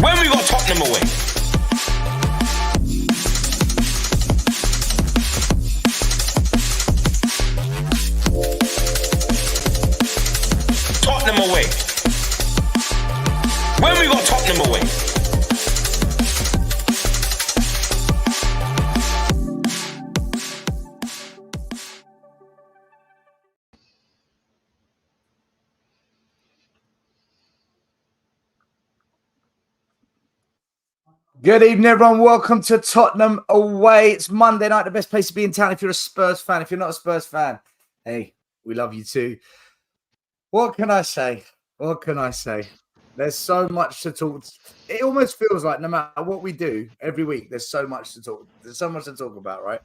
When we got Tottenham away. Tottenham away. When we got Tottenham away. Good evening, everyone. Welcome to Tottenham away. It's Monday night, the best place to be in town if you're a Spurs fan. If you're not a Spurs fan, hey, we love you too. What can I say? What can I say? There's so much to talk. It almost feels like no matter what we do every week, there's so much to talk. There's so much to talk about, right?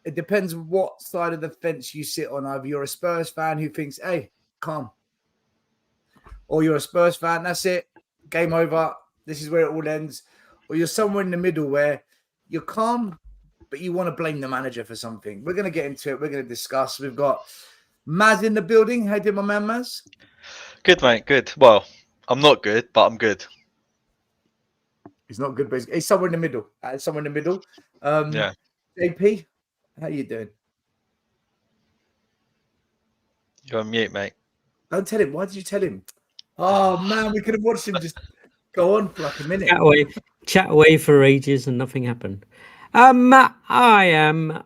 It depends what side of the fence you sit on. Either you're a Spurs fan who thinks, hey, calm. Or you're a Spurs fan, that's it. Game over. This is where it all ends. Or you're somewhere in the middle where you're calm, but you want to blame the manager for something. We're going to get into it. We're going to discuss. We've got Maz in the building. How you doing, my man, Maz? Good, mate. Good. Well, I'm not good, but I'm good. He's not good, but he's somewhere in the middle. Somewhere in the middle. Yeah. JP, how you doing? You're on mute, mate. Don't tell him. Why did you tell him? Oh, man, we could have watched him just go on for like a minute. Chat away for ages and nothing happened. I am.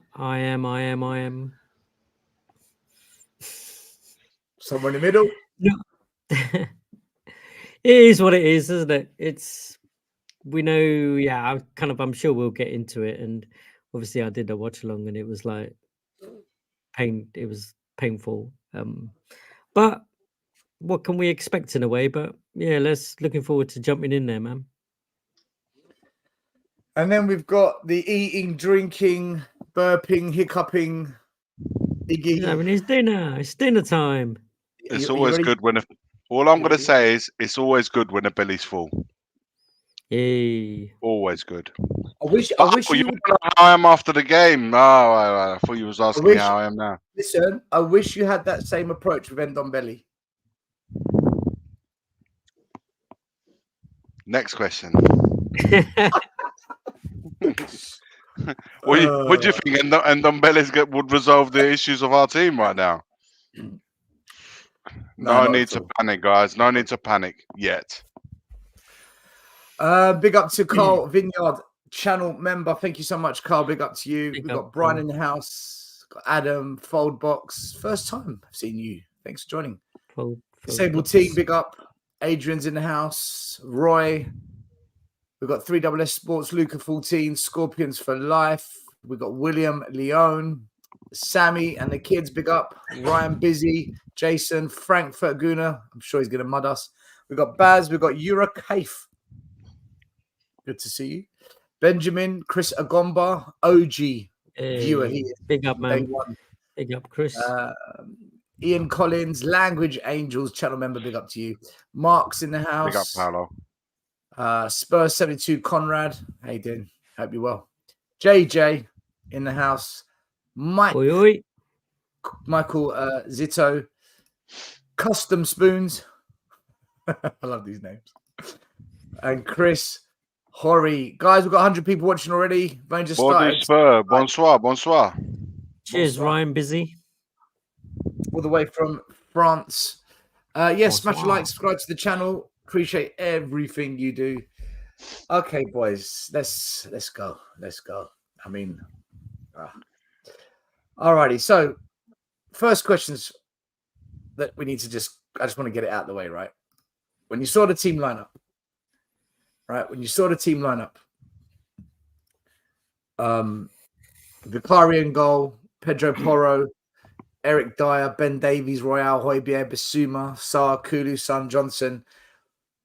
Somewhere in the middle. No. It is what it is, isn't it? We know, yeah, I'm sure we'll get into it. And obviously I did a watch along and it was like it was painful. But what can we expect in a way? But yeah, looking forward to jumping in there, man. And then we've got the eating, drinking, burping, hiccuping, Iggy. Yeah, I mean, it's dinner time. It's always good when all I'm going to say is it's always good when the belly's full. Hey. Always good. I wish you you know how I am after the game. Oh, I thought you was asking me how I am now. Listen, I wish you had that same approach with Ndombele. Next question. What do you think? Ndombele would resolve the issues of our team right now? No need to panic, guys. No need to panic yet. Big up to Carl Vineyard, channel member. Thank you so much, Carl. Big up to you. We've got Brian in the house. Got Adam, Foldbox. First time I've seen you. Thanks for joining. Disabled team, big up. Adrian's in the house. Roy. We've got 3SS Sports, Luca 14, Scorpions for Life. We've got William Leone, Sammy and the kids, big up. Ryan Busy, Jason, Frank Ferguna. I'm sure he's going to mud us. We've got Baz. We've got Yura Kaif. Good to see you. Benjamin, Chris Agomba, OG viewer here. Big up, man. Big up, Chris. Ian Collins, Language Angels, channel member, big up to you. Mark's in the house. Big up, Paolo. Spurs 72, Conrad. How you doing? Hope you're well. JJ in the house. Michael Zito. Custom Spoons. I love these names. And Chris Horry. Guys, we've got 100 people watching already. We've just started. Bonsoir. Cheers, Ryan Busy. All the way from France. Yes, smash a like, subscribe to the channel. Appreciate everything you do. Okay, boys, let's go. Let's go. I mean, alrighty. So, first questions that we need to I just want to get it out of the way, right? When you saw the team lineup, Vicarian goal, Pedro Porro, Eric Dyer, Ben Davies, Royale, Højbjerg, Basuma, Sarr, Kulu, Son, Johnson.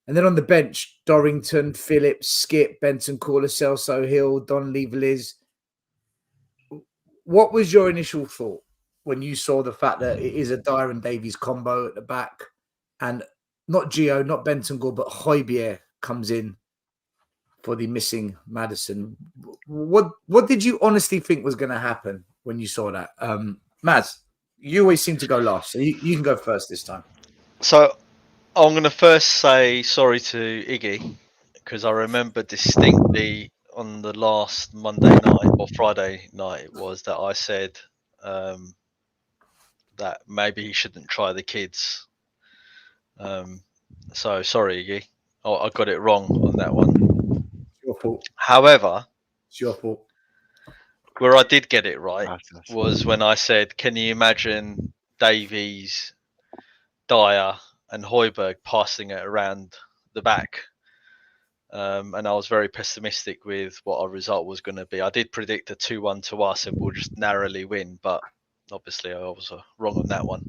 And then on the bench, Dorrington, Phillips, Skip, Benson, Caller, Celso, Hill, Donnelly, Liz. What was your initial thought when you saw the fact that it is a Dyer and Davies combo at the back and not Gio, not Benton Gore, but Højbjerg comes in for the missing Maddison? What did you honestly think was going to happen when you saw that? Maz, you always seem to go last, so you can go first this time. So I'm going to first say sorry to Iggy because I remember distinctly on the last Monday night or Friday night it was that I said that maybe he shouldn't try the kids. So sorry, Iggy. Oh, I got it wrong on that one. It's your fault. However, It's your fault. where I did get it right That's- was when I said, can you imagine Davies, Dyer and Højbjerg passing it around the back? And I was very pessimistic with what our result was going to be. I did predict a 2-1 to us and we'll just narrowly win, but obviously I was wrong on that one.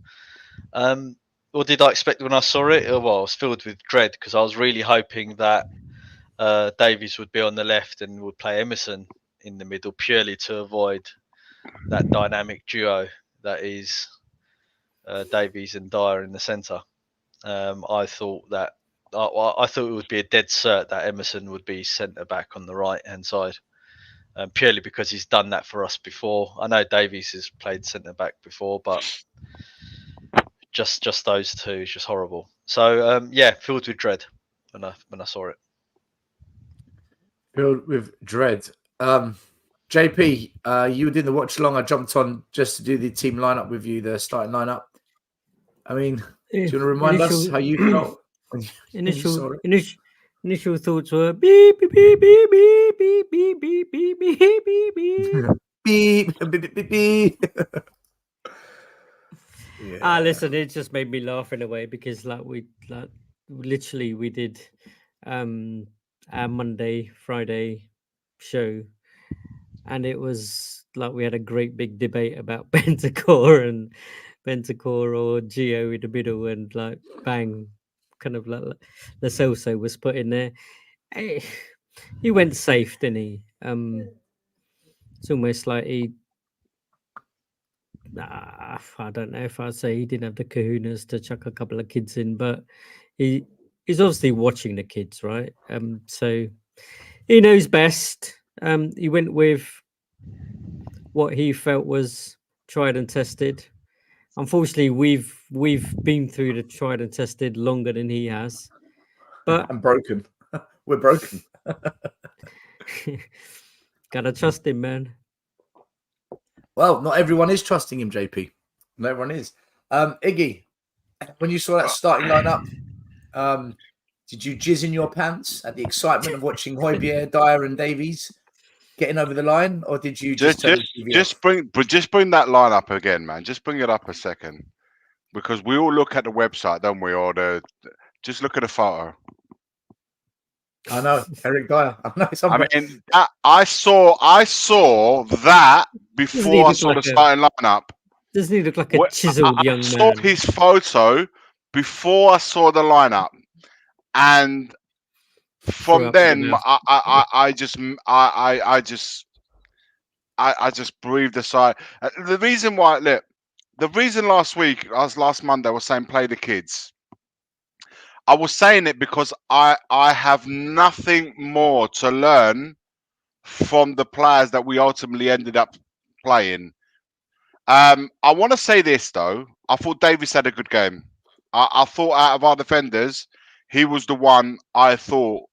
What did I expect when I saw it? Well, I was filled with dread because I was really hoping that Davies would be on the left and would play Emerson in the middle purely to avoid that dynamic duo that is Davies and Dyer in the centre. I thought that I thought it would be a dead cert that Emerson would be centre back on the right hand side, purely because he's done that for us before. I know Davies has played centre back before, but just those two is just horrible. So yeah, filled with dread when I saw it. Filled with dread. JP, you were doing the watch along. I jumped on just to do the team lineup with you, the starting lineup. I mean, do you want to remind us how you felt when you saw it? Initial thoughts were beep beep beep beep beep beep beep beep beep beep beep beep. Beep, beep, beep, beep. Yeah. Listen, it just made me laugh in a way because we literally we did our Monday, Friday show, and it was like we had a great big debate about Bentacore or Geo in the middle, and like bang, kind of like the Celso was put in there. He went safe, didn't he? It's almost like I don't know if I'd say he didn't have the kahunas to chuck a couple of kids in, but he's obviously watching the kids, right? So he knows best. He went with what he felt was tried and tested. Unfortunately, we've been through the tried and tested longer than he has. But I'm broken. We're broken. Gotta trust him, man. Well, not everyone is trusting him, JP. Not everyone is. Iggy, when you saw that starting lineup, did you jizz in your pants at the excitement of watching Højbjerg, Dyer, and Davies getting over the line, or did you just bring that line up again, man. Just bring it up a second, because we all look at the website, don't we? Or just look at the photo. I know, Eric Dyer. I know. I mean, I saw that before I saw the starting lineup. Doesn't he look like a chiseled young man? I saw his photo before I saw the lineup, and from then I just breathed a sigh. The reason why, look, the reason last Monday I was saying play the kids. I was saying it because I have nothing more to learn from the players that we ultimately ended up playing. I want to say this though. I thought Davies had a good game. I thought out of our defenders, he was the one I thought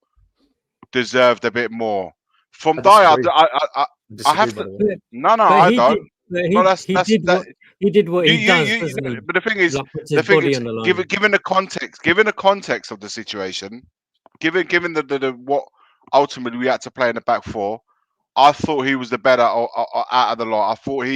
deserved a bit more. From Dyer, I have to. No, I don't. He did what he does, doesn't he? But the thing is, given the context of the situation, given the what ultimately we had to play in the back four, I thought he was the better out of the lot. I thought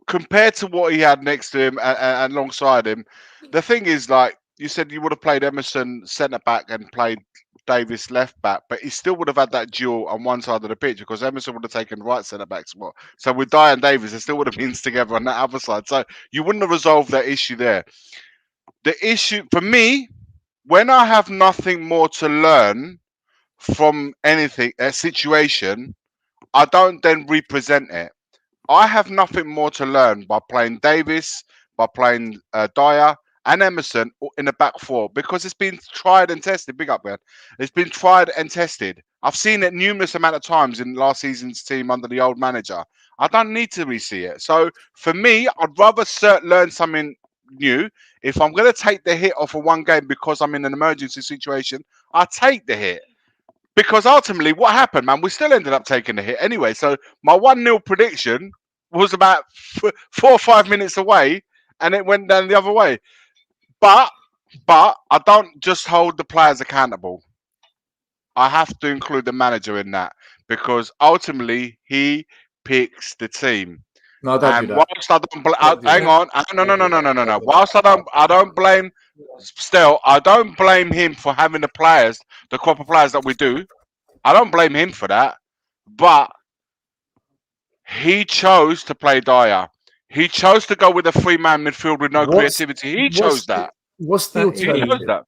compared to what he had next to him and alongside him, the thing is, like you said, you would have played Emerson centre back and played Davis left back, but he still would have had that duel on one side of the pitch because Emerson would have taken right centre back spot. So with Dyer and Davis, they still would have been together on that other side. So you wouldn't have resolved that issue there. The issue for me, when I have nothing more to learn from anything, a situation, I don't then represent it. I have nothing more to learn by playing Davis, by playing Dyer, and Emerson in the back four because it's been tried and tested. Big up, man. It's been tried and tested. I've seen it numerous amount of times in last season's team under the old manager. I don't need to re-see it. So for me, I'd rather learn something new. If I'm going to take the hit off of one game because I'm in an emergency situation, I take the hit. Because ultimately, what happened, man? We still ended up taking the hit anyway. So my 1-0 prediction was about 4 or 5 minutes away, and it went down the other way. But I don't just hold the players accountable. I have to include the manager in that because ultimately he picks the team. No, don't do that. Whilst I don't hang on, no. Whilst I don't blame still, I don't blame him for having the players, the crop of players that we do. I don't blame him for that, but he chose to play Dyer. He chose to go with a 3-man midfield with no creativity. He chose that. What's the alternative? He chose that.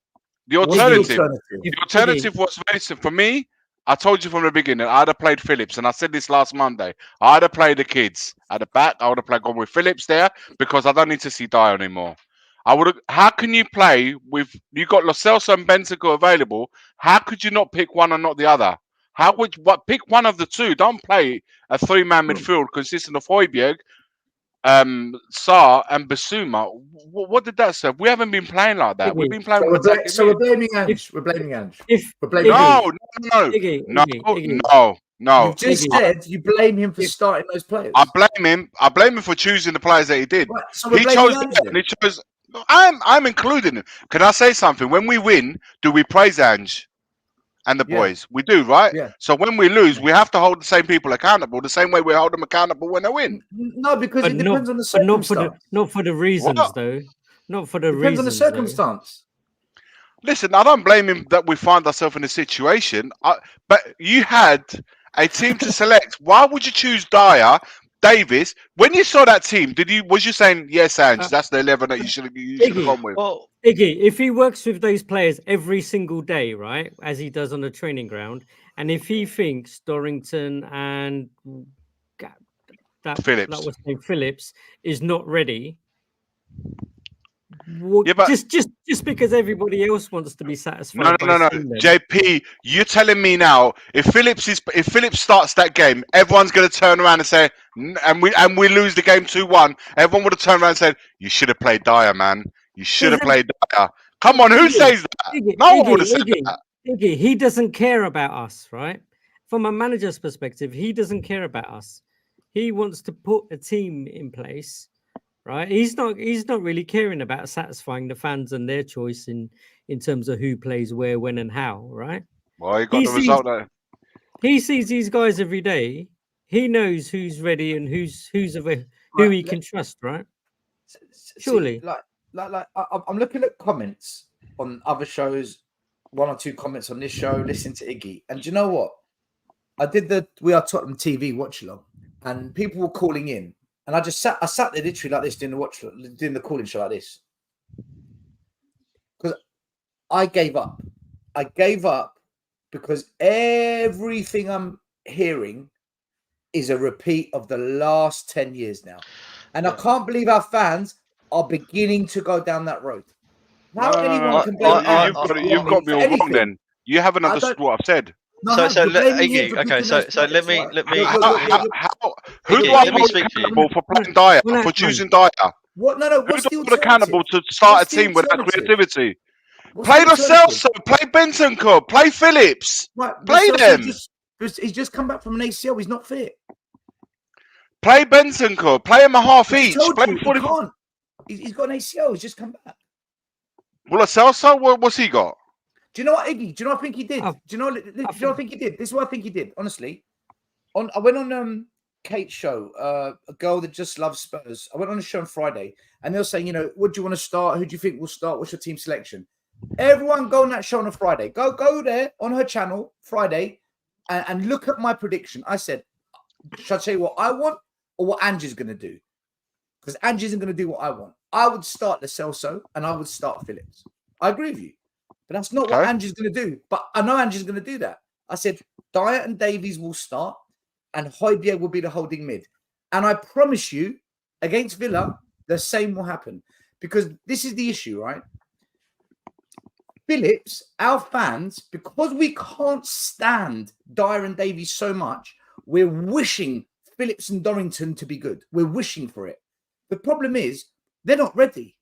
The alternative was very simple. For me, I told you from the beginning, I'd have played Phillips, and I said this last Monday. I'd have played the kids at the back. I would have gone with Phillips there because I don't need to see Dyer anymore. How can you play with you got Lo Celso and Bentancur available? How could you not pick one and not the other? Pick one of the two? Don't play a 3-man midfield consisting of Højbjerg, Sarr and Basuma. What did that say? We haven't been playing like that. We've been playing with attacking. So we're blaming Ange. We're blaming Ange. No. You've just said you blame him for starting those players. I blame him for choosing the players that he did. Right, so he chose. I'm including him. Can I say something? When we win, do we praise Ange and the boys? We do, right? Yeah. So when we lose, we have to hold the same people accountable the same way we hold them accountable when they win. No, because it depends on the circumstance. Not for the reasons, though. Not for the reasons. Depends on the circumstance. Listen, I don't blame him that we find ourselves in a situation. But you had a team to select. Why would you choose Dyer, Davis? When you saw that team, was you saying yes, Ange? That's the 11 that you should have gone with. Well, Iggy, if he works with those players every single day, right, as he does on the training ground, and if he thinks Dorrington and Phillips is not ready, just because everybody else wants to be satisfied. No. JP, you're telling me now if Phillips starts that game, everyone's going to turn around and say, and we lose the game 2-1. Everyone would have turned around and said, "You should have played Dyer, man. You should have played Dyer." Come on, who says that? No one would have said that. Iggy, he doesn't care about us, right? From a manager's perspective, he doesn't care about us. He wants to put a team in place. Right, he's not really caring about satisfying the fans and their choice in terms of who plays where, when, and how. Right. Well, he got the result there. He sees these guys every day. He knows who's ready and who he can trust. Right. Surely, I'm looking at comments on other shows. 1 or 2 comments on this show. Listen to Iggy, and do you know what? I did the We Are Tottenham TV watch along, and people were calling in. And I sat there literally like this doing the calling show like this. Because I gave up. I gave up because everything I'm hearing is a repeat of the last 10 years now. And I can't believe our fans are beginning to go down that road. How anyone can blame You've got me all wrong then. You haven't understood what I've said. Let me speak to you. For playing Dyer, for choosing Dyer? What? No. What's the alternative? Accountable to start a team with that creativity? Play Lo Celso, play Bentancur, play Phillips, play them. He's just come back from an ACL. He's not fit. Play Bentancur, play him a half each. He's got an ACL. He's just come back. Well, Lo Celso, what's he got? Do you know what, Iggy? Do you know what I think he did? Do you know what I think he did? This is what I think he did, honestly. I went on Kate's show, a girl that just loves Spurs. I went on a show on Friday, and they were saying, what do you want to start? Who do you think will start? What's your team selection? Everyone go on that show on a Friday. Go there on her channel Friday and look at my prediction. I said, shall I tell you what I want or what Angie's going to do? Because Angie isn't going to do what I want. I would start Lo Celso and I would start Phillips. I agree with you. But that's not what Angie's going to do. But I know Angie's going to do that. I said, Dyer and Davies will start and Højbjerg will be the holding mid. And I promise you, against Villa, the same will happen. because this is the issue, right? Phillips, our fans, because we can't stand Dyer and Davies so much, we're wishing Phillips and Dorrington to be good. We're wishing for it. The problem is they're not ready.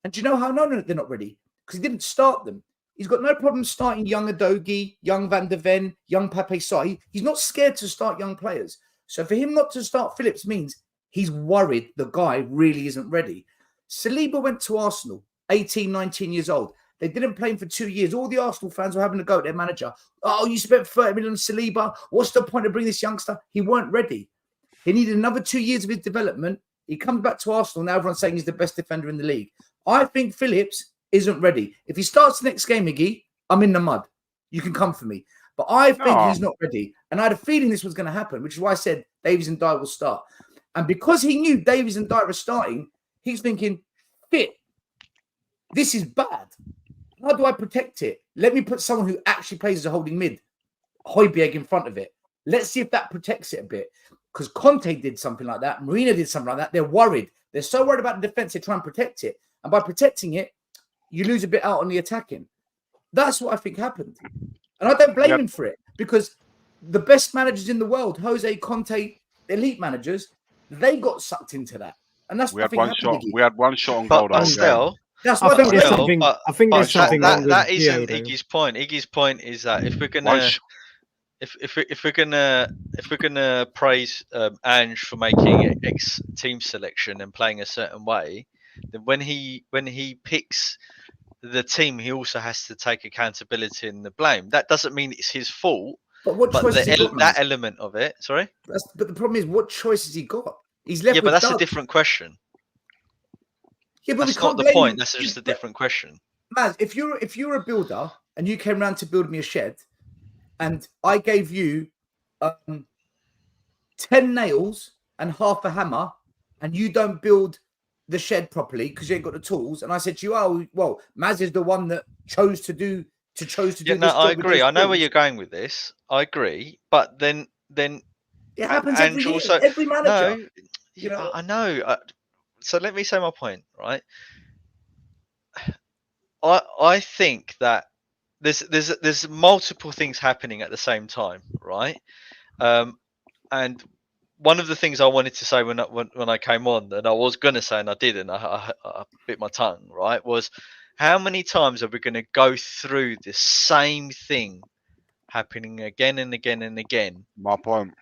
And do you know how? No, they're not ready because he didn't start them. He's got no problem starting young Adogi, young Van der Ven, young Pape Sarr. He's not scared to start young players. So for him not to start Phillips means he's worried the guy really isn't ready. Saliba went to Arsenal, 18, 19 years old. They didn't play him for 2 years. All the Arsenal fans were having to go at their manager. Oh, you spent 30 million on Saliba. What's the point of bringing this youngster? He weren't ready. He needed another 2 years of his development. He comes back to Arsenal. Now everyone's saying he's the best defender in the league. I think Phillips isn't ready. If he starts the next game, Iggy, I'm in the mud. You can come for me. But I think he's not ready. And I had a feeling this was going to happen, which is why I said Davies and Dyer will start. And because he knew Davies and Dyer were starting, he's thinking, shit, this is bad. How do I protect it? Let me put someone who actually plays as a holding mid, Højbjerg in front of it. Let's see if that protects it a bit. Because Conte did something like that. Marina did something like that. They're worried. They're so worried about the defense, they try and protect it. And by protecting it, you lose a bit out on the attacking. That's what I think happened. And I don't blame him for it. Because the best managers in the world, Jose, Conte, elite managers, they got sucked into that. And that's what I think happened. We had one shot on goal. But still, that's what I think there's something wrong with that isn't Theo, Iggy's point. Iggy's point is that if we're gonna if we're gonna praise Ange for making X team selection and playing a certain way, then when he picks the team, he also has to take accountability and the blame. That doesn't mean it's his fault. But what choice has he got? That element of it, sorry. But the problem is, what choice has he got? He's left. Yeah, with but that's Doug. a different question. Yeah, but that's we can't not the point. him. That's just a different question. Maz, if you're a builder and you came around to build me a shed, and I gave you 10 nails and half a hammer, and you don't build the shed properly because you ain't got the tools, and I said to you, oh well, Maz is the one that chose to do this. No, I agree. I know where you're going with this. I agree, but then it happens every year. Also, every manager. No, you know, I know. So let me say my point, right? I think that there's multiple things happening at the same time, right? And one of the things I wanted to say when I came on, and I was going to say, and I didn't, I bit my tongue, right? Was how many times are we going to go through the same thing happening again and again and again? My point.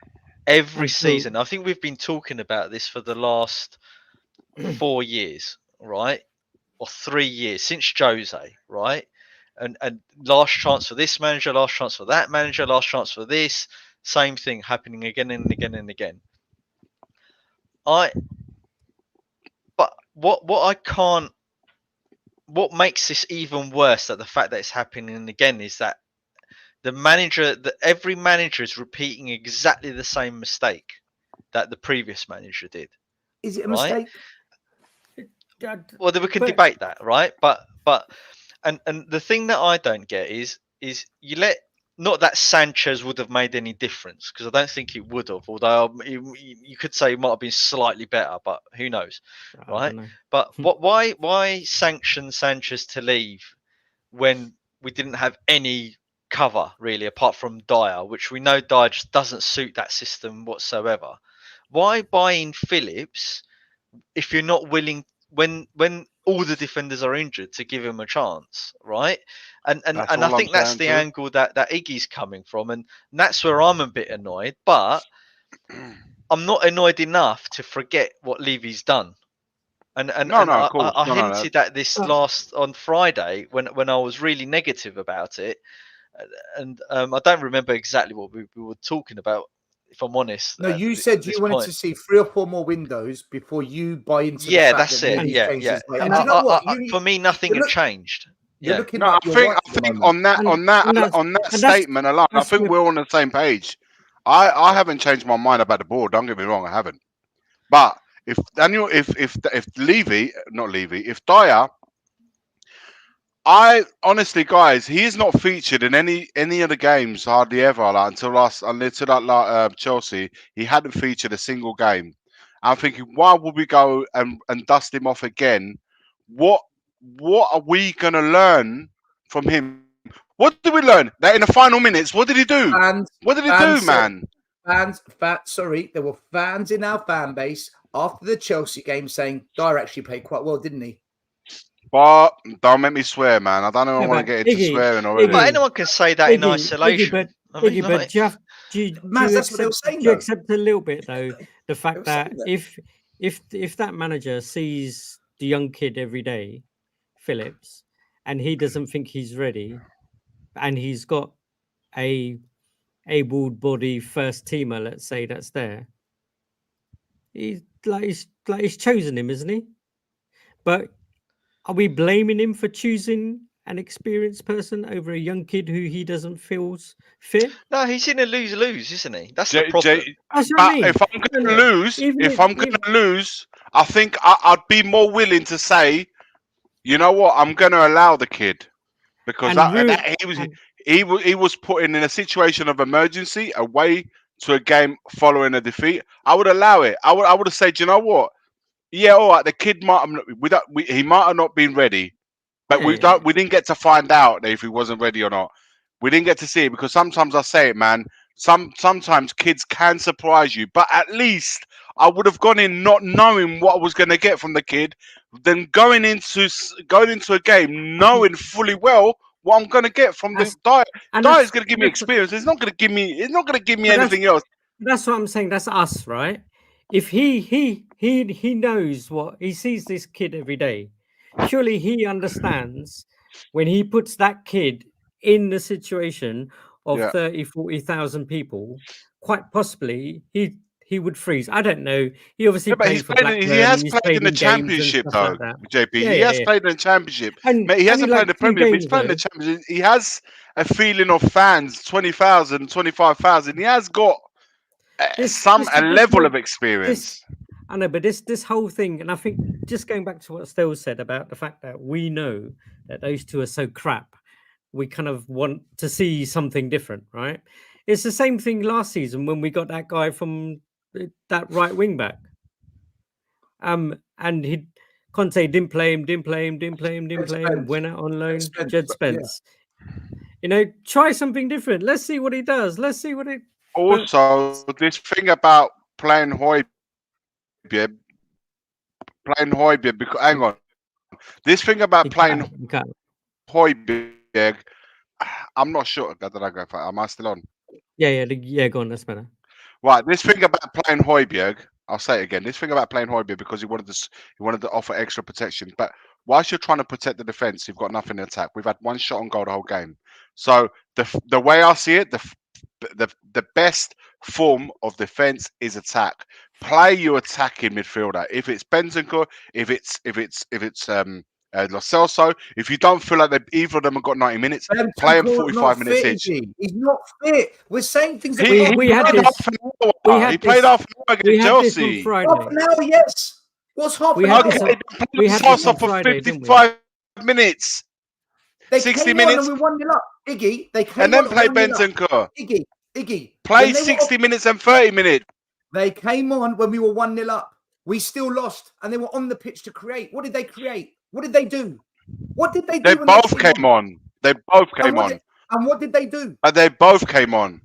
Every season. I think we've been talking about this for the last 4 years, right? Or 3 years since Jose, right? And last chance for this manager, last chance for that manager, last chance for this. Same thing happening again and again and again. But what makes this even worse, that the fact that it's happening again, is that every manager is repeating exactly the same mistake that the previous manager did. Is it a mistake? Well, then we can debate that, right? But and the thing that I don't get is you let, not that Sanchez would have made any difference, because I don't think it would have. Although you could say it might have been slightly better, but who knows, right? But why sanction Sanchez to leave when we didn't have any cover really, apart from Dyer, which we know Dyer just doesn't suit that system whatsoever? Why buy in Phillips if you're not willing, when all the defenders are injured, to give him a chance, right? And I think that's the angle that Iggy's coming from, and that's where I'm a bit annoyed. But I'm not annoyed enough to forget what Levy's done. And I hinted at this on Friday when I was really negative about it, and I don't remember exactly what we were talking about, if I'm honest. No, you said you wanted to see 3 or 4 more windows before you buy into the fact that's that it. Yeah. And you know what? For me, nothing had changed. I think on that statement alone, I think we're on the same page. I haven't changed my mind about the board. Don't get me wrong, I haven't. But if Dyer, I honestly, guys, he is not featured in any of the games hardly ever. Until Chelsea, he hadn't featured a single game. I'm thinking, why would we go and dust him off again what are we gonna learn from him? What did we learn? That in the final minutes, what did he do? What did he do, man? Sorry, there were fans in our fan base after the Chelsea game saying Dyer actually played quite well, didn't he? But don't make me swear, man. I don't know. I want to get into swearing already. But anyone can say that in isolation. Iggy, but do you accept a little bit though the fact that if that manager sees the young kid every day, Phillips, and he doesn't think he's ready, and he's got a able-bodied first teamer, let's say, that's there, he's chosen him, isn't he? But are we blaming him for choosing an experienced person over a young kid who he doesn't feel fit? No, he's in a lose-lose, isn't he? That's the problem. That's what I mean. If I'm going to lose, I think I'd be more willing to say, you know what, I'm going to allow the kid because he was put in a situation of emergency away to a game following a defeat. I would allow it. I would have said, you know what? Yeah, all right. The kid might have, he might have not been ready, but we didn't get to find out if he wasn't ready or not. We didn't get to see it because sometimes I say it, man. Sometimes kids can surprise you, but at least I would have gone in not knowing what I was going to get from the kid, than going into a game knowing fully well what I'm going to get from this Dyer. Dyer's going to give me experience. It's not going to give me. It's not going to give me anything else. That's what I'm saying. That's us, right? If he knows what he sees this kid every day, surely he understands when he puts that kid in the situation of 30, 40,000 people, quite possibly he would freeze. I don't know. He obviously played for Blackburn. He has played in the Championship, though, JP. He has played in the Championship. He hasn't played in the Premier League. He's played in the Championship. He has a feeling of fans, 20,000, 25,000. He has got a level of experience. I know, but this whole thing, and I think just going back to what Stell said about the fact that we know that those two are so crap, we kind of want to see something different, right? It's the same thing last season when we got that guy from that right wing back. And Conte didn't play him, went out on loan. Jed Spence. Yeah. You know, try something different. Let's see what he does. Let's see what it. Also, this thing about playing Højbjerg, because hang on, this thing about playing Højbjerg, I'm not sure. Did I go for? Am I still on? Yeah. Go on, that's better. Right, this thing about playing Højbjerg, I'll say it again. This thing about playing Højbjerg because he wanted to offer extra protection, but whilst you're trying to protect the defense, you've got nothing in attack. We've had one shot on goal the whole game. So the way I see it, the best form of defense is attack. Play your attacking midfielder. If it's Bentancur, if it's Lo Celso, if you don't feel like either of them have got 90 minutes, play them 45 minutes each. He's not fit. We're saying things that he played half an hour against Chelsea. Half an hour, yes. What's half an hour? We had this on Friday, for 55 minutes. 60 minutes. And we 1-0 up. Iggy, they came and then play Bentancur. Iggy. Play 60 minutes and 30 minutes. They came on when we were 1-0 up. We still lost, and they were on the pitch to create. What did they create? What did they do? They both came on. They both came on. And what did they do? They both came on.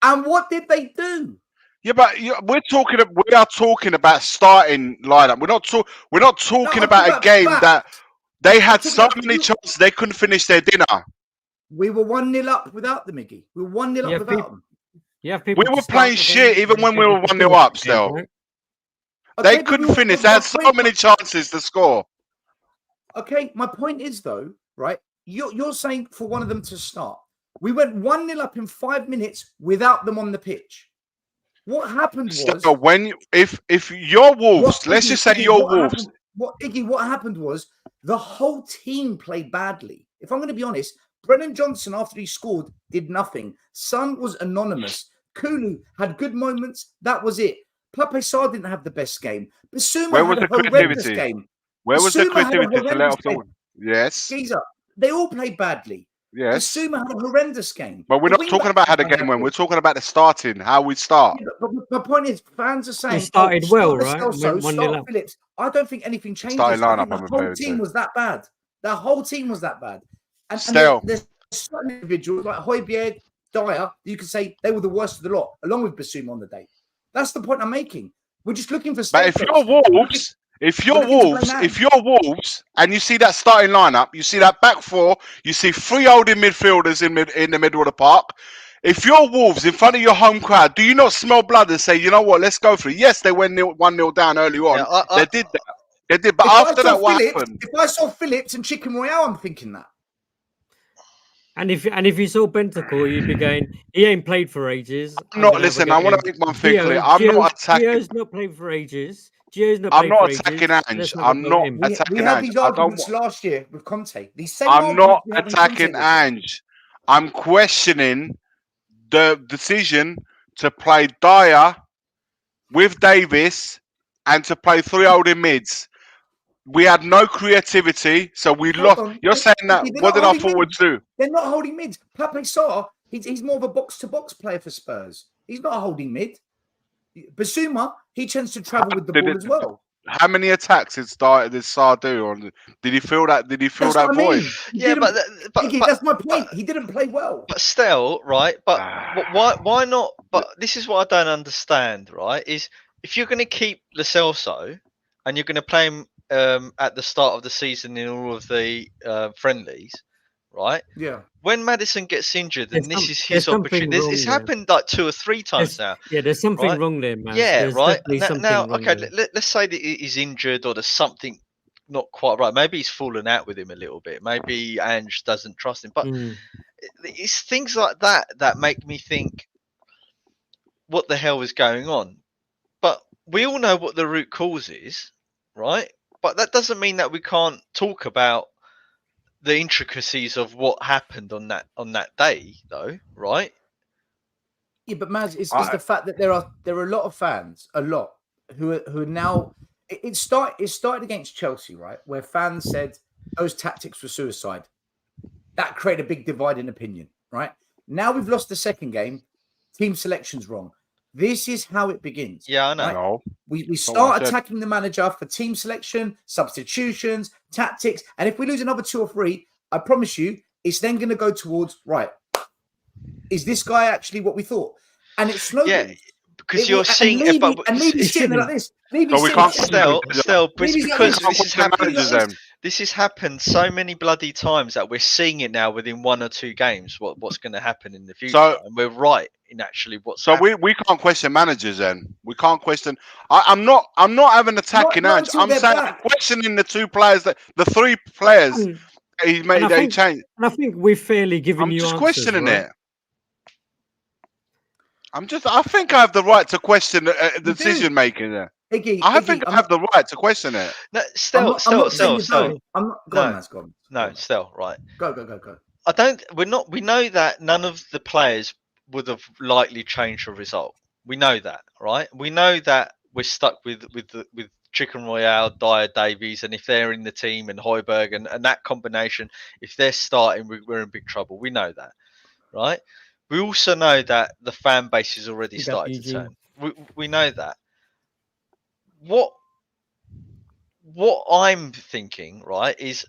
And what did they do? Yeah, but we are talking about starting lineup. We're not talking about a game that they had so many chances they couldn't finish their dinner. We were 1-0 up without them, Iggy. We were 1-0 up without them. We were playing shit even when we were 1-0 up still. Right? They couldn't finish. They had so many chances to score. Okay, my point is though, right? You're saying for one of them to start. We went 1-0 up in 5 minutes without them on the pitch. What happened was if you're Wolves, let's just say you're Wolves. What happened was the whole team played badly. If I'm going to be honest, Brennan Johnson, after he scored, did nothing. Son was anonymous. Kulu had good moments. That was it. Pape Sarr didn't have the best game. Basuma had a horrendous game. Where was the creativity to let off the one? Yes. Geezer, they all played badly. Yes. Basuma had a horrendous game. But we're The not talking about how the game went. We're talking about the starting, how we start. Yeah, but my point is, fans are saying, started well, right? Celso, Went 1-0 start up. Phillips. I don't think anything changes. Starting I lineup, think I'm the whole referring team to. was that bad. The whole team was that bad. And Still. there's certain individuals like Højbjerg, Dyer, you could say they were the worst of the lot, along with Basuma on the day. That's the point I'm making. We're just looking for But if you're Wolves, if you're Wolves, and you see that starting lineup, you see that back four, you see 3 holding midfielders in the middle of the park. If you're Wolves in front of your home crowd, do you not smell blood and say, you know what, let's go for it? Yes, they went 1-0 down early on. Yeah, they did that. They did, but after that, what happened? If I saw Phillips and Chicken Royale, I'm thinking that. And if you saw Bentancur, you'd be going, he ain't played for ages. Listen, I want to make one thing clear. I'm not attacking. Gio's not played for ages. I'm not attacking Ange. I'm not attacking We had Ange. these arguments last year with Conte. These same I'm not attacking Conte Ange. I'm questioning the decision to play Dyer with Davis and to play 3 holding mids. We had no creativity, so we lost. You're saying that. What did our forwards do? They're not holding mids. Pape Sarr, he's more of a box-to-box player for Spurs. He's not a holding mid. Basuma, he tends to travel with the ball as well. How many attacks did Sarr do? Or did he feel that? Did he feel that void? Yeah, but that's my point. He didn't play well. But still, right? But why not? But this is what I don't understand, right? Is if you're going to keep Lo Celso and you're going to play him at the start of the season in all of the friendlies, right? Yeah. When Maddison gets injured, and this is his opportunity. It's happened like 2 or 3 times now. Yeah, there's something wrong there, man. Yeah, right. Now, okay, there. let's say that he's injured or there's something not quite right. Maybe he's fallen out with him a little bit. Maybe Ange doesn't trust him. But it's things like that that make me think, what the hell is going on? But we all know what the root cause is, right? But that doesn't mean that we can't talk about the intricacies of what happened on that day, though, right? Yeah, but Maz, it's the fact that there are a lot of fans, who are now. It started against Chelsea, right, where fans said those tactics were suicide. That created a big divide in opinion, right? Now we've lost the second game. Team selection's wrong. This is how it begins. Yeah, I know. Right? We start attacking the manager for team selection, substitutions, tactics. And if we lose another 2 or 3, I promise you, it's then going to go towards, right, is this guy actually what we thought? And it's snowballs. Yeah, because you're seeing it. But maybe sitting there like this. Maybe we can't still, because this has happened so many bloody times that we're seeing it now within 1 or 2 games. What's going to happen in the future? And we're right in actually what's. So we can't question managers then. We can't question. I'm not having attacking Ange. I'm saying I'm questioning the 2 players the 3 players he made that he changed. And I think we're fairly giving you. I'm just answers, questioning right? it. I think I have the right to question the decision making there. I think I have the right to question it. No, still. I'm not. Go on. No, still, right. Go. We know that none of the players would have likely changed the result. We know that, right? We know that we're stuck with Chicken Royale, Dyer, Davies, and if they're in the team and Højbjerg and that combination, if they're starting, we're in big trouble. We know that, right? We also know that the fan base is already started to turn. We know that. What I'm thinking, right, is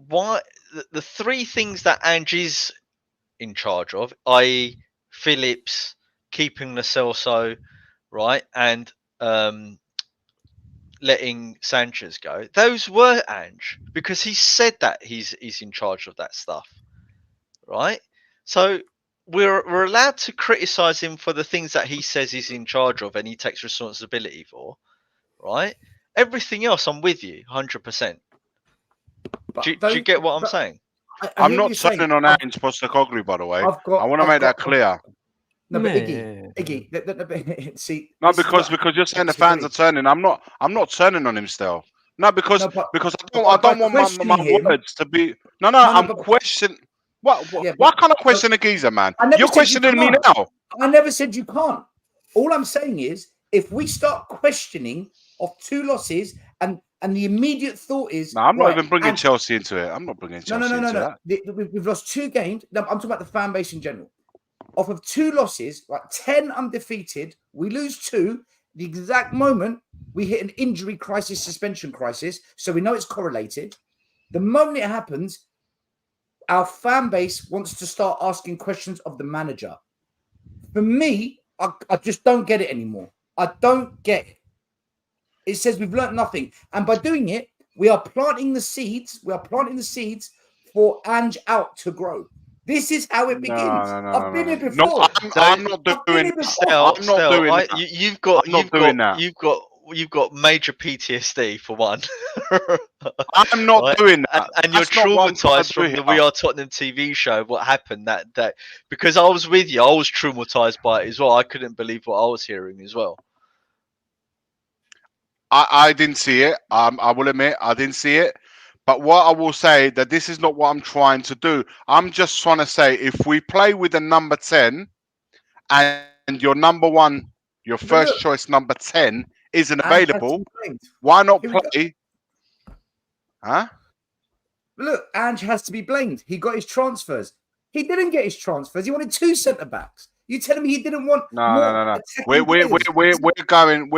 why the 3 things that Ange is in charge of, i.e. Phillips, keeping Lo Celso, right, and letting Sanchez go, those were Ange, because he said that he's in charge of that stuff, right? So we're allowed to criticize him for the things that he says he's in charge of and he takes responsibility for, right? Everything else, I'm with you 100%. Do you get what I'm saying? I'm not turning on Ange Postecoglou, by the way. I want to make that clear. No, but Iggy, see. No, because you're saying the fans are turning. I'm not turning on him still. No, because I don't want my words to be. No, I'm questioning. What kind of question a geezer, man? You're questioning me now. I never said you can't. All I'm saying is, if we start questioning of 2 losses and And the immediate thought is, No, I'm not right, even bringing and- Chelsea into it. I'm not bringing Chelsea into that. We've lost 2 games. No, I'm talking about the fan base in general. Off of 2 losses, like 10 undefeated, we lose 2. The exact moment we hit an injury crisis, suspension crisis, so we know it's correlated. The moment it happens, our fan base wants to start asking questions of the manager. For me, I just don't get it anymore. I don't get it. It says we've learned nothing. And by doing it, we are planting the seeds. We are planting the seeds for Ange out to grow. This is how it begins. I've been here before. No, I'm not doing that. I'm not doing that. You've got major PTSD for one. I'm not doing that. And you're traumatized from the We Are Tottenham TV show. What happened that day? Because I was with you, I was traumatized by it as well. I couldn't believe what I was hearing as well. I didn't see it. I will admit I didn't see it. But what I will say that this is not what I'm trying to do. I'm just trying to say if we play with a number 10 and your number 1, your first choice number 10 isn't available, why not play? Huh? Look, Ange has to be blamed. He got his transfers. He didn't get his transfers. He wanted 2 centre-backs. You telling me he didn't want No. We're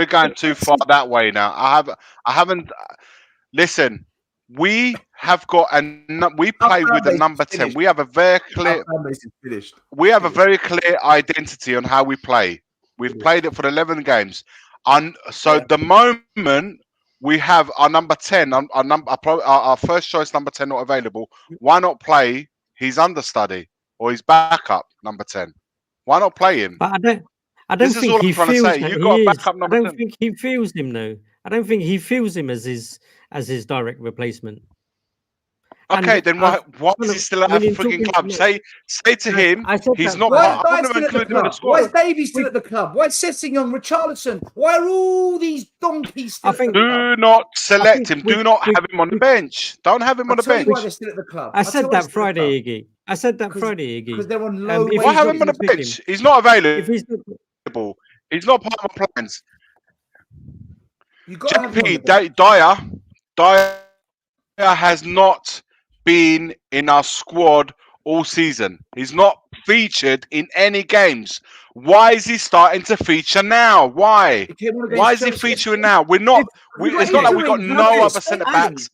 going too far that way now. I haven't. Listen, we have got we play with the number 10. We have a very clear. We have a very clear identity on how we play. We've played it for 11 games, and so the moment we have our number 10, our first choice number 10 not available, why not play his understudy or his backup number 10? Why not play him? But I don't think he feels that you got a backup number 10. I don't think he feels him though. I don't think he feels him as his direct replacement. Okay, then why is he still at a freaking club? Say to him, he's not. Why is Why is Davey still at the club? Why is Sessegnon, Richarlison? Why are all these donkeys still at the club? Do not select him. Do not have him on the bench. Don't have him on the bench. Why they're still at the club? I said that Friday, Iggy. Because they're on low wages. Why have him on the bench? He's not available. He's not part of my plans. Dyer has not been in our squad all season. He's not featured in any games. Why is he starting to feature now? Why? Why is he featuring now? We're not. It's not like we got no other centre backs.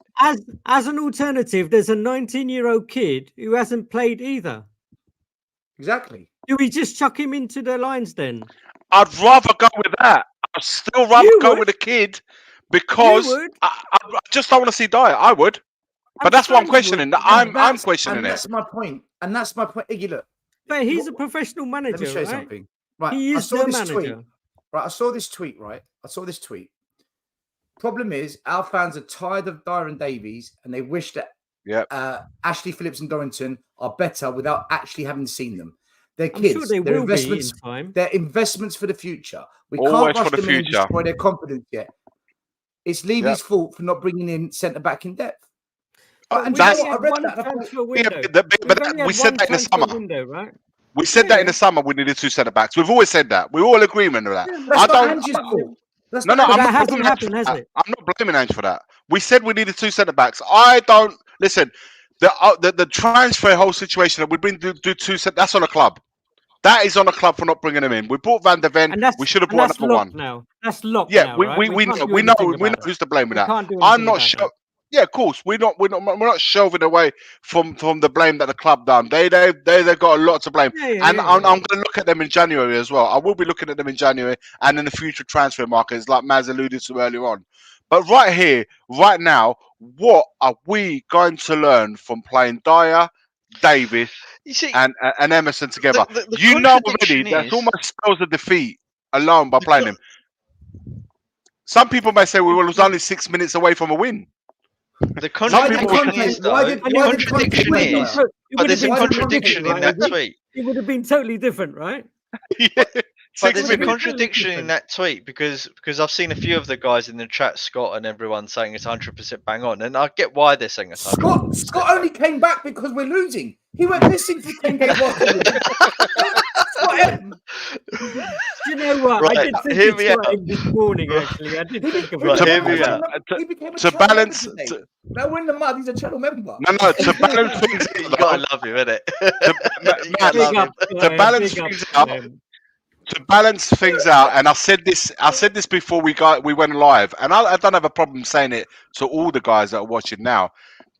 As an alternative, there's a 19-year-old kid who hasn't played either. Exactly. Do we just chuck him into the lines then? I'd rather go with that. I'd still rather go with a kid because I just don't want to see Dyer. I would. But that's what I'm questioning. I'm questioning it. That's my point. And that's my point. Iggy, look. But he's a professional manager. Let me show you something. Right. He is the manager. I saw this tweet, right? I saw this tweet. Problem is, our fans are tired of Dyer and Davies, and they wish that Ashley Phillips and Dorrington are better without actually having seen them. They're kids. I'm sure they they're will investments. Be in time. They're investments for the future. We Always can't rush for the them in and future. destroy their confidence yet. It's Levy's fault for not bringing in centre back in depth. And that's I read that. But we said that in the summer. Window, right? We said that in the summer. We needed 2 centre backs. We've always said that. We're all in agreement with that. I'm not blaming Ange for that. We said we needed 2 centre backs. I don't listen. The transfer whole situation that we bring do 2 centre. That's on a club. That is on a club for not bringing him in. We brought Van der Ven. We should have brought number 1. Now that's locked. Yeah, now, we know who's to blame with that. I'm not sure. Yeah, of course. We're not shelving away from the blame that the club done. They've got a lot to blame. I'm going to look at them in January as well. I will be looking at them in January and in the future transfer markets, like Maz alluded to earlier on. But right here, right now, what are we going to learn from playing Dyer, Davis, and Emerson together? You know already that's almost spells a defeat alone by playing him. Some people may say we was only 6 minutes away from a win. The contradiction is, there's a contradiction in that tweet. It would have been totally different, right? But there's a contradiction in that tweet because I've seen a few of the guys in the chat, Scott and everyone, saying it's 100% bang on, and I get why they're saying it's 100%. Scott only came back because we're losing. He went missing for 10 games. Do you know what? Right, I did think hear of me out. Shootin this morning. Right. Actually, I did He think of became Right, a hear channel me out. member. He became a To channel member balance, today. to, Now we're in the mud. He's a channel member. no, to balance things You out, gotta love him, innit? Matt, You gotta big love up, him. to balance big up. things out, and I said this before we went live, and I don't have a problem saying it to all the guys that are watching now.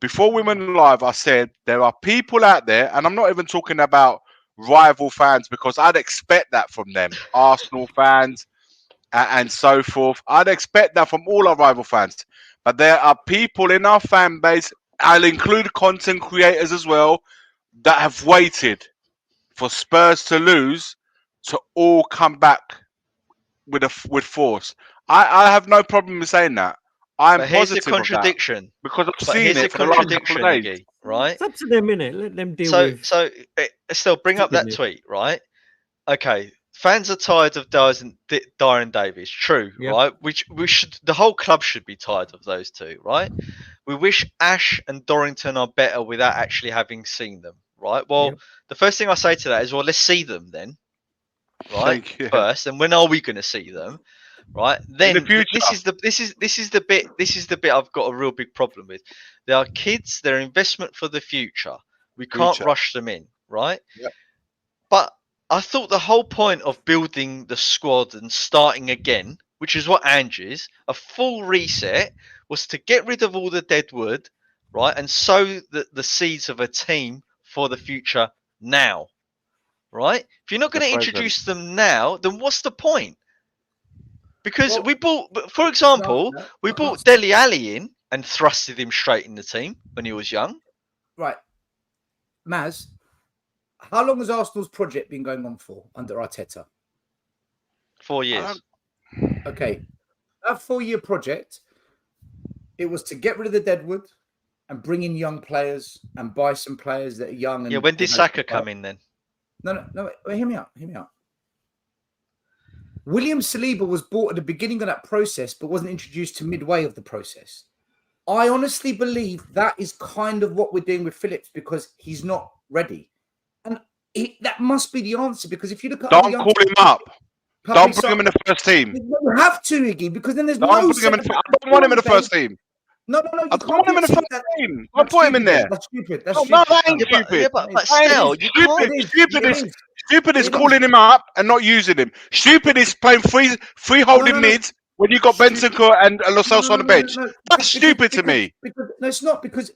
Before we went live, I said there are people out there, and I'm not even talking about rival fans because I'd expect that from them, Arsenal fans and so forth. I'd expect that from all our rival fans, but there are people in our fan base. I'll include content creators as well that have waited for Spurs to lose to all come back with force. I have no problem in saying that. I'm But here's the positive of that contradiction. because I've But seen here's the it for the last couple contradiction, of days. Iggy, right? It's up to them, innit? Let them deal So, with. so still bring up that Stupidness. tweet, right? Okay, fans are tired of Darren Davies. True, Yep. right? We should. The whole club should be tired of those two, right? We wish Ash and Dorrington are better without actually having seen them, right? Well, Yep. the first thing I say to that is, well, let's see them then, right? Thank you. First, and when are we going to see them? Right, then the future. this is the bit I've got a real big problem with. They are kids, they're investment for the future. We can't Future. rush them in, right? Yep. But I thought the whole point of building the squad and starting again, which is what Ange is, a full reset, was to get rid of all the dead wood, right, and sow the seeds of a team for the future now, right? If you're not going to present. introduce them now, then what's the point? Because Well, we bought, for example, no, we I bought can't say- Dele Alli in and thrusted him straight in the team when he was young. Right. Maz, how long has Arsenal's project been going on for under Arteta? 4 years. Okay. That 4-year project, it was to get rid of the deadwood and bring in young players and buy some players that are young. And Yeah, when did Saka come in then? No, wait, hear me out. William Saliba was bought at the beginning of that process, but wasn't introduced to midway of the process. I honestly believe that is kind of what we're doing with Phillips because he's not ready. And that must be the answer because if you look at Don't call him up. Don't bring him in the first team. You have to, Iggy, because then there's I don't want him in the first team. No, I don't want him in the first team. Don't put him in there. That's stupid. No, that ain't stupid. But still, you can't. Stupid is calling him up and not using him. Stupid is playing free holding mids when you got Bentancur and Lo Celso on the bench. That's stupid to me. No, it's not because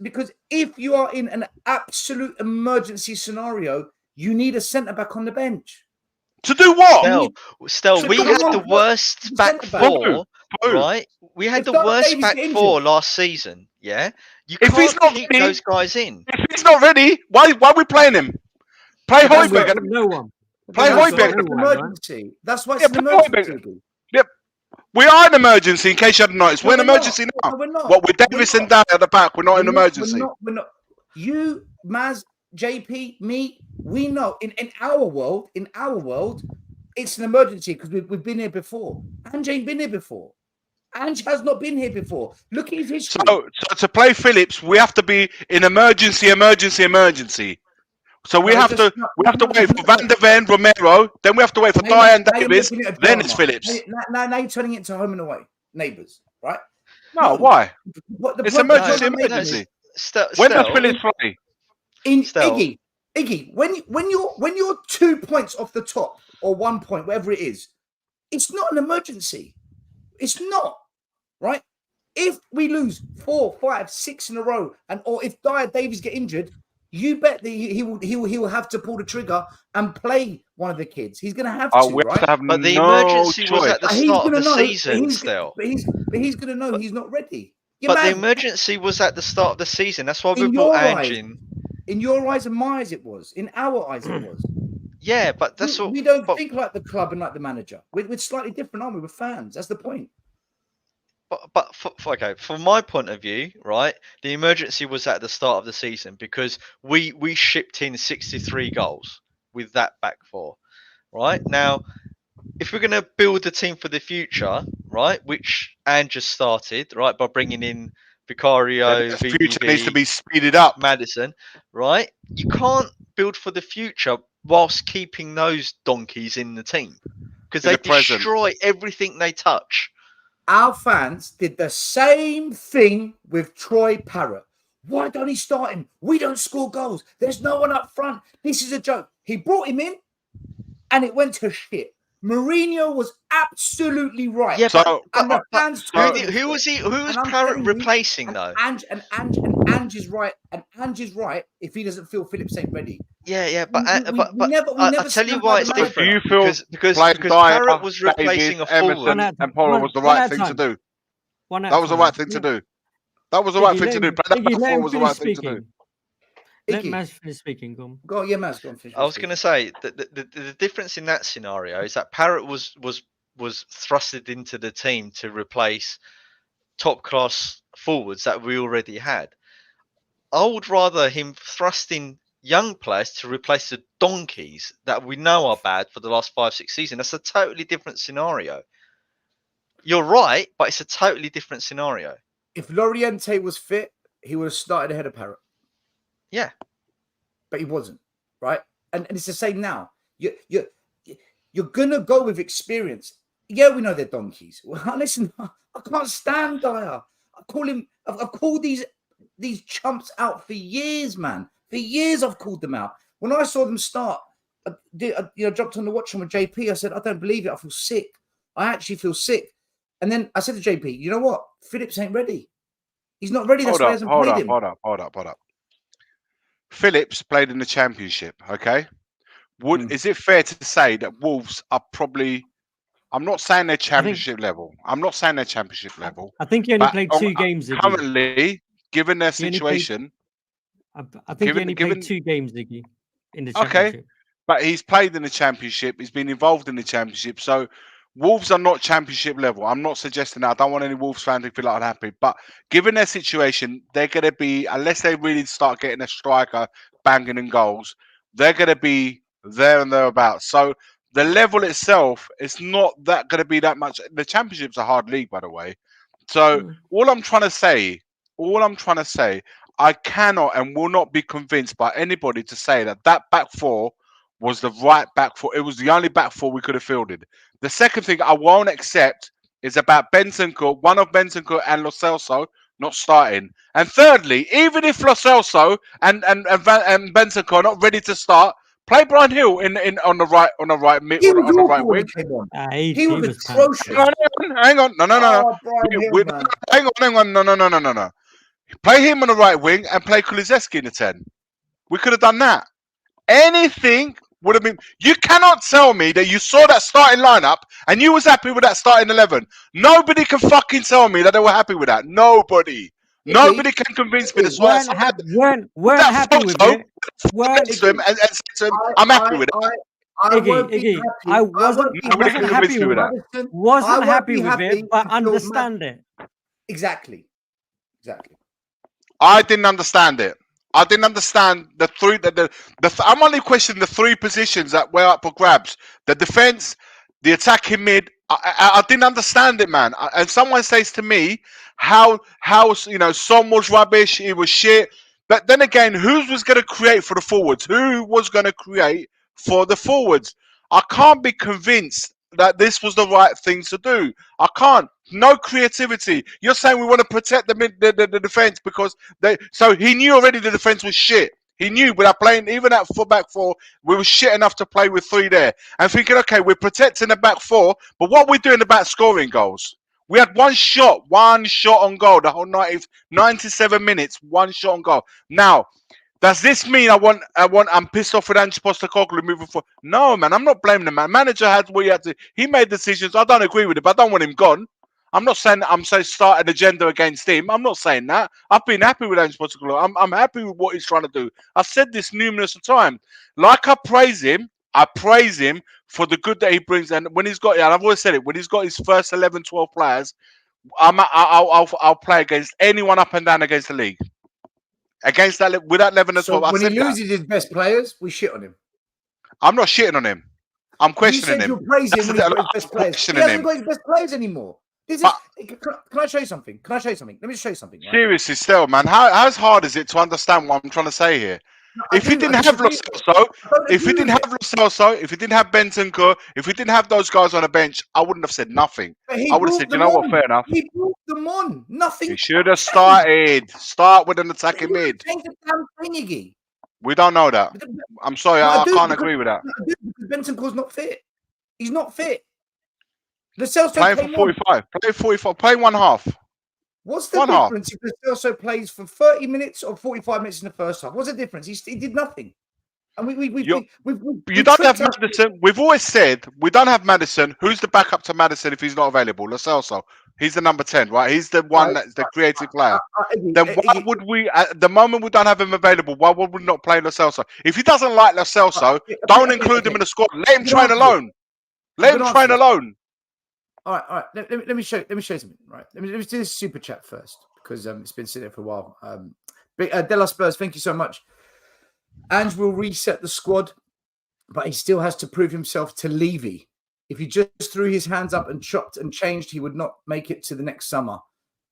if you are in an absolute emergency scenario, you need a centre back on the bench. To do what? Still, we had the worst back four, right? We had the worst back four last season. Yeah, you can't keep those guys in. If he's not ready, why are we playing him? Play Højbjerg. No one. Play Højbjerg. Emergency. That's why it's an emergency. Yep. We are an emergency, in case you hadn't noticed. We're an emergency now. What, with Davis and Dyer at the back, we're not an emergency. We're not. You, Maz, JP, me, we know in our world, it's an emergency because we've been here before. Ange ain't been here before. Ange has not been here before. Look at his history. So to play Phillips, we have to be in emergency. So we have to wait for Van der Ven, Romero, then we have to wait for Dyer and Davis, then it's Phillips. Now you're turning it into home and away. Neighbours, right? No, why? It's emergency. When does Phillips play? Iggy, when you're 2 points off the top or 1 point, whatever it is, it's not an emergency. It's not, right? If we lose 4, 5, 6 in a row, or if Dyer Davies get injured, you bet that he will have to pull the trigger and play one of the kids. He's going to have to, right? But the emergency was at the start of the season still. But he's going to know he's not ready. But the emergency was at the start of the season. That's why we brought Ange in. In your eyes and my eyes, it was. In our eyes, it was. Yeah, but that's all. We don't think like the club and like the manager. We're slightly different, aren't we? We're fans. That's the point. But from my point of view, right, the emergency was at the start of the season because we shipped in 63 goals with that back four, right? Now, if we're going to build a team for the future, right, which Ange just started, right, by bringing in Vicario, the future needs to be speeded up. Madison, right? You can't build for the future whilst keeping those donkeys in the team because In they the present. destroy everything they touch. Our fans did the same thing with Troy Parrott. Why don't he start him? We don't score goals. There's no one up front. This is a joke. He brought him in and it went to shit. Mourinho was absolutely right. Yeah, So, and the fans who was Parrott replacing though? Ange is right. And Ange is right if he doesn't feel Phillips ain't ready. Yeah, we never I tell you why it's different. do you feel because Dyer, Parrott was replacing David, a forward. Emerson, and Paula was the right thing to do? That was the right thing to do. That was the right thing to do. Play that back four was the right thing to do. Let Maz finish speaking. Go on. Go on, yeah, Maz, go on. Finish. I was going to say that the difference in that scenario is that Parrott was thrusted into the team to replace top class forwards that we already had. I would rather him thrusting young players to replace the donkeys that we know are bad for the last 5-6 seasons. That's a totally different scenario. You're right, but it's a totally different scenario. If Loriente was fit, he would have started ahead of Parrott. Yeah. But he wasn't, right? And it's the same now. You're going to go with experience. Yeah, we know they're donkeys. Well, listen, I can't stand Dyer. I've called these chumps out for years, man. For years I've called them out. When I saw them start, I dropped on the watch with JP. I said, I don't believe it. I feel sick. I actually feel sick. And then I said to JP, you know what? Phillips ain't ready. He's not ready. That's why he hasn't played him. Hold up. Phillips played in the Championship, okay? Is it fair to say that Wolves are probably... I'm not saying they're Championship level. I think he only played 2 games. Currently, given their situation... I think he only played 2 games, Ziggy, in the Championship. Okay, but he's played in the Championship. He's been involved in the Championship. So Wolves are not Championship level. I'm not suggesting that. I don't want any Wolves fans to feel like unhappy. But given their situation, they're going to be, unless they really start getting a striker banging in goals, they're going to be there and thereabouts. So the level itself is not that going to be that much. The Championship's a hard league, by the way. So all I'm trying to say, I cannot and will not be convinced by anybody to say that back four was the right back four. It was the only back four we could have fielded. The second thing I won't accept is about Bentancur, one of Bentancur and Lo Celso not starting. And thirdly, even if Lo Celso and Bentancur are not ready to start, play Brian Hill on the right wing. He was atrocious. Hang on. No. Hang on. No. Play him on the right wing and play Kulusevski in the 10. We could have done that. Anything would have been... You cannot tell me that you saw that starting lineup and you was happy with that starting 11. Nobody can fucking tell me that they were happy with that. Nobody can convince me. Weren't happy with it. I'm happy with it. I wasn't happy with it, but understand it. Exactly. I didn't understand it. I didn't understand the three. I'm only questioning the 3 positions that were up for grabs: the defense, the attacking mid. I didn't understand it, man. And someone says to me, "How Son was rubbish. He was shit." But then again, who was going to create for the forwards? Who was going to create for the forwards? I can't be convinced that this was the right thing to do. I can't. No creativity. You're saying we want to protect the defense because so he knew already the defense was shit. He knew without playing even at back four, we were shit enough to play with 3 there. And thinking, okay, we're protecting the back 4, but what we're doing about scoring goals? We had one shot on goal the whole 97 minutes, 1 shot on goal. Now, does this mean I'm pissed off with Ange Postecoglou moving forward? No, man, I'm not blaming the man. Manager had what he had to. He made decisions. I don't agree with it, but I don't want him gone. I'm not saying that I'm saying start an agenda against him. I'm not saying that. I've been happy with Ange Postecoglou. I'm happy with what he's trying to do. I've said this numerous times. Like I praise him for the good that he brings. And when he's got, and I've always said it, when he's got his first 11, 12 players, I'll play against anyone up and down against the league. Against that, without 11 and 12. When he loses his best players, we shit on him. I'm not shitting on him. I'm questioning him. You're praising when he's got his best players. He hasn't got his best players anymore. Can I show you something? Let me just show you something. Right? Seriously, still, man, how hard is it to understand what I'm trying to say here? If we didn't have Lo Celso, if we didn't have Lo Celso, if we didn't have Bentancur, if we didn't have those guys on the bench, I wouldn't have said nothing. I would have said, you know what, fair enough. He brought them on. Nothing. He should have started. Start with an attacking mid. Change the damn thing, Iggy. We don't know that. I'm sorry, I can't agree with that. Because Bentancur's not fit. He's not fit. Lo Celso playing for 45. Play 45. Play one half. What's the difference if Lo Celso plays for 30 minutes or 45 minutes in the first half? What's the difference? He did nothing. And you don't have Maddison. We've always said we don't have Maddison. Who's the backup to Maddison if he's not available? Lo Celso. He's the number 10, right? He's the one that's the creative player. Then why would we, at the moment we don't have him available, why would we not play Lo Celso? If he doesn't like Lo Celso, don't include him in the squad. Let him train alone. Let him train alone. All right. Let me show you something. Right. Let me do this super chat first because it's been sitting there for a while. Della Spurs, thank you so much. Ange will reset the squad, but he still has to prove himself to Levy. If he just threw his hands up and chopped and changed, he would not make it to the next summer.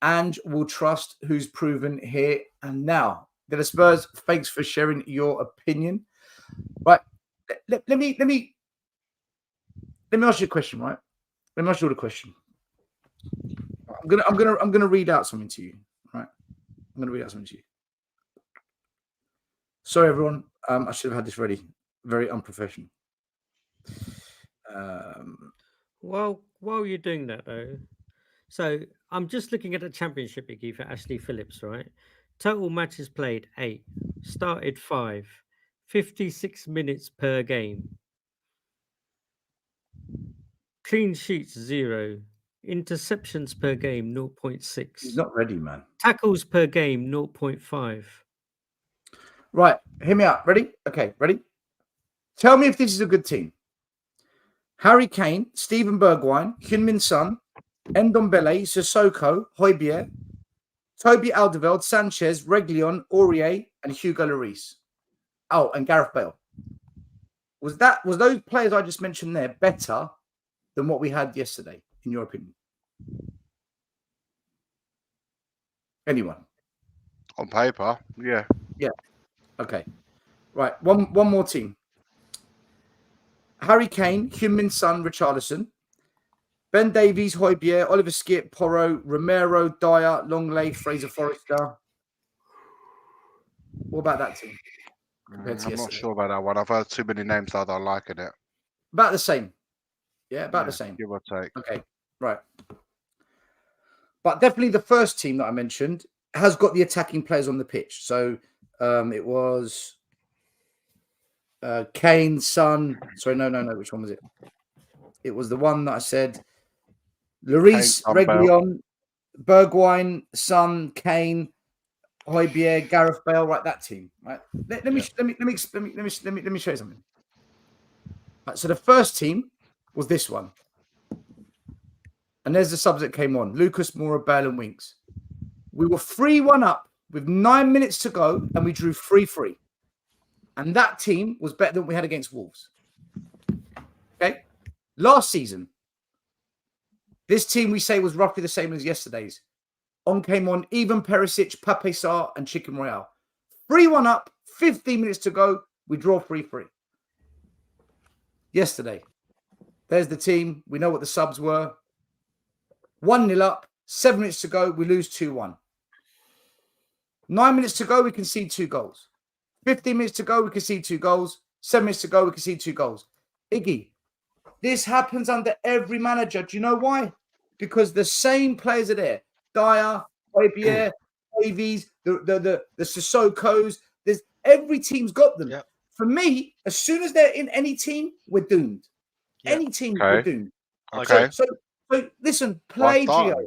Ange will trust who's proven here and now. Della Spurs, thanks for sharing your opinion. Right. Let me ask you a question, right? Let me ask you a question. I'm gonna read out something to you. Right? I'm gonna read out something to you. Sorry, everyone. I should have had this ready. Very unprofessional. While you're doing that though, so I'm just looking at the championship, Iggy, for Ashley Phillips, right? Total matches played 8, started 5, 56 minutes per game. Clean sheets 0, interceptions per game 0.6. He's not ready, man. Tackles per game 0.5. Right, hear me out. Ready? Okay, ready? Tell me if this is a good team. Harry Kane, Steven Bergwijn, Heung-min Son, Ndombele, Sissoko, Højbjerg, Toby Alderweireld, Sanchez, Reguilon, Aurier, and Hugo Lloris. Oh, and Gareth Bale. Was those players I just mentioned there better than what we had yesterday, in your opinion? Anyone? On paper, yeah. Yeah. Okay. Right. One more team. Harry Kane, Heung-min Son, Richarlison, Ben Davies, Højbjerg, Oliver Skip, Porro, Romero, Dyer, Longley, Fraser Forrester. What about that team? I'm not sure about that one. I've heard too many names that I don't like in it. About the same. Yeah, about the same. Give or take. Okay, right. But definitely the first team that I mentioned has got the attacking players on the pitch. So it was Kane, Son. Sorry, no. Which one was it? It was the one that I said. Lloris, Reguilon, Bergwijn, Son, Kane, Højbjerg, Gareth Bale. Right, that team. Right. Let me show you something. Right, so the first team was this one. And there's the subs that came on. Lucas Moura, Bale and Winks. We were 3-1 up with 9 minutes to go and we drew 3-3. And that team was better than we had against Wolves. Okay? Last season, this team we say was roughly the same as yesterday's. On came on Ivan Perisic, Pape Sarr and Chicken Royale. 3-1 up, 15 minutes to go. We draw 3-3. Yesterday. There's the team. We know what the subs were. 1-0 up, 7 minutes to go, we lose 2-1. 9 minutes to go, we concede 2 goals. 15 minutes to go, we concede 2 goals. 7 minutes to go, we concede 2 goals. Iggy, this happens under every manager. Do you know why? Because the same players are there. Dyer, Højbjerg, Davies, the Sissokos. Every team's got them. Yep. For me, as soon as they're in any team, we're doomed. Yep. Any team, we're doomed. Okay. So listen, play Gio,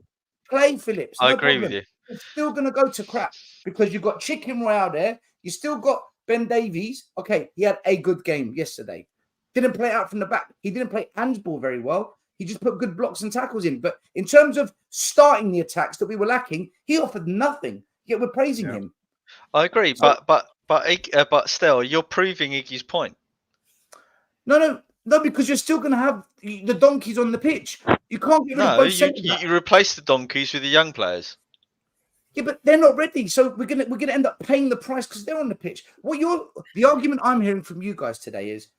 play Phillips. I agree with you. It's still going to go to crap because you've got Chicken Royale there. You still got Ben Davies. Okay, he had a good game yesterday. Didn't play out from the back. He didn't play handball very well. He just put good blocks and tackles in. But in terms of starting the attacks that we were lacking, he offered nothing. Yet we're praising him. I agree, so, but still, you're proving Iggy's point. No, because you're still going to have the donkeys on the pitch. You can't get rid of both you replace the donkeys with the young players. Yeah, but they're not ready, so we're gonna end up paying the price because they're on the pitch. The argument I'm hearing from you guys today is,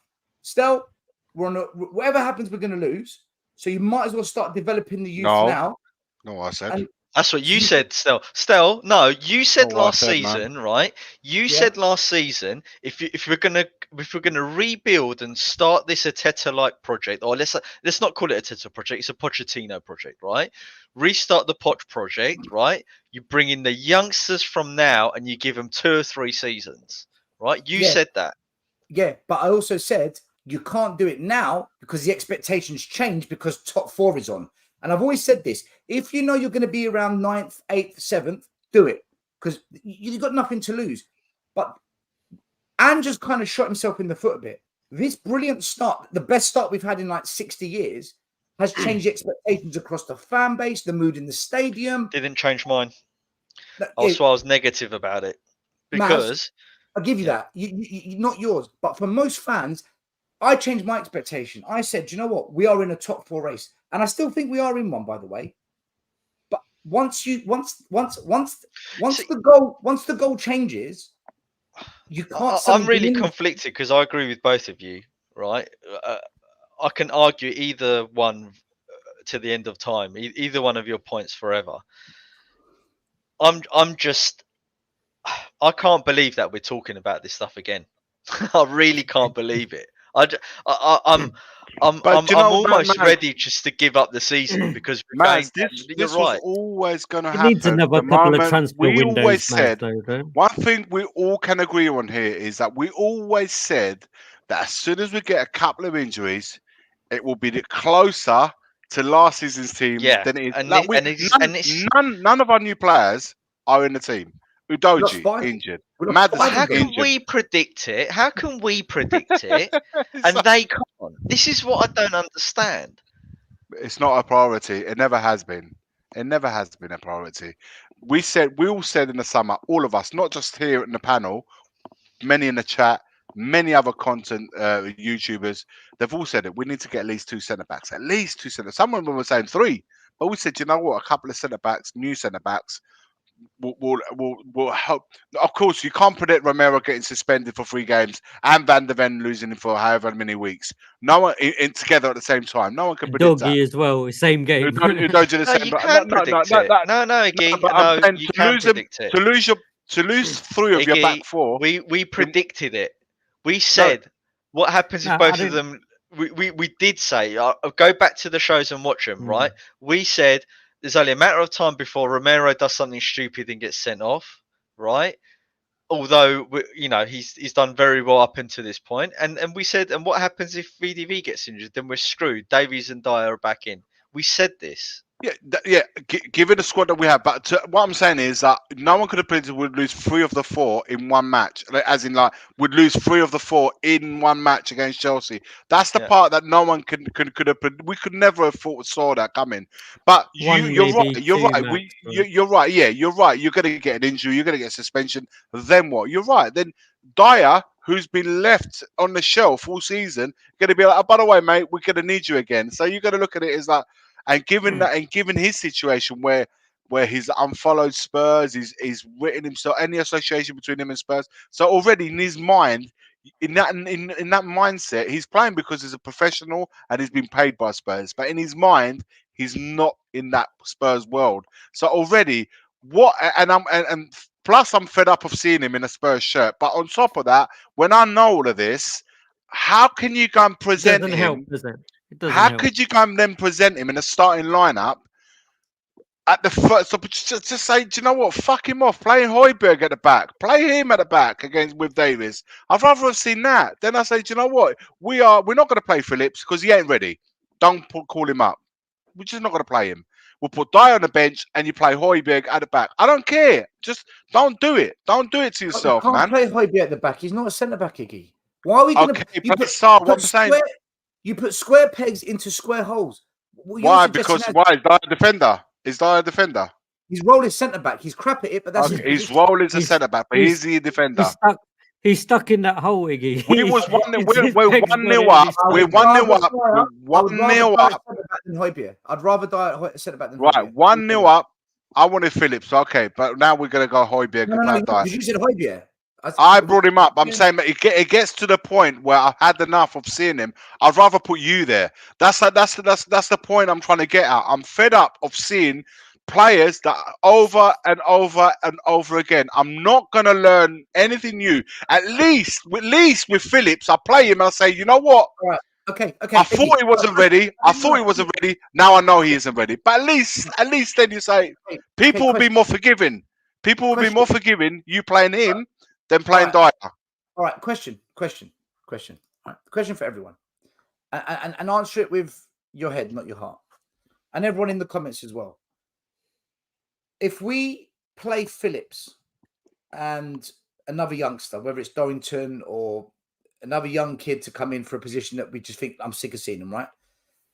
Stel, whatever happens, we're gonna lose. So you might as well start developing the youth now. No, I said. And that's what you said, Stel. No, you said Not what I last said, season, right? You said last season if we're gonna rebuild and start this Arteta-like project, or let's not call it a Arteta project, it's a Pochettino project, right? Restart the Poch project, right? You bring in the youngsters from now and you give them 2 or 3 seasons, right? You said that. Yeah, but I also said you can't do it now because the expectations change because top 4 is on. And I've always said this: if you know you're going to be around 9th, 8th, 7th, do it because you've got nothing to lose. But Ange just kind of shot himself in the foot a bit. This brilliant start, the best start we've had in like 60 years, has changed the expectations across the fan base, the mood in the stadium. Didn't change mine. That's why I was negative about it. Because I'll give you that. You not yours, but for most fans, I changed my expectation. I said, you know what? We are in a top 4 race, and I still think we are in one, by the way. But once the goal changes, you can't. I'm really conflicted because I agree with both of you, right? I can argue either one to the end of time, either one of your points forever. I'm just, I can't believe that we're talking about this stuff again. I really can't believe it. I'm almost ready just to give up the season because this was always going to happen. Needs another couple of transfer windows. We always said one thing we all can agree on here is that we always said that as soon as we get a couple of injuries, it will be closer to last season's team than it is. None of our new players are in the team. Udoji injured. How can we predict it? How can we predict it? And they can't. This is what I don't understand. It's not a priority. It never has been. It never has been a priority. We all said in the summer, all of us, not just here in the panel, many in the chat, many other content YouTubers, they've all said it. We need to get at least 2 centre backs. At least 2 centre. Some of them were saying 3, but we said, you know what? A couple of centre backs, new centre backs, will help. Of course, you can't predict Romero getting suspended for 3 games and Van der Ven losing him for however many weeks. No one in together at the same time. No one can predict Doggy that. as well, same game. You can predict it. You can predict it. To lose 3 of your back 4. We predicted it. We said what happens if both of them. We did say. I'll go back to the shows and watch them. Right. We said. There's only a matter of time before Romero does something stupid and gets sent off, right? Although, he's done very well up until this point. And we said, and what happens if VDV gets injured? Then we're screwed. Davies and Dyer are back in. We said this. Given the squad that we have, but what I'm saying is that no one could have predicted we'd lose 3 of the 4 in one match. As in, we'd lose 3 of the 4 in one match against Chelsea. That's the part that no one could have. We could never have saw that coming. But you're right. You're right. Yeah, you're right. You're going to get an injury. You're going to get suspension. Then what? You're right. Then Dyer, who's been left on the shelf all season, going to be like, oh, by the way, mate, we're going to need you again. So you're going to look at it as like. And given that, and given his situation where he's unfollowed Spurs, he's written himself any association between him and Spurs. So already in his mind, in that mindset, he's playing because he's a professional and he's been paid by Spurs. But in his mind, he's not in that Spurs world. So already, plus I'm fed up of seeing him in a Spurs shirt. But on top of that, when I know all of this, how can you go and present him? How could you come and then present him in a starting lineup at the first? So just say, do you know what? Fuck him off. Play Højbjerg at the back. Play him at the back with Davies. I'd rather have seen that. Then I say, do you know what? We're not going to play Phillips because he ain't ready. Don't call him up. We're just not going to play him. We'll put Dyer on the bench and you play Højbjerg at the back. I don't care. Just don't do it. Don't do it to yourself, man. You can't play Højbjerg at the back. He's not a centre back, Iggy. Why are we going to? You put square pegs into square holes. Why? Because why? Is Dyer a defender? Is Dyer a defender? His role is centre back. He's crap at it, but that's his role is a centre back. But he's the defender. He's stuck in that hole, Iggy. We're 1-0 up. We're 1-0 up. We're 1-0 up. I'd rather die at centre back than Right, 1-0 up. I wanted Phillips. Okay, but now we're going to go Højbjerg about Dyer. Because you said Højbjerg. I brought him up. I'm saying that it gets to the point where I've had enough of seeing him. I'd rather put you there. That's the point I'm trying to get at. I'm fed up of seeing players that over and over and over again. I'm not going to learn anything new. At least with Phillips, I play him and I say, you know what? All right. Okay. I thought he wasn't ready. Now I know he isn't ready. But at least then you say people will be more forgiving. People will be more forgiving you playing him than playing Dyer. All right. Question. All right. Question for everyone, and answer it with your head, not your heart, and everyone in the comments as well. If we play Phillips and another youngster, whether it's Dorrington or another young kid to come in for a position that we just think I'm sick of seeing them, right?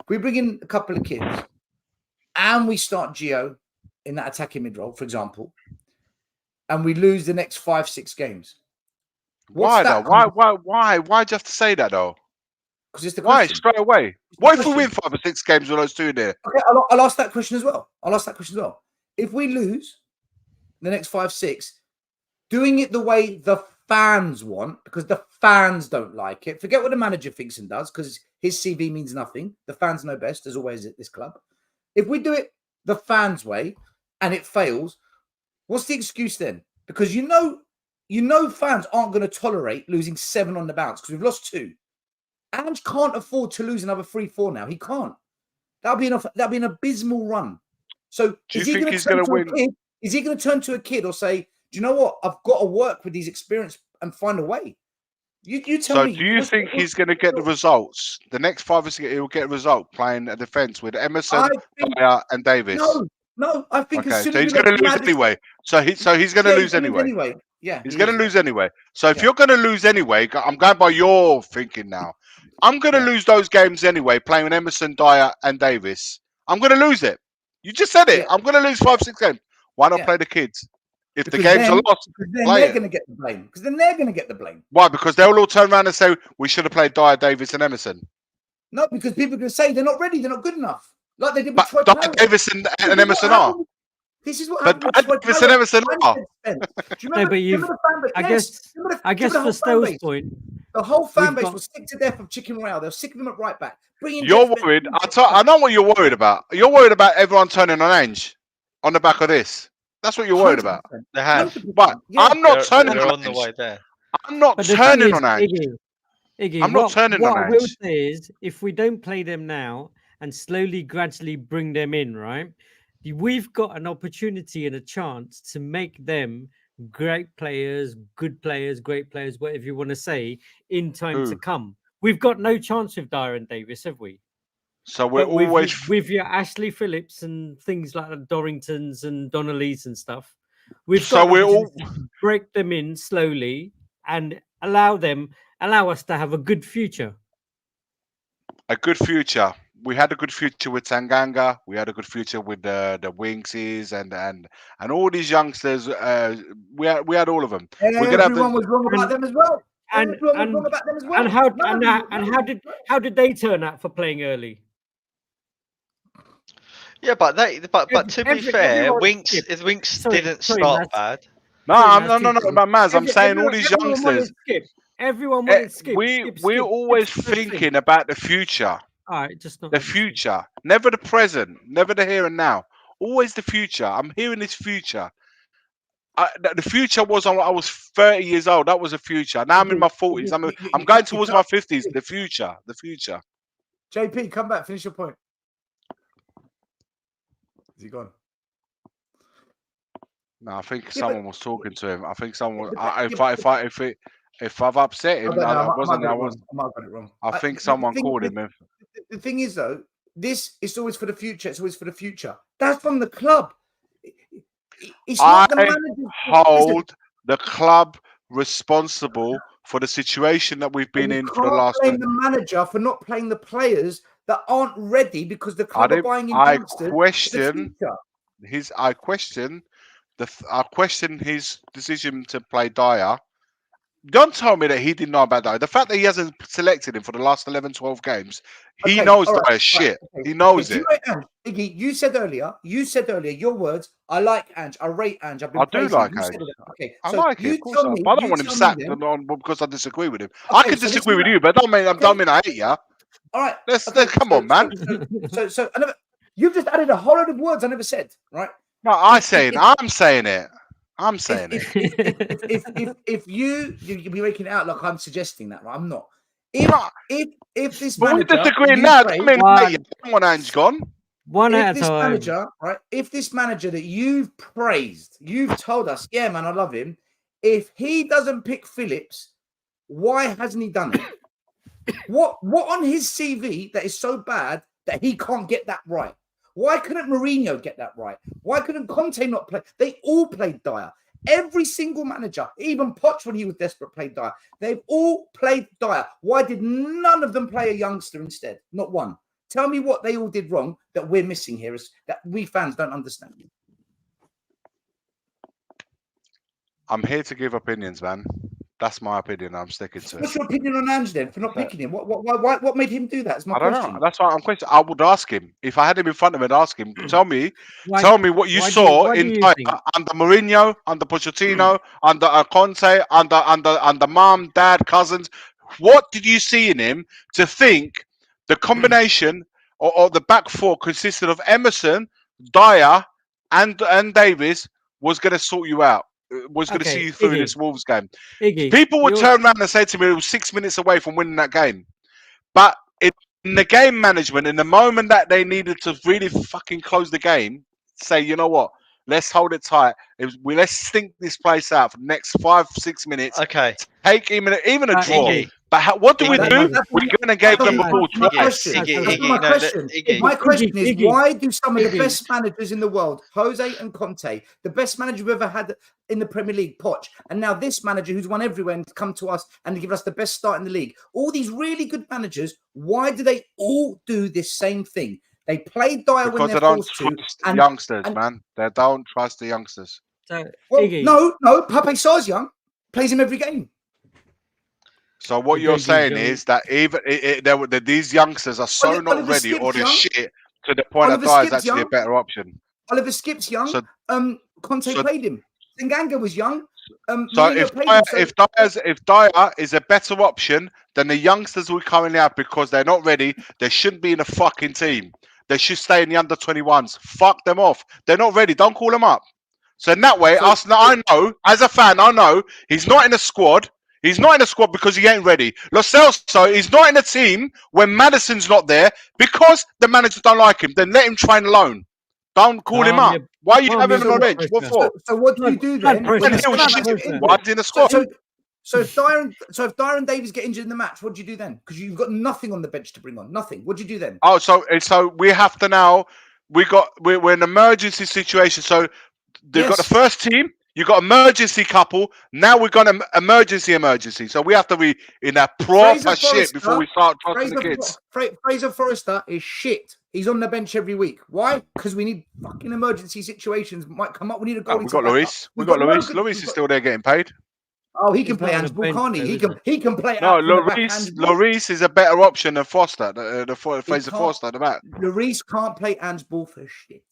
We bring in a couple of kids and we start Gio in that attacking mid role, for example, and we lose the next 5-6 games. Why though? Why do you have to say that though? Because it's the why question. Straight away? What if we win 5 or 6 games with those two there? Okay, I'll ask that question as well. If we lose the next 5-6, doing it the way the fans want, because the fans don't like it. Forget what the manager thinks and does, because his CV means nothing. The fans know best, as always at this club. If we do it the fans' way and it fails, what's the excuse then? Because you know fans aren't going to tolerate losing 7 on the bounce because we've lost 2. Ange can't afford to lose another 3-4 now. He can't. That'll be an abysmal run. So do you think he's going to win? Is he going to turn to a kid or say, do you know what? I've got to work with these experience and find a way. You tell me. So do you think he's going to get the results? The next 5 or 6, he'll get a result playing a defence with Emerson, Dyer, and Davis. No, I think okay. So he's going to lose anyway. So he's going to lose anyway. Yeah, he's going to lose anyway. So if you're going to lose anyway, I'm going by your thinking now. I'm going to lose those games anyway, playing with Emerson, Dyer, and Davis. I'm going to lose it. You just said it. I'm going to lose 5-6 games. Why not play the kids? If the games are lost, then they're going to get the blame. Why? Because they'll all turn around and say we should have played Dyer, Davis, and Emerson. No, because people are going to say they're not ready. They're not good enough. Like they did with Troy Dyer, Davis, and Emerson are. This is what happened. But Davis and Emerson are. Do you remember? I guess for Stowe's point, the whole fan base was sick to death of Chicken Royale. They're sick of him at right back. You're worried. I know what you're worried about. You're worried about everyone turning on Ange on the back of this. That's what you're worried about. They have. But I'm not turning on the way there. I'm not turning on Ange. Iggy, I'm not turning on Ange. What I will say is, if we don't play them now and slowly, gradually bring them in, right, we've got an opportunity and a chance to make them great players, good players, great players, whatever you want to say, in time to come. We've got no chance with Dyer and Davis, have we? So we're always with your Ashley Phillips and things like Dorringtons and Donnellys and stuff. We've got to break them in slowly and allow us to have a good future. A good future. We had a good future with Tanganga. We had a good future with the Winkses and all these youngsters. We had all of them. Everyone was wrong about them as well. And how did they turn out for playing early? Yeah, but to be fair, Winks didn't start bad. No, Maz. I'm saying all these youngsters. Everyone wanted skip. We're always thinking about the future. All right, just not the future, never the present, never the here and now. Always the future. I'm hearing this future. The future was I was 30 years old. That was the future. Now I'm in my 40s. I'm going towards my 50s. The future. JP, come back. Finish your point. Is he gone? No, I think someone was talking to him. I think someone. If I've upset him, I might got it wrong. I think someone called him. The thing is, though, this is always for the future. It's always for the future. That's from the club. It's not the manager. Hold the club responsible for the situation that we've been in for the last. Blame the manager for not playing the players that aren't ready because the club are buying in youngsters. I question his decision to play Dyer don't tell me that he didn't know about Dyer. The fact that he hasn't selected him for the last 11, 12 games, he Okay, knows all right, Dyer's shit. okay, He knows do you it. know Ange? Iggy, you said earlier, your words, I like Ange, I rate Ange, I've been I do praising like him. You said Ange. it. Okay, I so like it, of course. But I don't want him sacked because I disagree with him. I Okay, can so this disagree is with what- you, but don't okay. mean I hate you. All right. Let's Okay, come on, man. So I never, you've just added a whole load of words I never said, right? No, I'm saying it. I'm saying it. If you'll be making it out like I'm suggesting that, right? I'm not. No, If this but we manager disagree you now. praise, Don't mean I hate you. I don't want Ange gone. One if at a this time. manager, right? If this manager that you've praised, you've told us, yeah, man, I love him. If he doesn't pick Phillips, why hasn't he done it? What on his CV that is so bad that he can't get that right? Why couldn't Mourinho get that right? Why couldn't Conte not play? They all played Dyer. Every single manager, even Poch when he was desperate, played Dyer. They've all played Dyer. Why did none of them play a youngster instead? Not one. Tell me what they all did wrong that we're missing here, is that we fans don't understand. I'm here to give opinions, man. That's my opinion. I'm sticking to it. What's your opinion on Ange then for not picking him? What made him do that? That's my I don't question. know. That's why I'm questioning. I would ask him if I had him in front of me. I'd ask him. Tell me what you saw in under Mourinho, under Pochettino, under Conte, under mum, dad, cousins. What did you see in him to think the combination or the back four consisted of Emerson, Dyer, and Davis was going to sort you out? Was going to see you through this Wolves game. People would turn around and say to me, "It was 6 minutes away from winning that game," but in the game management, in the moment that they needed to really fucking close the game, say, you know what, let's hold it tight. Let's stink this place out for the next 5-6 minutes. Okay. Take even a draw. Iggy. But what do we do? We go and gave them the ball twice. My question is, why do some of the best managers in the world, Jose and Conte, the best manager we've ever had in the Premier League, Poch, and now this manager who's won everywhere and come to us and give us the best start in the league, all these really good managers, why do they all do this same thing? They play Dyer when they're forced to. And youngsters, man. They don't trust the youngsters. No, Pape Sarr's young. Plays him every game. So what you're saying is that even these youngsters are so not ready or they're shit to the point that Dyer is actually a better option. Oliver Skip's young. Conte played him. Singanga was young. So if Dyer is a better option than the youngsters we currently have because they're not ready, they shouldn't be in a fucking team. They should stay in the under 21s. Fuck them off. They're not ready. Don't call them up. So in that way, I know as a fan, I know he's not in a squad. He's not in a squad because he ain't ready. Lo Celso is not in a team when Maddison's not there because the managers don't like him. Then let him train alone. Don't call him up. Why are you having him on the bench? What for? So what do you do then? Why is he in the squad? So if Dyer and Davies get injured in the match, what do you do then? Because you've got nothing on the bench to bring on. Nothing. What do you do then? Oh, so we have to now. We're in an emergency situation. So they've got the first team. You got emergency couple. Now we're going to emergency. So we have to be in that proper shit before we start trusting the kids. Fraser Forrester is shit. He's on the bench every week. Why? Because we need fucking emergency situations might come up. We need a goalie. We got Lloris. We got Lloris. Lloris is still there getting paid. Oh, he can play handball, can't he? He can play. No, Lloris is a better option than Foster. The Fraser Forster, the back. Lloris can't play handball for shit.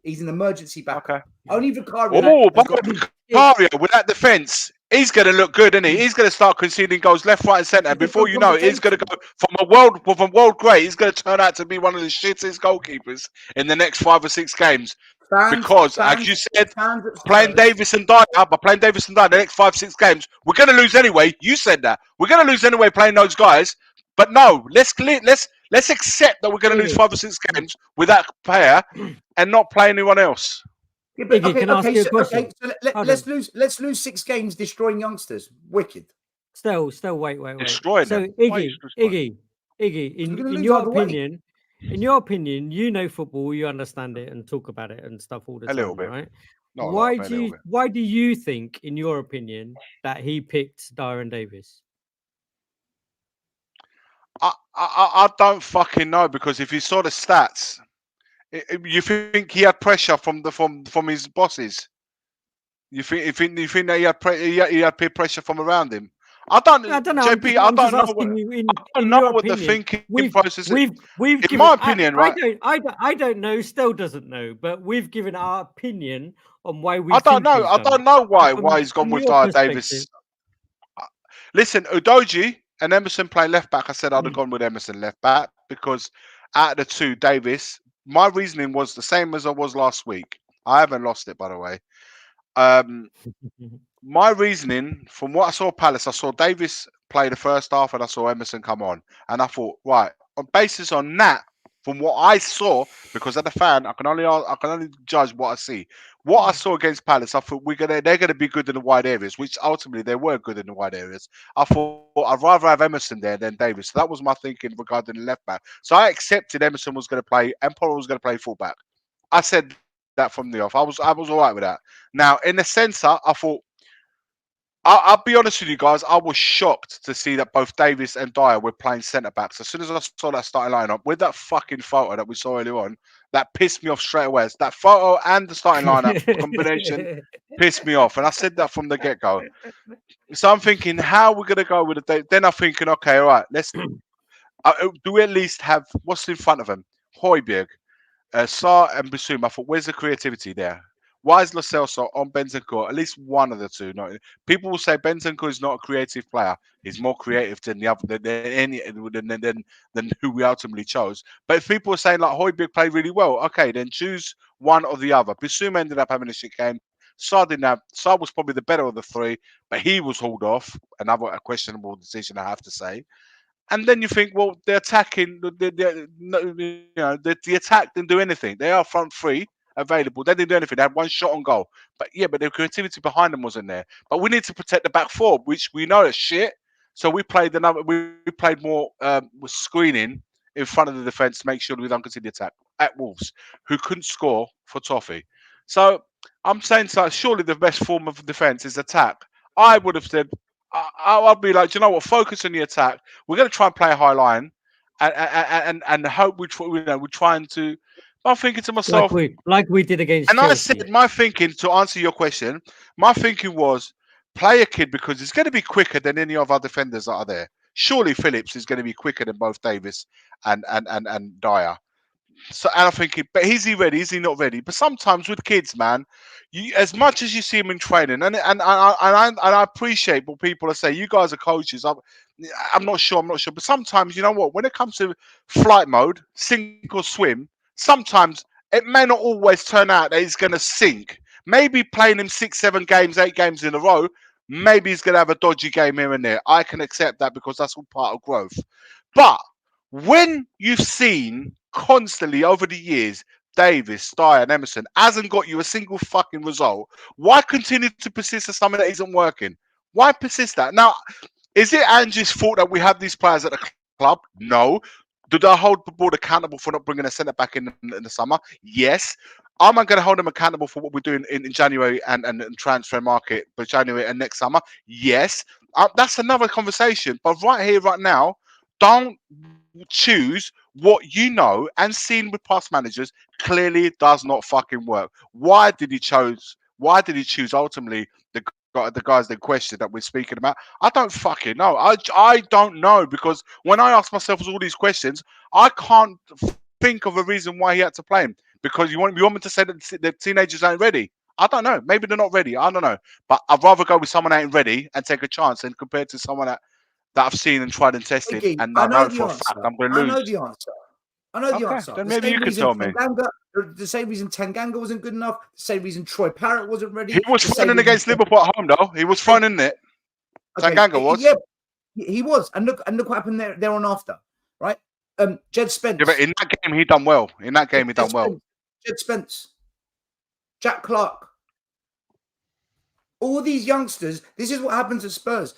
He's an emergency back. Okay. Only Vicario. Oh, but Vicario with that defense, he's going to look good, isn't he? He's going to start conceding goals left, right, and centre. Before you know it, he's going to go from a world great. He's going to turn out to be one of the shittest goalkeepers in the next 5 or 6 games. As you said, playing Davis and Dyer, the next 5-6 games, we're going to lose anyway. You said that we're going to lose anyway playing those guys. But no, let's accept that we're going to lose 5 or 6 games with that player and not play anyone else. Yeah, but, let's lose 6 games destroying youngsters. Wicked. Still, wait. Destroying so them. Iggy, in your opinion, you know football, you understand it and talk about it and stuff all the time, little bit, right? Why do you think, in your opinion, that he picked Dyer and Davis? I don't fucking know, because if you saw the stats, you think he had pressure from his bosses. You think that he had peer pressure from around him. I don't know. JP. I'm just I don't asking know. you in I don't know your what the opinion. thinking process is. We've In given. my opinion, right? I don't know. Still doesn't know, but we've given our opinion on why we I don't think know. he's I done don't it. know why From he's gone with your Dyer perspective, Davis. Listen, Udoji and Emerson playing left back. I said I'd have gone with Emerson left back because out of the two, Davis. My reasoning was the same as I was last week. I haven't lost it, by the way. My reasoning from what I saw Palace, I saw Davis play the first half and I saw Emerson come on. And I thought, right, on basis on that, from what I saw, because as a fan, I can only judge what I see. What I saw against Palace, I thought they're gonna be good in the wide areas, which ultimately they were good in the wide areas. I thought I'd rather have Emerson there than Davis. So that was my thinking regarding the left back. So I accepted Emerson was gonna play and Paul was gonna play fullback. I said that from the off. I was all right with that. Now in the centre, I thought I'll be honest with you guys. I was shocked to see that both Davis and Dyer were playing centre backs. As soon as I saw that starting lineup with that fucking photo that we saw earlier on, that pissed me off straight away. That photo and the starting lineup combination pissed me off, and I said that from the get go. So I'm thinking, how we're gonna go with the? Then I'm thinking, okay, all right, let's. Do we at least have what's in front of him? Højbjerg, Sarr and Basuma. I thought, where's the creativity there? Why is Lo Celso on Bentancur? At least one of the two. Not people will say Bentancur is not a creative player. He's more creative than the other than who we ultimately chose. But if people are saying like Højbjerg played really well, okay, then choose one or the other. Basuma ended up having a shit game. Sarr didn't have. Sarr was probably the better of the three, but he was hauled off. Another questionable decision, I have to say. And then you think, well, they're attacking. The attack didn't do anything. They are front three available. They didn't do anything. They had one shot on goal. But the creativity behind them wasn't there. But we need to protect the back four, which we know is shit. So we played we played more with screening in front of the defence to make sure that we don't concede the attack at Wolves, who couldn't score for Toffee. So I'm saying, surely the best form of defence is attack. I would have said, I'd be like, do you know what? Focus on the attack. We're going to try and play a high line, and hope we're trying to. I'm thinking to myself, like we did against and Chelsea. I said, my thinking to answer your question, my thinking was play a kid because he's going to be quicker than any of our defenders that are there. Surely Phillips is going to be quicker than both Davis and Dyer. So, and I'm thinking, but is he ready? Is he not ready? But sometimes with kids, man, as much as you see them in training, and I appreciate what people are saying. You guys are coaches. I'm not sure. But sometimes, you know what? When it comes to flight mode, sink or swim, sometimes it may not always turn out that he's going to sink. Maybe playing him 6, 7 games, 8 games in a row, maybe he's going to have a dodgy game here and there. I can accept that because that's all part of growth. But when you've seen constantly over the years, Davis, Dyer, and Emerson hasn't got you a single fucking result, why continue to persist on something that isn't working? Why persist that? Now, is it Angie's fault that we have these players at the club? No. Do they hold the board accountable for not bringing a centre back in the summer? Yes. Am I going to hold them accountable for what we're doing in January and transfer market for January and next summer? Yes. That's another conversation. But right here, right now, don't choose what you know and seen with past managers clearly does not fucking work. Why did he choose ultimately the guys in question that we're speaking about? I don't fucking know. I don't know, because when I ask myself all these questions, I can't think of a reason why he had to play him. Because you want me to say that the teenagers ain't ready? I don't know. Maybe they're not ready. I don't know. But I'd rather go with someone that ain't ready and take a chance than compared to someone that I've seen and tried and tested, and I know for a fact I'm going to lose. I know the answer. Then maybe you could tell me. The same reason Tanganga wasn't good enough. The same reason Troy Parrott wasn't ready. He was thrown in against Liverpool at home, though. He was thrown in it. Okay. Tanganga was. Yeah, he was. And look what happened there on after, right? Jed Spence. Yeah, but in that game he done well. Jed Spence, Jack Clark. All these youngsters. This is what happens at Spurs.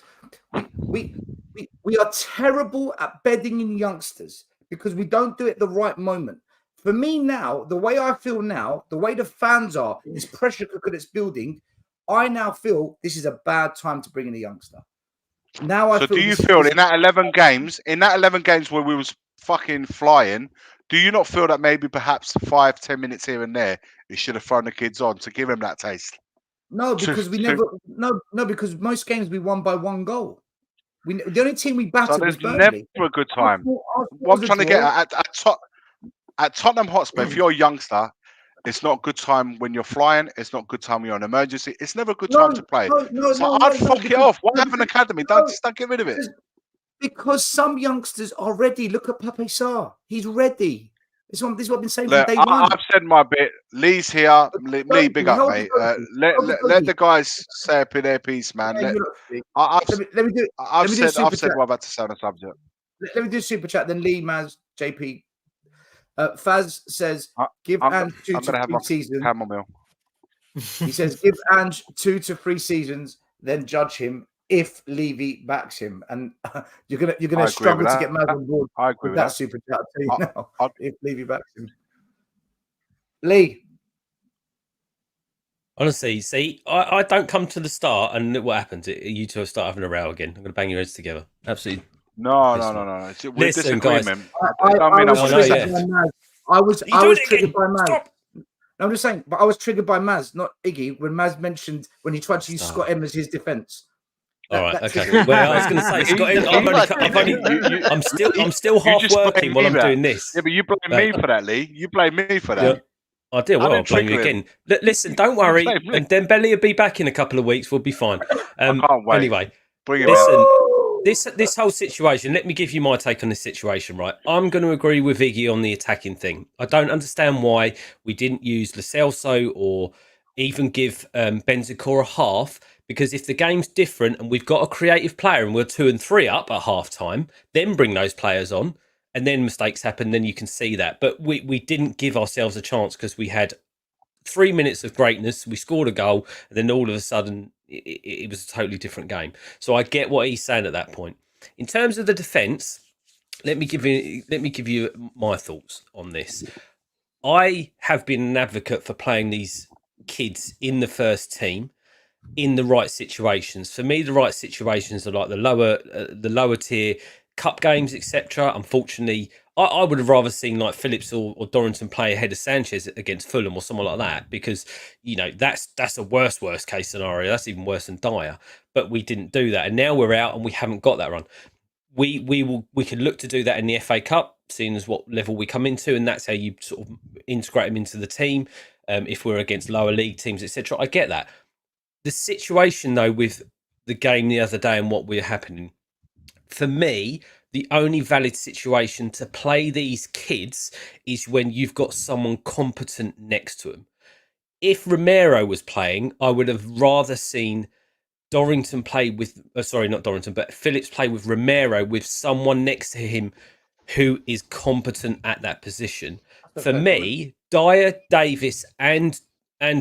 We are terrible at bedding in youngsters because we don't do it at the right moment. For me now, the way I feel now, the way the fans are, this pressure cooker that's building, I now feel this is a bad time to bring in a youngster. Now I feel. So do you feel in that 11 games where we was fucking flying, do you not feel that maybe perhaps 5-10 minutes here and there, he should have thrown the kids on to give him that taste? No, because because most games we won by 1 goal. The only team we battered So was there's Burnley. never a good time. Arsenal What I'm was a trying to get draw. at Tottenham Hotspur, if you're a youngster, it's not a good time when you're flying. It's not a good time when you're on emergency. It's never a good time to play. So I'd fuck it off. Why have an academy? Just don't get rid of it. Because some youngsters are ready. Look at Pape Sarr. He's ready. This is what I've been saying Look, from day one. I've said my bit. Lee's here. Lee, big up, mate. Let the guys say a their piece, man. Yeah, I've let me do said super what chat. I'm about to say on the subject. Let me do super chat. Then Lee, Maz, JP. Faz says, give Ange 2 to 3 seasons. He says, give Ange 2 to 3 seasons, then judge him if Levy backs him. And you're gonna struggle to get Maz on board. I agree with that. Super chat. I'll tell you now. If Levy backs him, Lee. Honestly, see, I don't come to the start, and what happens? You two will start having a row again. I'm going to bang your heads together. Absolutely. No. Listen, guys. I was triggered by Maz. No, I'm just saying, but I was triggered by Maz, not Iggy, when Maz mentioned when he tried to use Scott M as his defence. All right, okay. Well, I was going to say, Scott, I'm still half working while I'm doing this. Yeah, but you blame me for that, Lee. You blame me for that. Yeah. I do. Well, I'll blame you again. Listen, don't worry. And Dembele will be back in a couple of weeks. We'll be fine. I can't wait. Anyway, listen, this whole situation, let me give you my take on this situation, right? I'm going to agree with Iggy on the attacking thing. I don't understand why we didn't use Lo Celso or even give Bentancur a half, because if the game's different and we've got a creative player and we're 2 and 3 up at half time, then bring those players on. And then mistakes happen, then you can see that. But we didn't give ourselves a chance because we had 3 minutes of greatness. We scored a goal, and then all of a sudden it was a totally different game. So I get what he's saying at that point. In terms of the defence, let me give you my thoughts on this. I have been an advocate for playing these kids in the first team in the right situations. For me, the right situations are like the lower tier cup games, etc. Unfortunately, I would have rather seen like Phillips or Dorrington play ahead of Sanchez against Fulham or someone like that, because that's a worst case scenario. That's even worse than Dyer. But we didn't do that, and now we're out and we haven't got that run. We could look to do that in the FA Cup, seeing as what level we come into, and that's how you sort of integrate them into the team. If we're against lower league teams, etc. I get that. The situation though with the game the other day and what we're happening. For me, the only valid situation to play these kids is when you've got someone competent next to them. If Romero was playing, I would have rather seen Dorrington play with, not Dorrington, but Phillips play with Romero with someone next to him who is competent at that position. For me, Dyer, Davis and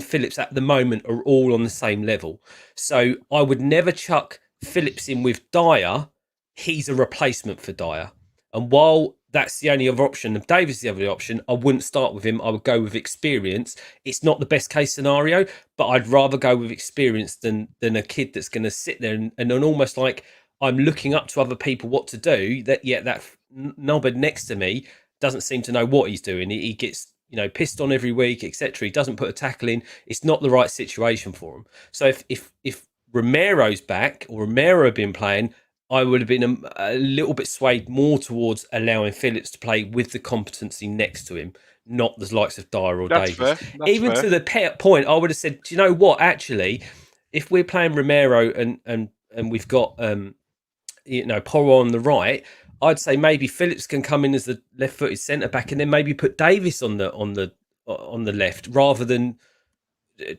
Phillips at the moment are all on the same level. So I would never chuck Phillips in with Dyer. He's a replacement for Dyer. And while that's the only other option, if Davis is the other option, I wouldn't start with him. I would go with experience. It's not the best case scenario, but I'd rather go with experience than a kid that's going to sit there and almost like I'm looking up to other people what to do. That knobhead next to me doesn't seem to know what he's doing. He gets pissed on every week, etc. He doesn't put a tackle in. It's not the right situation for him. So if Romero's back or Romero had been playing, I would have been a little bit swayed more towards allowing Phillips to play with the competency next to him, not the likes of Dyer or Davis. Fair. Even to the point, I would have said, do you know what? Actually, if we're playing Romero and we've got Porro on the right, I'd say maybe Phillips can come in as the left-footed centre back, and then maybe put Davis on the left rather than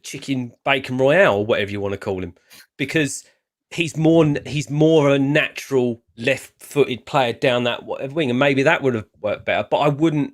Chicken Bacon Royale or whatever you want to call him, because he's more a natural left-footed player down that wing, and maybe that would have worked better. But I wouldn't.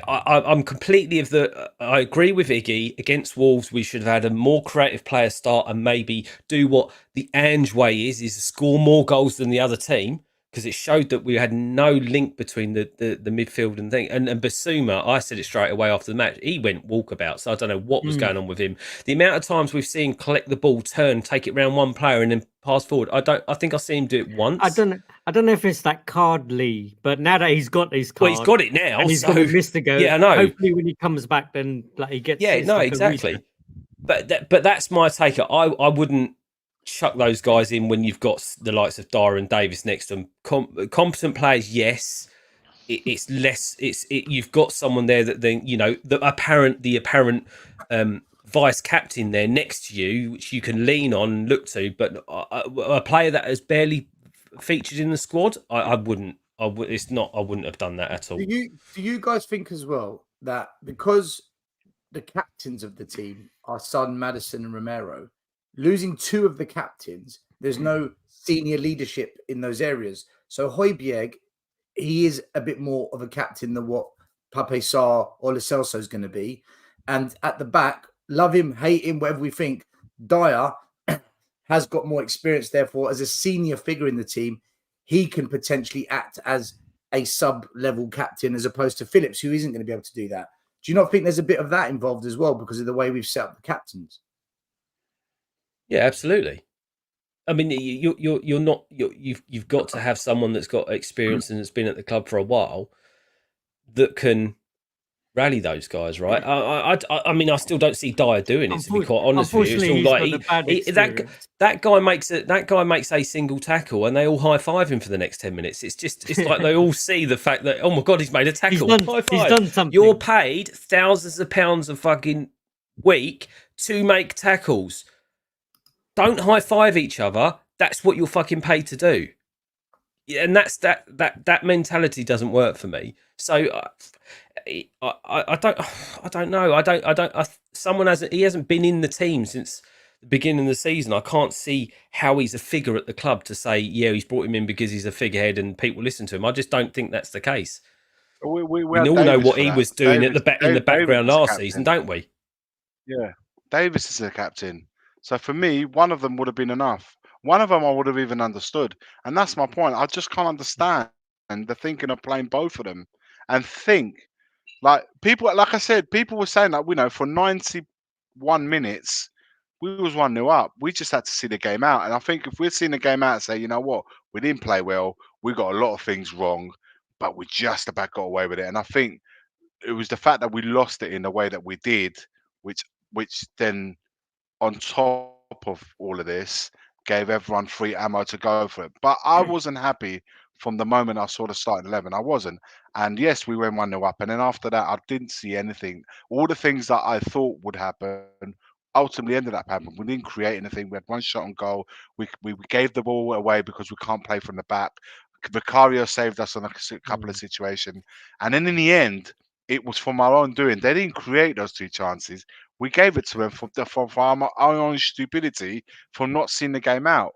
I'm completely of the. I agree with Iggy. Against Wolves, we should have had a more creative player start and maybe do what the Ange way is score more goals than the other team, because it showed that we had no link between the midfield and thing. And Basuma, I said it straight away after the match, he went walkabout. So I don't know what was going on with him. The amount of times we've seen collect the ball, turn, take it round one player, and then pass forward. I think I've seen him do it once. I don't know if it's that card, Lee, but now that he's got his card, well, he's got it now, and he's got a miss to go. Yeah, I know. Hopefully, when he comes back, then he gets. Yeah, no, exactly. But that's my take. I wouldn't chuck those guys in when you've got the likes of Dyer and Davis next to them. Competent players, yes. It's less. You've got someone there that then the apparent vice captain there next to you, which you can lean on and look to. But a player that has barely featured in the squad, I wouldn't. It's not. I wouldn't have done that at all. Do you guys think as well that because the captains of the team are Son, Maddison, and Romero, losing two of the captains, there's no senior leadership in those areas. So Højbjerg, he is a bit more of a captain than what Pape Sarr or Lo Celso is going to be. And at the back, love him, hate him, whatever we think, Dyer has got more experience. Therefore, as a senior figure in the team, he can potentially act as a sub-level captain as opposed to Phillips, who isn't going to be able to do that. Do you not think there's a bit of that involved as well because of the way we've set up the captains? Yeah, absolutely. I mean, you've got to have someone that's got experience and has been at the club for a while that can rally those guys, right? I mean, I still don't see Dyer doing it, to be quite honest with you. It's all like that guy makes a single tackle and they all high five him for the next 10 minutes. It's like they all see the fact that, oh my god, he's made a tackle. He's done something. You're paid thousands of pounds a fucking week to make tackles. Don't high five each other. That's what you're fucking paid to do. And that mentality doesn't work for me. So I don't know. Someone hasn't been in the team since the beginning of the season. I can't see how he's a figure at the club to say, yeah, he's brought him in because he's a figurehead and people listen to him. I just don't think that's the case. We all know what he was doing in the background last season, don't we? Yeah, Davis is the captain. So for me, one of them would have been enough. One of them I would have even understood. And that's my point. I just can't understand the thinking of playing both of them and think like people, like I said, people were saying that, for 91 minutes, we was 1-0 up. We just had to see the game out. And I think if we'd seen the game out and say, you know what, we didn't play well. We got a lot of things wrong, but we just about got away with it. And I think it was the fact that we lost it in the way that we did, which then on top of all of this, gave everyone free ammo to go for it. But I wasn't happy from the moment I saw the starting 11. I wasn't. And yes, we went 1-0 up. And then after that, I didn't see anything. All the things that I thought would happen ultimately ended up happening. We didn't create anything. We had one shot on goal. We gave the ball away because we can't play from the back. Vicario saved us on a couple of situations. And then in the end, it was from our own doing. They didn't create those two chances. We gave it to them from our own stupidity for not seeing the game out.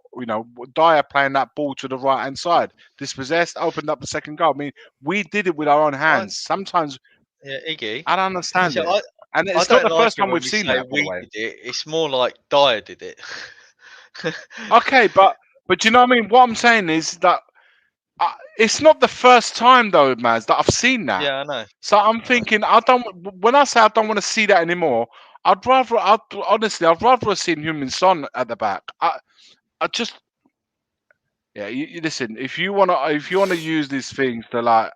Dyer playing that ball to the right-hand side, dispossessed, opened up the second goal. I mean, we did it with our own hands. Sometimes, yeah, Iggy, I don't understand it. And it's not the first time we've seen that. We did it. It's more like Dyer did it. Okay, but you know what I mean? What I'm saying is that it's not the first time though, Maz, that I've seen that. Yeah, I know. So I'm thinking, when I say I don't want to see that anymore, I'd rather have seen Heung-min Son at the back. You listen. If you wanna use these things to like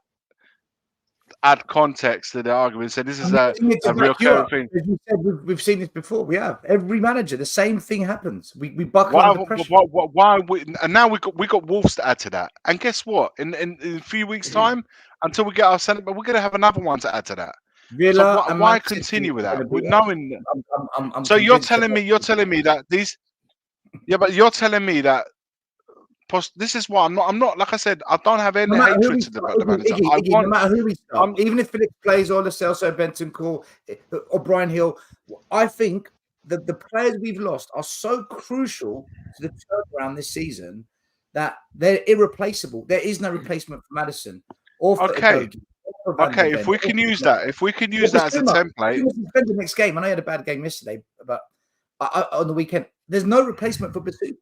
add context to the argument, say this is a real thing. As you said, we've seen this before. We have every manager. The same thing happens. We buckle under pressure. Why? And now we got Wolves to add to that. And guess what? In a few weeks' time, until we get our centre, but we're going to have another one to add to that. Villa, so why continue with that? With knowing. So you're telling me that these. Yeah, but you're telling me that. This is why I'm not. Like I said, I don't have any hatred to the manager. No matter who we start, even if Phillips plays or Lo Celso, Bentancur, or Brian Hill, I think that the players we've lost are so crucial to the turnaround this season that they're irreplaceable. There is no replacement for Maddison or for Okay, if we can use that, as a template. The next game, I know he had a bad game yesterday, but on the weekend, there's no replacement for Basuma.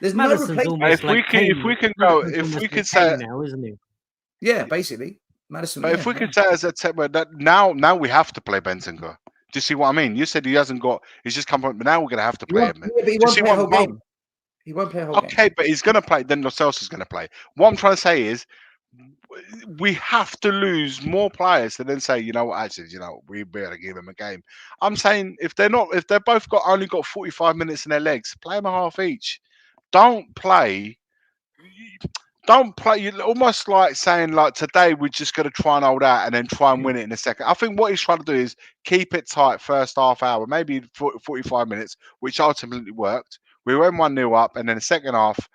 There's Maddison's no replacement. If we can say now, isn't he? Yeah, basically, Maddison. But if we can say as a template that now we have to play Bentancur. Do you see what I mean? You said he hasn't got. He's just come from. But now we're going to have to play him. Yeah, but he won't play a whole game. He won't play a whole game. Okay, but he's going to play. Then Lo Celso's going to play. What I'm trying to say is, we have to lose more players to then say, you know what, actually, you know, we better give them a game. I'm saying if they're both only got 45 minutes in their legs, play them a half each. Don't play. You're almost like saying like today we're just going to try and hold out and then try and win it in a second. I think what he's trying to do is keep it tight first half hour, maybe 45 minutes, which ultimately worked. We went 1-0 up, and then the second half,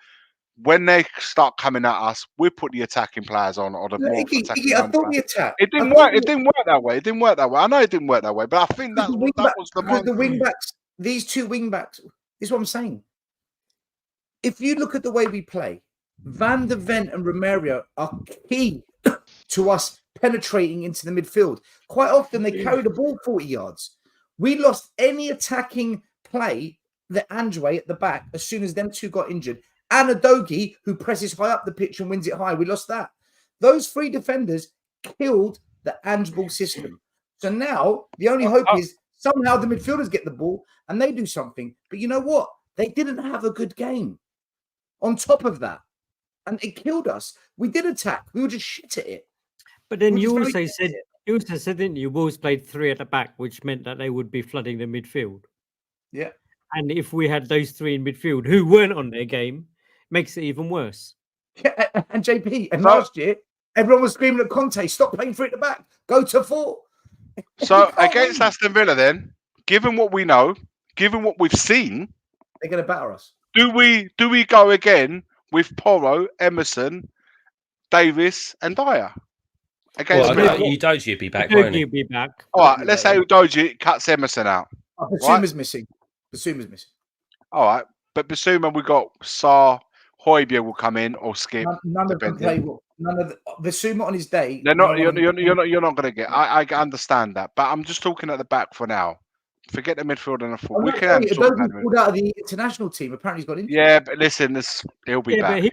when they start coming at us, we put the attacking players on, or the more attacking. I thought the attack. It didn't work. It didn't work that way. It didn't work that way. I know it didn't work that way, but I think that was the because the wing backs. These two wing backs. This is what I'm saying. If you look at the way we play, Van der Ven and Romero are key to us penetrating into the midfield. Quite often they carry the ball 40 yards. We lost any attacking play that Andre at the back as soon as them two got injured. And Udogie, who presses high up the pitch and wins it high. We lost that. Those three defenders killed the Ange ball system. So now the only hope is somehow the midfielders get the ball and they do something. But you know what? They didn't have a good game on top of that. And it killed us. We did attack. We were just shit at it. But then you also said, didn't you? Wolves played three at the back, which meant that they would be flooding the midfield. Yeah. And if we had those three in midfield who weren't on their game, makes it even worse. Yeah, and JP, and last year, everyone was screaming at Conte, stop playing three at the back, go to 4. So against Aston Villa, then, given what we know, given what we've seen, they're going to batter us. Do we go again with Porro, Emerson, Davis, and Dyer? Against Udogie would be back, won't he? Be back. All right, let's say Udogie cuts Emerson out. Basuma's missing. Basuma's missing. All right, but Basuma, we got Sarr, Højbjerg will come in or skip. None of them play. None of Basuma on his day. They're not. You're not going to get. I understand that, but I'm just talking at the back for now. Forget the midfield and the full. We can have pulled out of the international team. Apparently, he's got injured. Yeah, but listen, he'll be back. He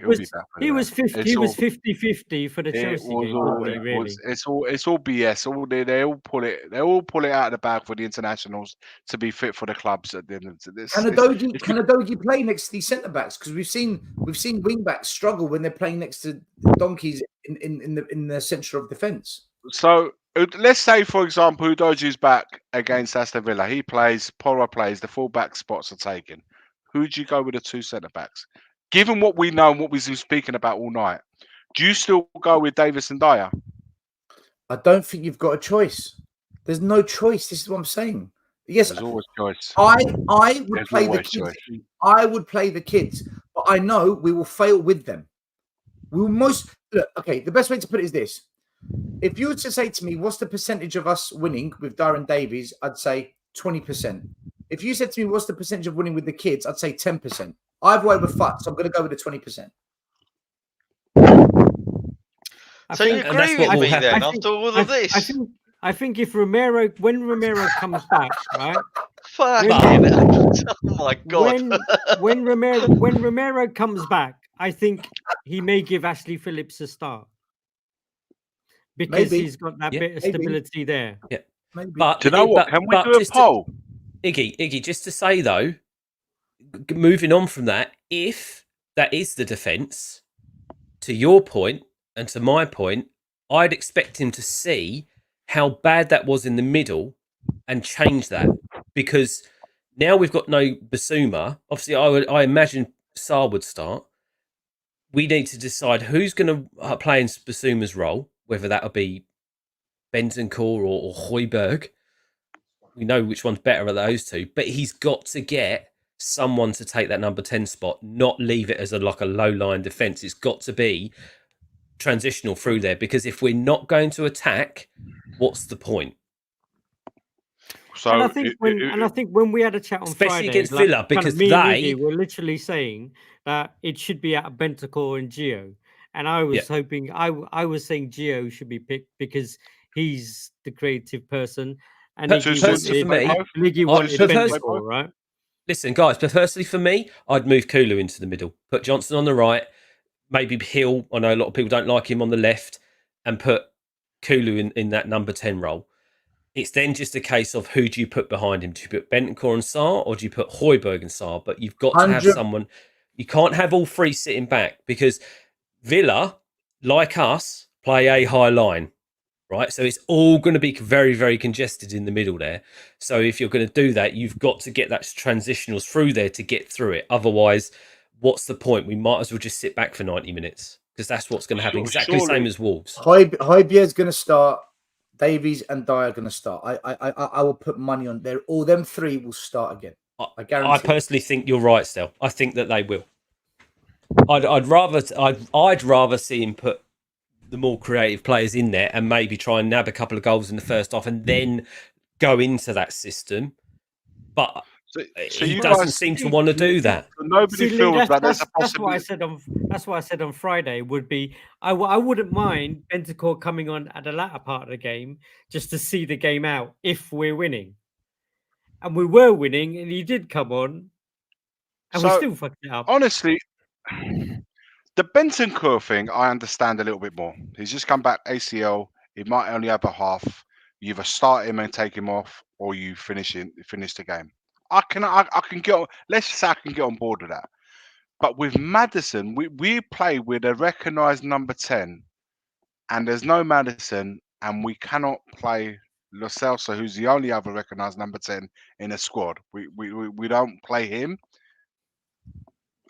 was 50-50 for the Chelsea game. It's all BS. They all pull it out of the bag for the internationals to be fit for the clubs at the end of this. Can Udogie play next to these centre backs? Because we've seen wing backs struggle when they're playing next to donkeys in the centre of defence. So let's say, for example, Udogie's back against Aston Villa. He plays, Porro plays, the full back spots are taken. Who do you go with the two centre backs? Given what we know and what we've been speaking about all night, do you still go with Davis and Dyer? I don't think you've got a choice. There's no choice. This is what I'm saying. Yes, there's always choice. I would play the kids. I would play the kids, but I know we will fail with them. We will look. Okay, the best way to put it is this. If you were to say to me, what's the percentage of us winning with Darren Davies, I'd say 20%. If you said to me, what's the percentage of winning with the kids, I'd say 10%. I've way with fuck, so I'm going to go with the 20%. So you agree with me then after all of this? I think if when Romero comes back, right? Oh my God. When Romero comes back, I think he may give Ashley Phillips a start. Because he's got that bit of stability there. Yeah. Maybe. But do you know what? Can we do a poll? Iggy, just to say though, moving on from that, if that is the defence, to your point and to my point, I'd expect him to see how bad that was in the middle and change that. Because now we've got no Basuma. Obviously, I imagine Sarr would start. We need to decide who's going to play in Basuma's role, whether that'll be Bentancur or Højbjerg. We know which one's better of those two, but he's got to get someone to take that number 10 spot, not leave it as a low-line defence. It's got to be transitional through there, because if we're not going to attack, what's the point? So and I think when we had a chat on especially Friday, against Villa, because they were literally saying that it should be out of Bentancur and Gio. And I was hoping, I was saying Gio should be picked because he's the creative person. And Iggy wanted Bentancur, right? Listen, guys, but personally for me, I'd move Kulu into the middle, put Johnson on the right, maybe Hill. I know a lot of people don't like him on the left, and put Kulu in that number 10 role. It's then just a case of who do you put behind him? Do you put Bentancur and Sarr, or do you put Højbjerg and Sarr? But you've got to have someone. You can't have all three sitting back, because Villa, like us, play a high line, right? So it's all going to be very, very congested in the middle there. So if you're going to do that, you've got to get that transitionals through there to get through it. Otherwise, what's the point? We might as well just sit back for 90 minutes because that's what's going to happen. Exactly the same as Wolves. Højbjerg's going to start. Davies and Dyer are going to start. I will put money on there. All them three will start again. I guarantee. I personally think you're right, Stel. I think that they will. I'd rather see him put the more creative players in there and maybe try and nab a couple of goals in the first half and then go into that system. But he doesn't seem to want to do that. Nobody feels that there's a possibility. That's what I said on Friday. Would be I wouldn't mind Bentancur coming on at the latter part of the game just to see the game out if we're winning, and we were winning, and he did come on, and we still fucked it up. Honestly, the Bentancur thing, I understand a little bit more. He's just come back ACL. He might only have a half. You either start him and take him off, or you finish the game. I can get. Let's say I can get on board with that. But with Maddison, we play with a recognised number 10, and there's no Maddison, and we cannot play Lo Celso, who's the only other recognised number 10 in a squad. We don't play him.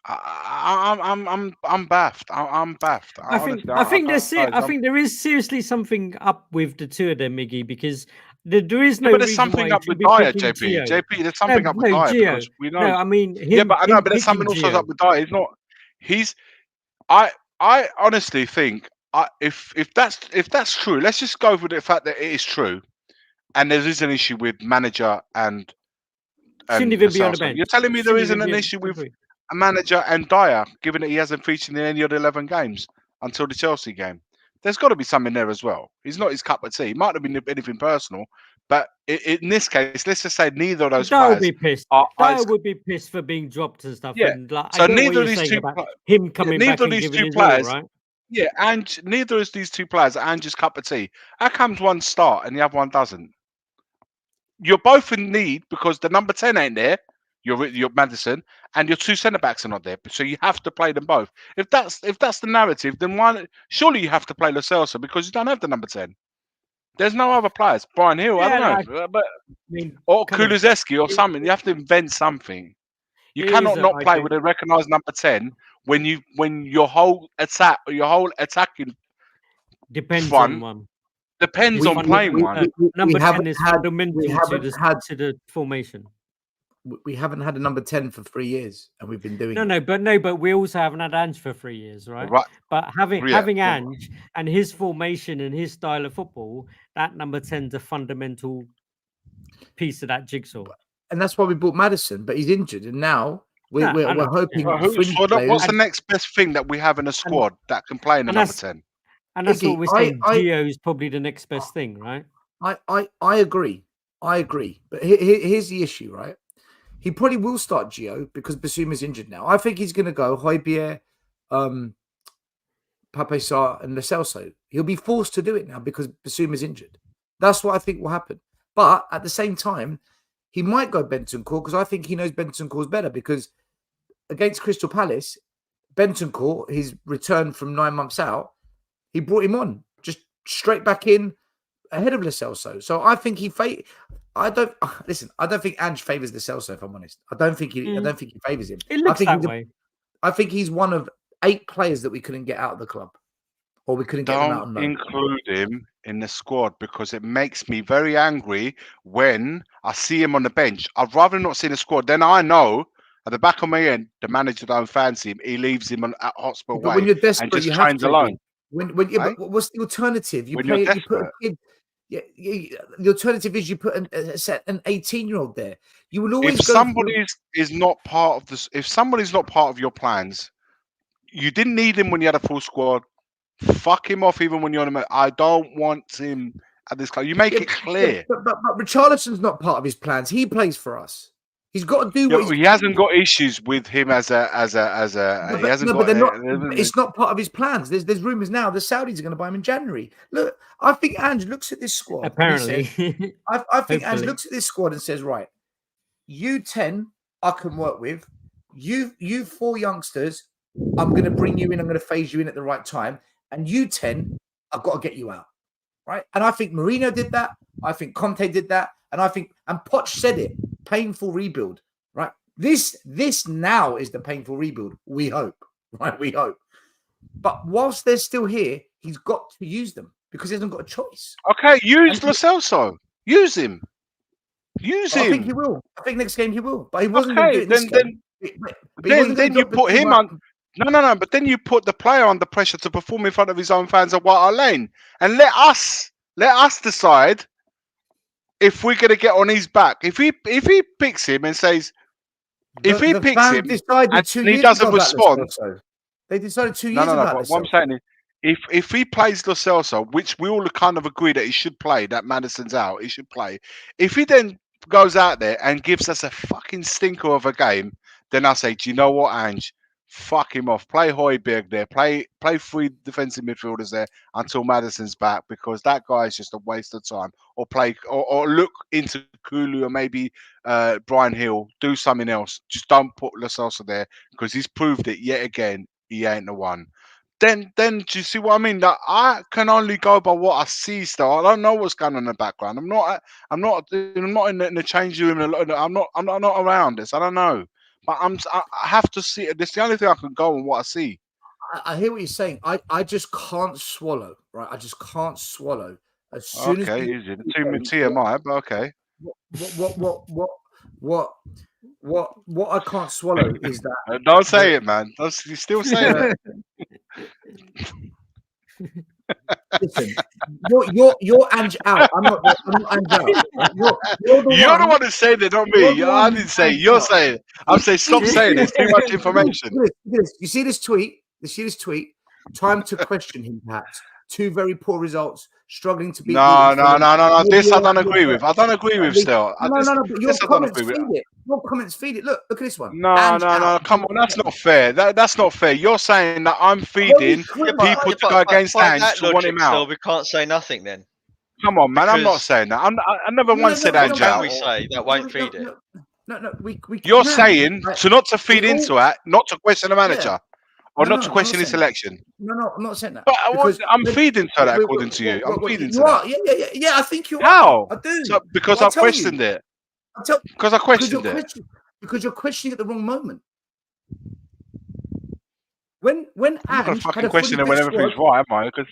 I'm baffed. I'm baffed. I think there is seriously something up with the two of them, Miggy, because there is no. But there's something up with Dyer, JP. JP, there's something up with Dyer because we know. No, I mean, but there's something also up with Dyer. I honestly think if that's true, let's just go with the fact that it is true, and there is an issue with manager and shouldn't even be on the bench. You're telling me there isn't an issue with a manager and Dyer, given that he hasn't featured in any of the 11 games until the Chelsea game. There's got to be something there as well. He's not his cup of tea. It might have been anything personal, but in this case, let's just say neither of those players would be pissed. Dyer would be pissed for being dropped and stuff. Yeah. And like, so neither of these two him coming back and giving his all, right? Yeah, and neither of these two players are Ange's cup of tea. How comes one start and the other one doesn't? You're both in need because the number 10 ain't there. You're Maddison, and your two centre backs are not there, so you have to play them both. If that's the narrative, then surely you have to play Lo Celso because you don't have the number 10. There's no other players. Brian Hill, I don't know, or Kulusevski or something. You have to invent something. You cannot not play with a recognised number 10 when your whole attack or your whole attacking depends on one. Depends on playing one. Number 10 is fundamental to the formation. We haven't had a number 10 for 3 years, and we've been doing but we also haven't had Ange for 3 years, right? But having Ange and his formation and his style of football, that number 10's a fundamental piece of that jigsaw. And that's why we bought Maddison, but he's injured, and now we're hoping. What's the next best thing that we have in a squad that can play in the number 10? And that's what we're saying. Gio is probably the next best thing, right? I agree. But here's the issue, right? He probably will start Gio because Basuma's injured now. I think he's going to go Højbjerg, Pape Sarr, and Lo Celso. He'll be forced to do it now because Basuma's injured. That's what I think will happen. But at the same time, he might go Bentancur because I think he knows Bentancur's better because against Crystal Palace, Bentancur, his return from 9 months out, he brought him on just straight back in ahead of Lo Celso. So I think I don't think Ange favours Lo Celso, if I'm honest. I don't think he favours him. It looks that way. I think he's one of 8 players that we couldn't get out of the club. Or we couldn't get them out on loan. Don't include him in the squad because it makes me very angry when I see him on the bench. I'd rather not see the squad. Then I know at the back of my end, the manager don't fancy him. He leaves him at Hotspur Way when you're desperate, and just trains alone. But what's the alternative? You put a kid. Yeah, the alternative is you put an 18-year-old there. You will always. If somebody's not part of your plans, you didn't need him when you had a full squad. Fuck him off even when you're on him. I don't want him at this club. You make it clear. But Richarlison's not part of his plans. He plays for us. He's got to do what he hasn't got issues with him as a. It's not part of his plans. There's rumours now the Saudis are going to buy him in January. Look, I think Ange looks at this squad. Apparently, I think Ange looks at this squad and says, right, you 10 I can work with. You 4 youngsters, I'm going to bring you in. I'm going to phase you in at the right time. And you 10, I've got to get you out, right? And I think Mourinho did that. I think Conte did that, and Poch said it. Painful rebuild, right? This now is the painful rebuild. We hope, right? We hope. But whilst they're still here, he's got to use them because he hasn't got a choice. Okay, use Lo Celso. Use him. Use him. I think he will. I think next game he will. But he wasn't going to do it this game. Then you put him on. No. But then you put the player under pressure to perform in front of his own fans at White Hart Lane, and let us decide if we're going to get on his back. If he picks him and says, if he picks him and he doesn't respond, they decided 2 years ago. But what I'm saying is, if he plays Lo Celso, which we all kind of agree that he should play, that Maddison's out, he should play. If he then goes out there and gives us a fucking stinker of a game, then I say, do you know what, Ange? Fuck him off. Play Højbjerg there. Play 3 defensive midfielders there until Maddison's back, because that guy is just a waste of time. Or look into Kulu or maybe Brian Hill. Do something else. Just don't put Lo Celso there, because he's proved it yet again. He ain't the one. Then do you see what I mean? That I can only go by what I see still. I don't know what's going on in the background. I'm not in the change room. I'm not around this. I don't know. But I have to see it. This is the only thing I can go on what I see. I hear what you're saying. I just can't swallow, right? I just can't swallow. As soon as easy. TMI, but okay. What I can't swallow is that. Don't say it, man. You still saying it. Listen, you're Ange out. I'm not Ange out. You're the one who said it, not me. I didn't say it. You're saying it. I'm saying stop saying it. It's too much information. You see this tweet? Time to question him, perhaps. 2 very poor results, struggling to beat. No. This I don't agree with. I don't agree with still. No. But your comments feed it. Your comments feed it. Look at this one. No. Come on, that's not fair. That's not fair. You're saying that I'm feeding people to go against Ange to want him out. We can't say nothing then. Come on, man. I'm not saying that. I never once said Ange out. We say that won't feed it. No. You're saying not to feed into it, not to question the manager. Or not to question his selection. No, I'm not saying that. But I'm feeding to that, according to you. I'm feeding to that. Yeah, I think you are. How? I do. So, because I questioned it. Because I questioned it. Because you're questioning at the wrong moment. When I'm not going to fucking question it when everything's right, am I? Because...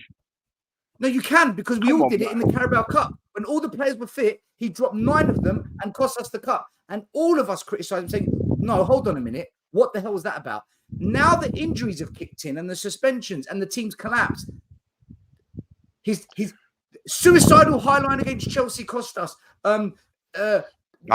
No, you can, because we all did it in the Carabao Cup. When all the players were fit, he dropped 9 of them and cost us the cup. And all of us criticised him, saying, no, hold on a minute. What the hell was that about? Now the injuries have kicked in and the suspensions and the team's collapsed. His suicidal highline against Chelsea cost us. I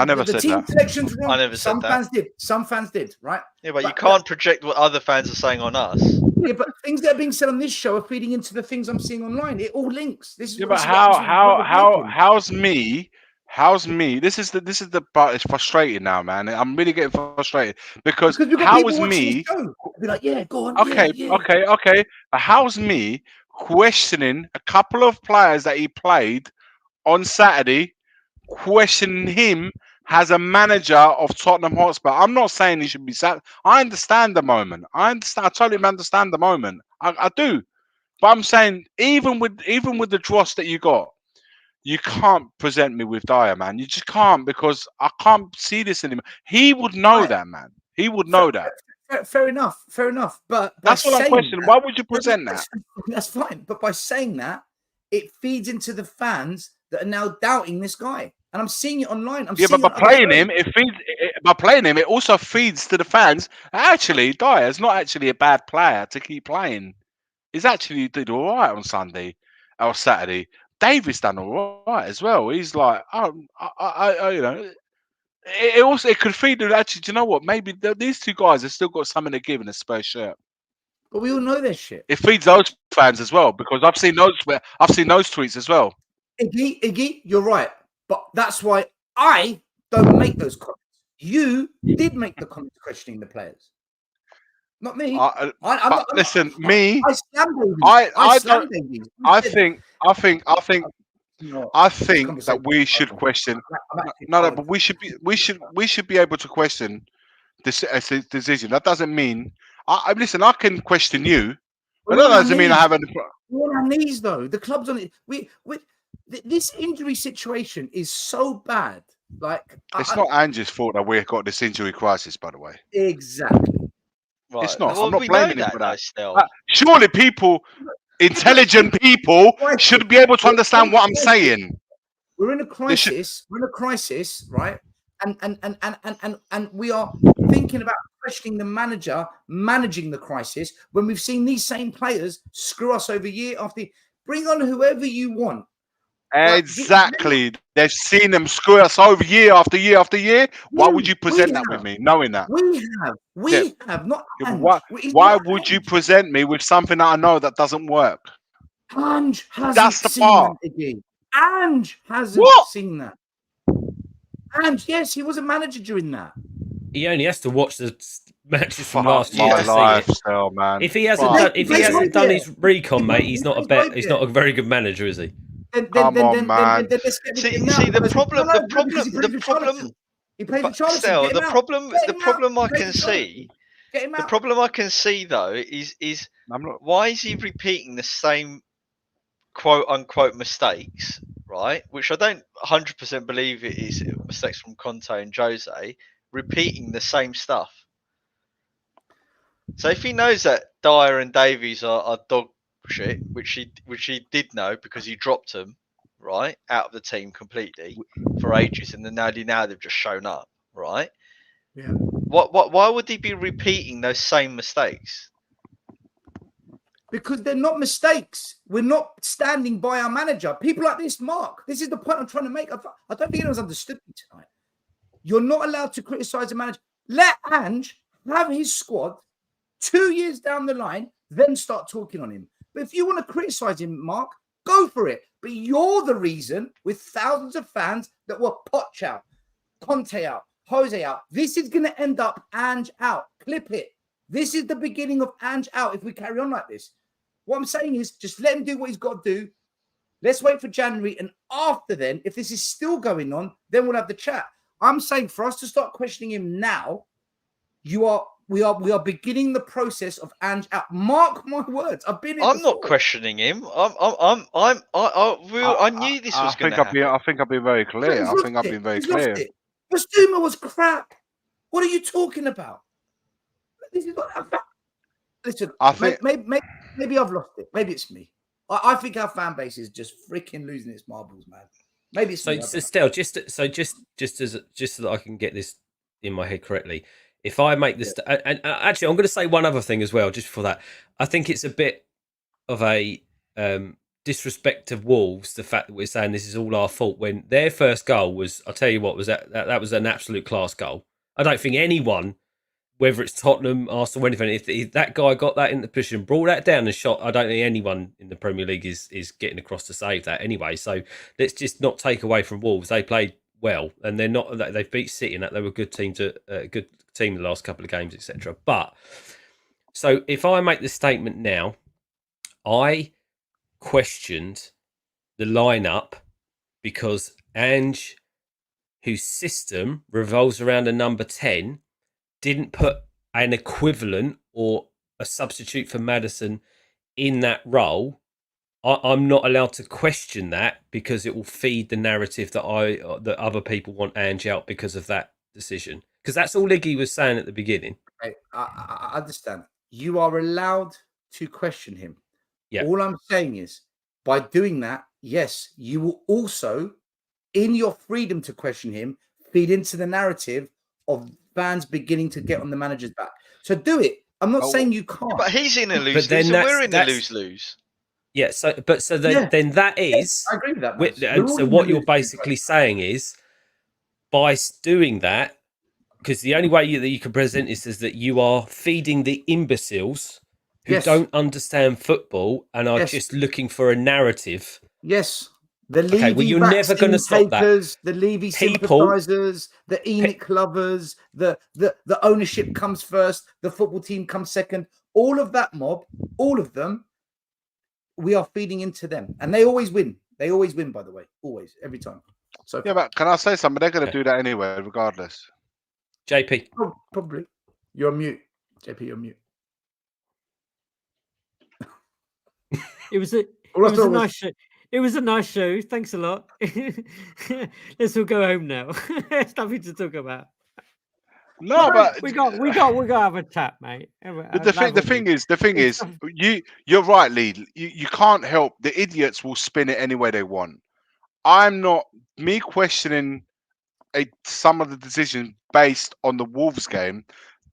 never said that. The team selection's wrong. I never said that. Some fans did, right? Yeah, but you can't project what other fans are saying on us. Yeah, but things that are being said on this show are feeding into the things I'm seeing online. It all links. This is but how's me? This is the part. It's frustrating now, man. I'm really getting frustrated because how was me? Be like, yeah, go on. Okay. But how's me questioning a couple of players that he played on Saturday? Questioning him as a manager of Tottenham Hotspur. I'm not saying he should be sacked. I understand the moment. I totally understand the moment. I do. But I'm saying even with the dross that you got. You can't present me with Dyer, man. You just can't, because I can't see this anymore. He would know that, man. He would know that. Fair enough. But that's what I'm questioning. Why would you present that? That's fine. But by saying that, it feeds into the fans that are now doubting this guy. And I'm seeing it online. But by playing him, it also feeds to the fans. Actually, Dyer's not actually a bad player to keep playing. He's actually did all right on Sunday or Saturday. Davis done all right as well. He's like, it could feed it. Actually, do you know what? Maybe these 2 guys have still got something to give in a Spurs shirt. But we all know their shit. It feeds those fans as well, because I've seen those tweets as well. Iggy, you're right, but that's why I don't make those comments. You did make the comments questioning the players. Not me. Listen, me. I stand Davies. I think that we should question. But we should be able to question this decision. That doesn't mean. Listen, I can question you, but that doesn't mean I have any. We're on our knees, though. The club's on it. This injury situation is so bad. Like, it's not Ange's fault that we've got this injury crisis, by the way. Exactly. Right. It's not. Well, I'm not we blaming know him for though, that. still. Surely intelligent people should be able to understand what I'm saying. We're in a crisis. We're in a crisis, right? And we are thinking about questioning the manager managing the crisis when we've seen these same players screw us over year after year. Bring on whoever you want. Exactly. They've seen them screw us over year after year after year. Why would you present that with me, knowing that? We have not. Why would you present me with something that I know that doesn't work? Ange hasn't That's the seen part. that again. Ange hasn't seen that. Ange, yes, he was a manager during that. He only has to watch the matches from last year to see it. Man. If he hasn't done his recon, mate, he's not a very good manager, is he? Come on, man. See, the problem. He played for Charlton. Still, the problem I can see. The problem I can see though is why is he repeating the same quote unquote mistakes, right? Which I don't 100% believe it is mistakes from Conte and Jose, repeating the same stuff. So if he knows that Dyer and Davies are dog shit, which he did know because he dropped them, right, out of the team completely for ages, and then now they've just shown up, right? Yeah. Why would he be repeating those same mistakes? Because they're not mistakes. We're not standing by our manager. People like this, Mark, this is the point I'm trying to make. I don't think anyone's understood me tonight. You're not allowed to criticize the manager. Let Ange have his squad 2 years down the line, then start talking on him. But if you want to criticize him, Mark, go for it. But you're the reason, with thousands of fans, that were Poch out, Conte out, Jose out. This is going to end up Ange out. Clip it. This is the beginning of Ange out if we carry on like this. What I'm saying is just let him do what he's got to do. Let's wait for January. And after then, if this is still going on, then we'll have the chat. I'm saying for us to start questioning him now, we are beginning the process of Ange out. Mark my words. I've been. I'm not questioning him. I knew this was going to happen. I think I've been very clear. I think I've been very clear. Basuma was crap. What are you talking about? This is what. Listen, I think maybe I've lost it. Maybe it's me. I think our fan base is just freaking losing its marbles, man. Maybe it's me. So still, just so that I can get this in my head correctly. If I make this, and actually, I'm going to say one other thing as well, just for that. I think it's a bit of a disrespect of Wolves, the fact that we're saying this is all our fault when their first goal was, I'll tell you what, that was an absolute class goal. I don't think anyone, whether it's Tottenham, Arsenal, anything, if that guy got that in the position, brought that down and shot, I don't think anyone in the Premier League is getting across to save that anyway. So let's just not take away from Wolves. They played well, and they've beat City, and that they were a good team the last couple of games, etc. But so if I make the statement now, I questioned the lineup because Ange, whose system revolves around a number 10, didn't put an equivalent or a substitute for Maddison in that role. I'm not allowed to question that because it will feed the narrative that other people want Ange out because of that decision. Because that's all Iggy was saying at the beginning. Okay, I understand. You are allowed to question him. Yeah. All I'm saying is, by doing that, yes, you will also, in your freedom to question him, feed into the narrative of fans beginning to get on the manager's back. So do it. I'm not saying you can't. But he's in a lose-lose, and we're in a lose-lose. Yeah, then that is... I agree with that. And so what you're basically saying is, by doing that, because the only way that you can present this is that you are feeding the imbeciles who don't understand football and are just looking for a narrative. Yes. The Levy you're never going to stop that. The Levy sympathisers, the Enoch lovers, the ownership comes first, the football team comes second. All of that mob, all of them, we are feeding into them. And they always win. They always win, by the way. Always. Every time. So yeah, but can I say something? They're going to do that anyway, regardless. JP. Oh, probably. You're on mute. JP, you're on mute. It was a nice show. It was a nice show. Thanks a lot. Let's all go home now. There's nothing to talk about. No, but we got to have a chat, mate. But the thing is, you're right, Lee. You can't help the idiots will spin it any way they want. I'm not me questioning some of the decisions based on the Wolves game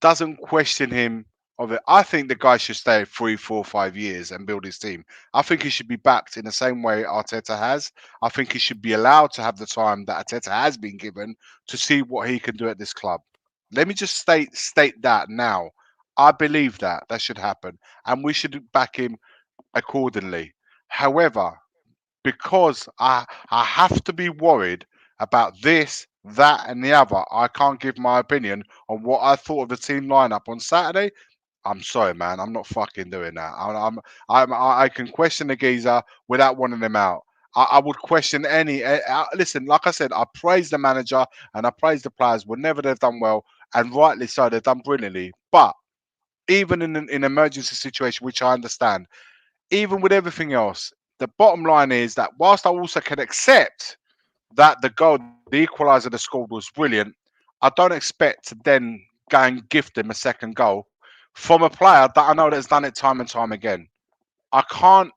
doesn't question him of it. I think the guy should stay 3, 4, 5 years and build his team. I think he should be backed in the same way Arteta has. I think he should be allowed to have the time that Arteta has been given to see what he can do at this club. Let me just state that now. I believe that should happen, and we should back him accordingly. However, because I have to be worried about this, that, and the other, I can't give my opinion on what I thought of the team lineup on Saturday. I'm sorry, man. I'm not fucking doing that. I can question the geezer without wanting him out. I would question any. Listen, like I said, I praise the manager and I praise the players whenever they've done well, and rightly so. They've done brilliantly. But even in an emergency situation, which I understand, even with everything else, the bottom line is that whilst I also can accept that the equaliser the scored was brilliant, I don't expect to then go and gift them a second goal from a player that I know that's done it time and time again. I can't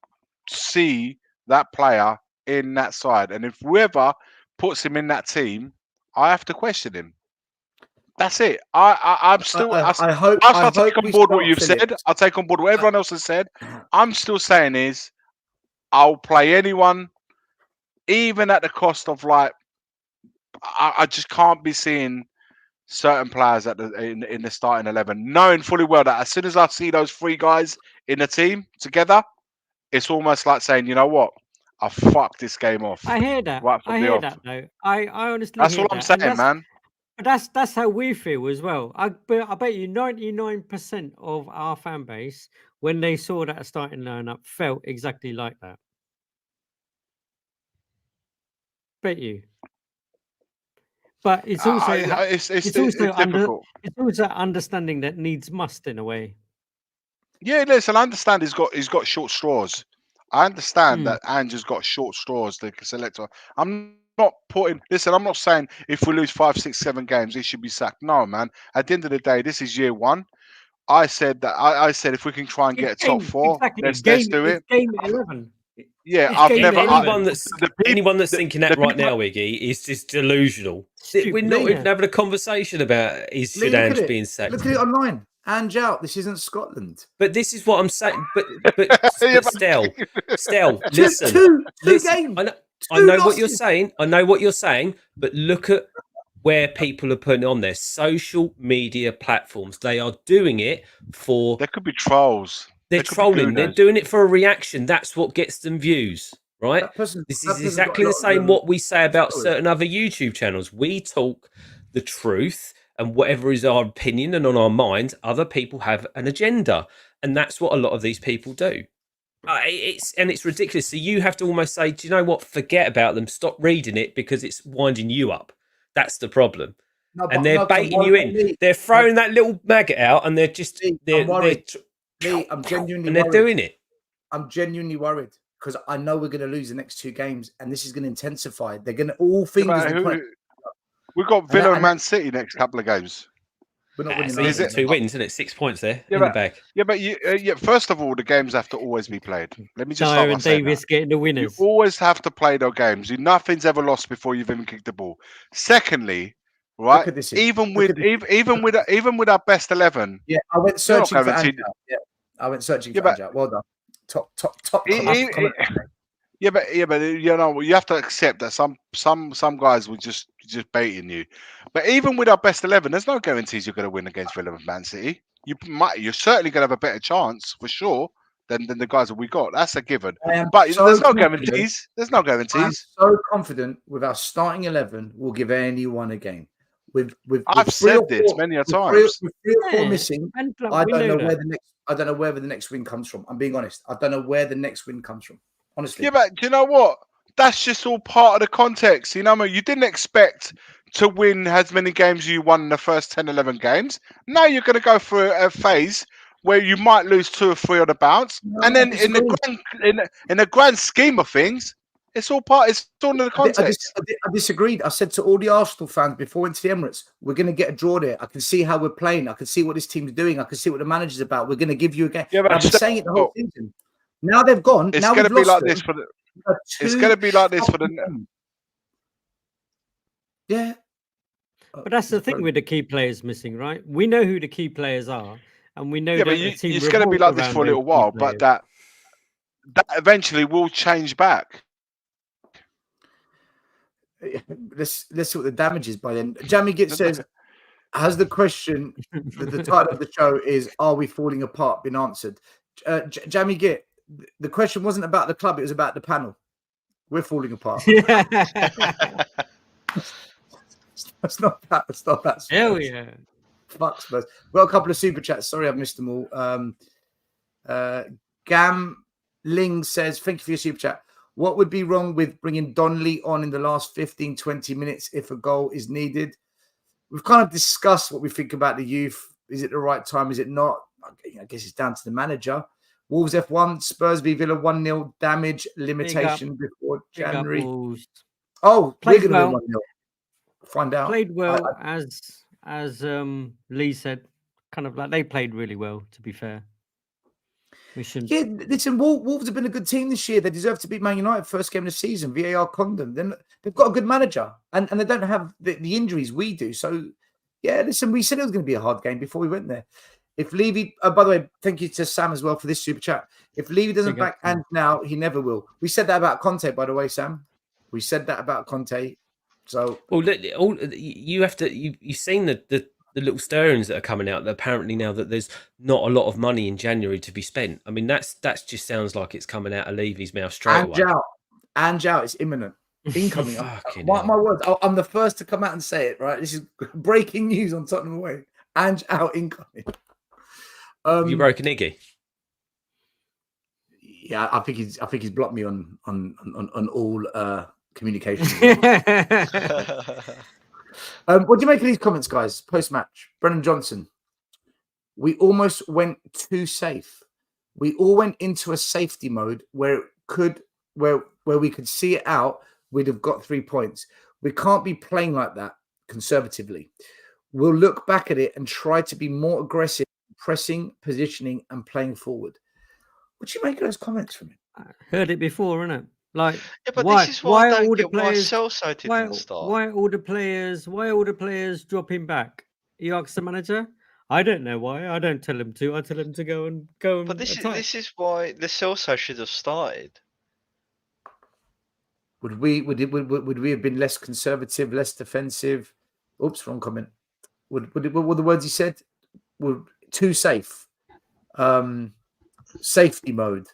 see that player in that side, and if whoever puts him in that team, I have to question him. That's it. I'm still. I take on board what you've said. I'll take on board what everyone else has said. I'm still saying is, I'll play anyone, even at the cost of like. I just can't be seeing certain players in the starting 11, knowing fully well that as soon as I see those 3 guys in the team together, it's almost like saying, you know what, I fucked this game off. I hear that. Right from I the hear off. that though. I honestly. That's hear what I'm that. saying, man. But that's how we feel as well. I bet you 99% of our fan base, when they saw that starting lineup, felt exactly like that. Bet you. But it's also it's also understanding that needs must in a way. Yeah, listen, I understand he's got short straws. I understand that Ange's got short straws, the selector. I'm not saying if we lose 5, 6, 7 games, he should be sacked. No, man. At the end of the day, this is year 1. I said that I said if we can try and get a top 4, let's do it. Game 11. Yeah, I've never. Anyone that's thinking that right now, Iggy, is just delusional. We're not even having a conversation about should Ange being sacked. Look at it online. Ange out. This isn't Scotland. But this is what I'm saying. But Stel, listen. Two games. I know what you're saying. I know what you're saying. But look at where people are putting on their social media platforms. They are doing it for. There could be trolls. They're trolling. They're doing it for a reaction. That's what gets them views, right? This is exactly the same what we say about certain other YouTube channels. We talk the truth and whatever is our opinion and on our mind, other people have an agenda. And that's what a lot of these people do. It's ridiculous. So you have to almost say, do you know what? Forget about them. Stop reading it because it's winding you up. That's the problem. And they're baiting you in. They're throwing that little maggot out and they're just... I'm genuinely and they're worried. Doing it. I'm genuinely worried because I know we're going to lose the next 2 games and this is going to intensify. They're going to all fingers. We've got Villa and Man City next couple of games. We're not winning. So is it 2 wins, isn't it? 6 points there in the bag. Yeah, but first of all, the games have to always be played. Let me just start by saying Davis getting the winners. You always have to play those games. Nothing's ever lost before you've even kicked the ball. Secondly, right? Even with our best 11. Yeah, I went searching for Ange. Yeah, I went searching for Ange. Well done. Top. Yeah, but you know you have to accept that some guys will just baiting you. But even with our best 11, there's no guarantees you're going to win against Villa and Man City. You're certainly going to have a better chance for sure than the guys that we got. That's a given. But there's no guarantees. There's no guarantees. I'm so confident with our starting 11, we'll give anyone a game. I've said this many a times. With 3 or 4 missing, I don't know where the next win comes from. I'm being honest. I don't know where the next win comes from. Honestly. Yeah, but do you know what? That's just all part of the context. You know, you didn't expect to win as many games as you won in the first 10, 11 games. Now you're going to go through a phase where you might lose 2 or 3 on the bounce, No, and I then disagree. in the grand scheme of things, it's all in the context. I disagreed. I said to all the Arsenal fans before we went to the Emirates, we're going to get a draw there. I can see how we're playing. I can see what this team's doing. I can see what the manager's about. We're going to give you a game. Yeah, I've been saying it the whole season. Now they've gone. It's now going we've to be lost like them. this for the. It's going to be like this for the. Yeah. But that's the thing with the key players missing, right? We know who the key players are, and we know Yeah, that but the team it's going to be like this for a little while, but that eventually will change back. Let's see what the damage is by then. Jamie Git says, has the question, the title of the show is, are we falling apart, been answered? Jamie Git, the question wasn't about the club, it was about the panel. We're falling apart. That's not that. That's not that. Hell yeah. Fuck Spurs. Well, a couple of super chats. Sorry, I've missed them all. Gam Ling says, thank you for your super chat. What would be wrong with bringing Donnelly on in the last 15, 20 minutes if a goal is needed? We've kind of discussed what we think about the youth. Is it the right time? Is it not? I guess it's down to the manager. Wolves F1, Spurs v Villa 1-0 damage limitation before January. Oh, we're going to win 1-0. Find out. Played well, as Lee said, kind of like they played really well, to be fair. We shouldn't. Yeah, listen, Wolves have been a good team this year. They deserve to beat Man United first game of the season. VAR condom. Then they've got a good manager, and they don't have the injuries we do. So, yeah, listen, we said it was going to be a hard game before we went there. If Levy, by the way, thank you to Sam as well for this super chat. If Levy doesn't back and now, he never will. We said that about Conte, by the way, Sam. We said that about Conte. So, well, you have to. You've seen the little stirrings that are coming out. That apparently now that there's not a lot of money in January to be spent. I mean, that's just sounds like it's coming out of Levy's mouth straight away. And out, it's imminent. Incoming. My words. I'm the first to come out and say it. Right, this is breaking news on Tottenham away. And out incoming. You broken Iggy? Yeah, I think he's blocked me on all communication. What do you make of these comments, guys? Post match, Brennan Johnson. We almost went too safe. We all went into a safety mode where we could see it out. We'd have got 3 points. We can't be playing like that conservatively. We'll look back at it and try to be more aggressive, pressing, positioning, and playing forward. What do you make of those comments from him? I heard it before, innit? Like, yeah, but this is why I don't get why Celso didn't start. Why are all the players dropping back? You ask the manager. I don't know why. I don't tell him to. I tell him to go and. But this is why the Celso should have started. Would we have been less conservative, less defensive? Oops, wrong comment. What were the words he said? Were too safe. Safety mode.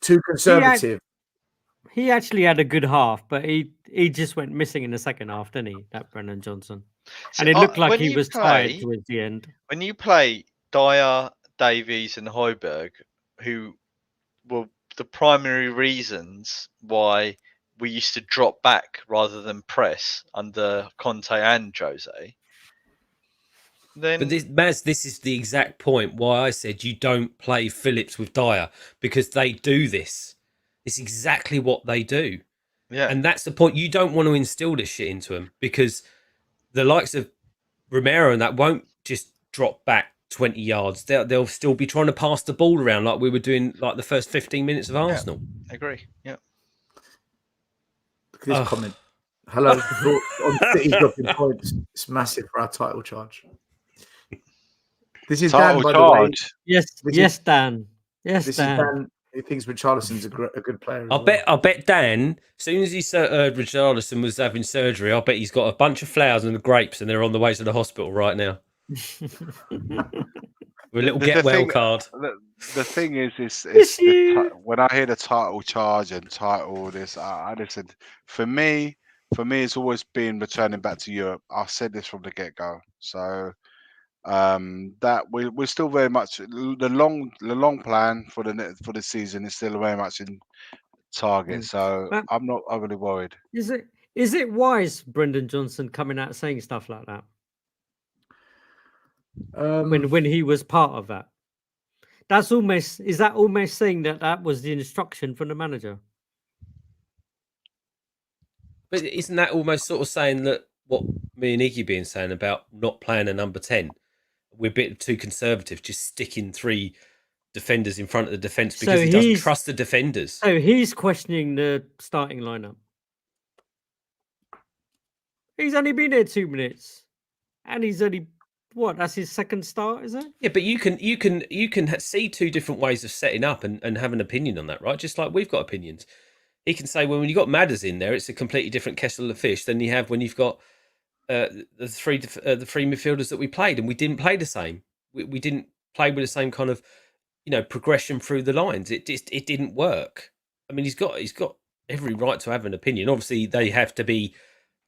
Too conservative. He actually had a good half, but he just went missing in the second half, didn't he? That Brennan Johnson, and it looked like he was tired towards the end. When you play Dyer, Davies, and Højbjerg, who were the primary reasons why we used to drop back rather than press under Conte and Jose. Then... But this is the exact point why I said you don't play Phillips with Dyer, because they do this. It's exactly what they do. Yeah. And that's the point. You don't want to instill this shit into them, because the likes of Romero and that won't just drop back 20 yards. They'll still be trying to pass the ball around like we were doing like the first 15 minutes of Arsenal. I agree. Yeah. Look at this comment. Hello. On City dropping points. It's massive for our title charge. This is Dan, by the way. Yes, Dan. Yes, this Dan. Is Dan. He thinks Richarlison's a good player. I bet Dan, as soon as he heard Richarlison was having surgery, I bet he's got a bunch of flowers and grapes, and they're on the way to the hospital right now. With a little get well card. The thing is when I hear the title charge and title this, I listen. For me, it's always been returning back to Europe. I've said this from the get go. So. That we're still very much the long plan for the season is still very much in target. So I'm not overly worried. Is it wise, Brendan Johnson, coming out saying stuff like that? when he was part of that. Is that almost saying that was the instruction from the manager? But isn't that almost sort of saying that what me and Iggy being saying about not playing a number 10? We're a bit too conservative, just sticking 3 defenders in front of the defence because he doesn't trust the defenders. So he's questioning the starting lineup. He's only been there 2 minutes, and he's only that's his second start, is it? Yeah, but you can see 2 different ways of setting up and have an opinion on that, right? Just like we've got opinions. He can say, well, when you've got Madders in there, it's a completely different kettle of fish than you have when you've got the three midfielders that we played, and we didn't play the same. We didn't play with the same kind of progression through the lines. It didn't work. I mean, he's got every right to have an opinion. Obviously, they have to be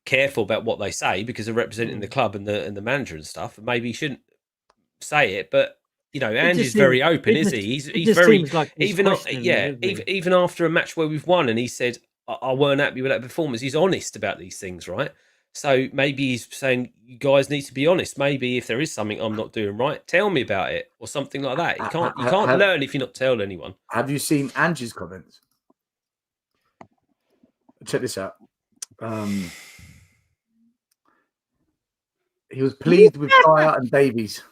careful about what they say because they're representing the club and the manager and stuff. Maybe he shouldn't say it, but Andy's very open, is he? He's very even after a match where we've won and he said I weren't happy with that performance. He's honest about these things, right? So maybe he's saying you guys need to be honest. Maybe if there is something I'm not doing right, tell me about it or something like that. You can't learn if you're not telling anyone. Have you seen Angie's comments? Check this out. He was pleased with Dyer and Davies.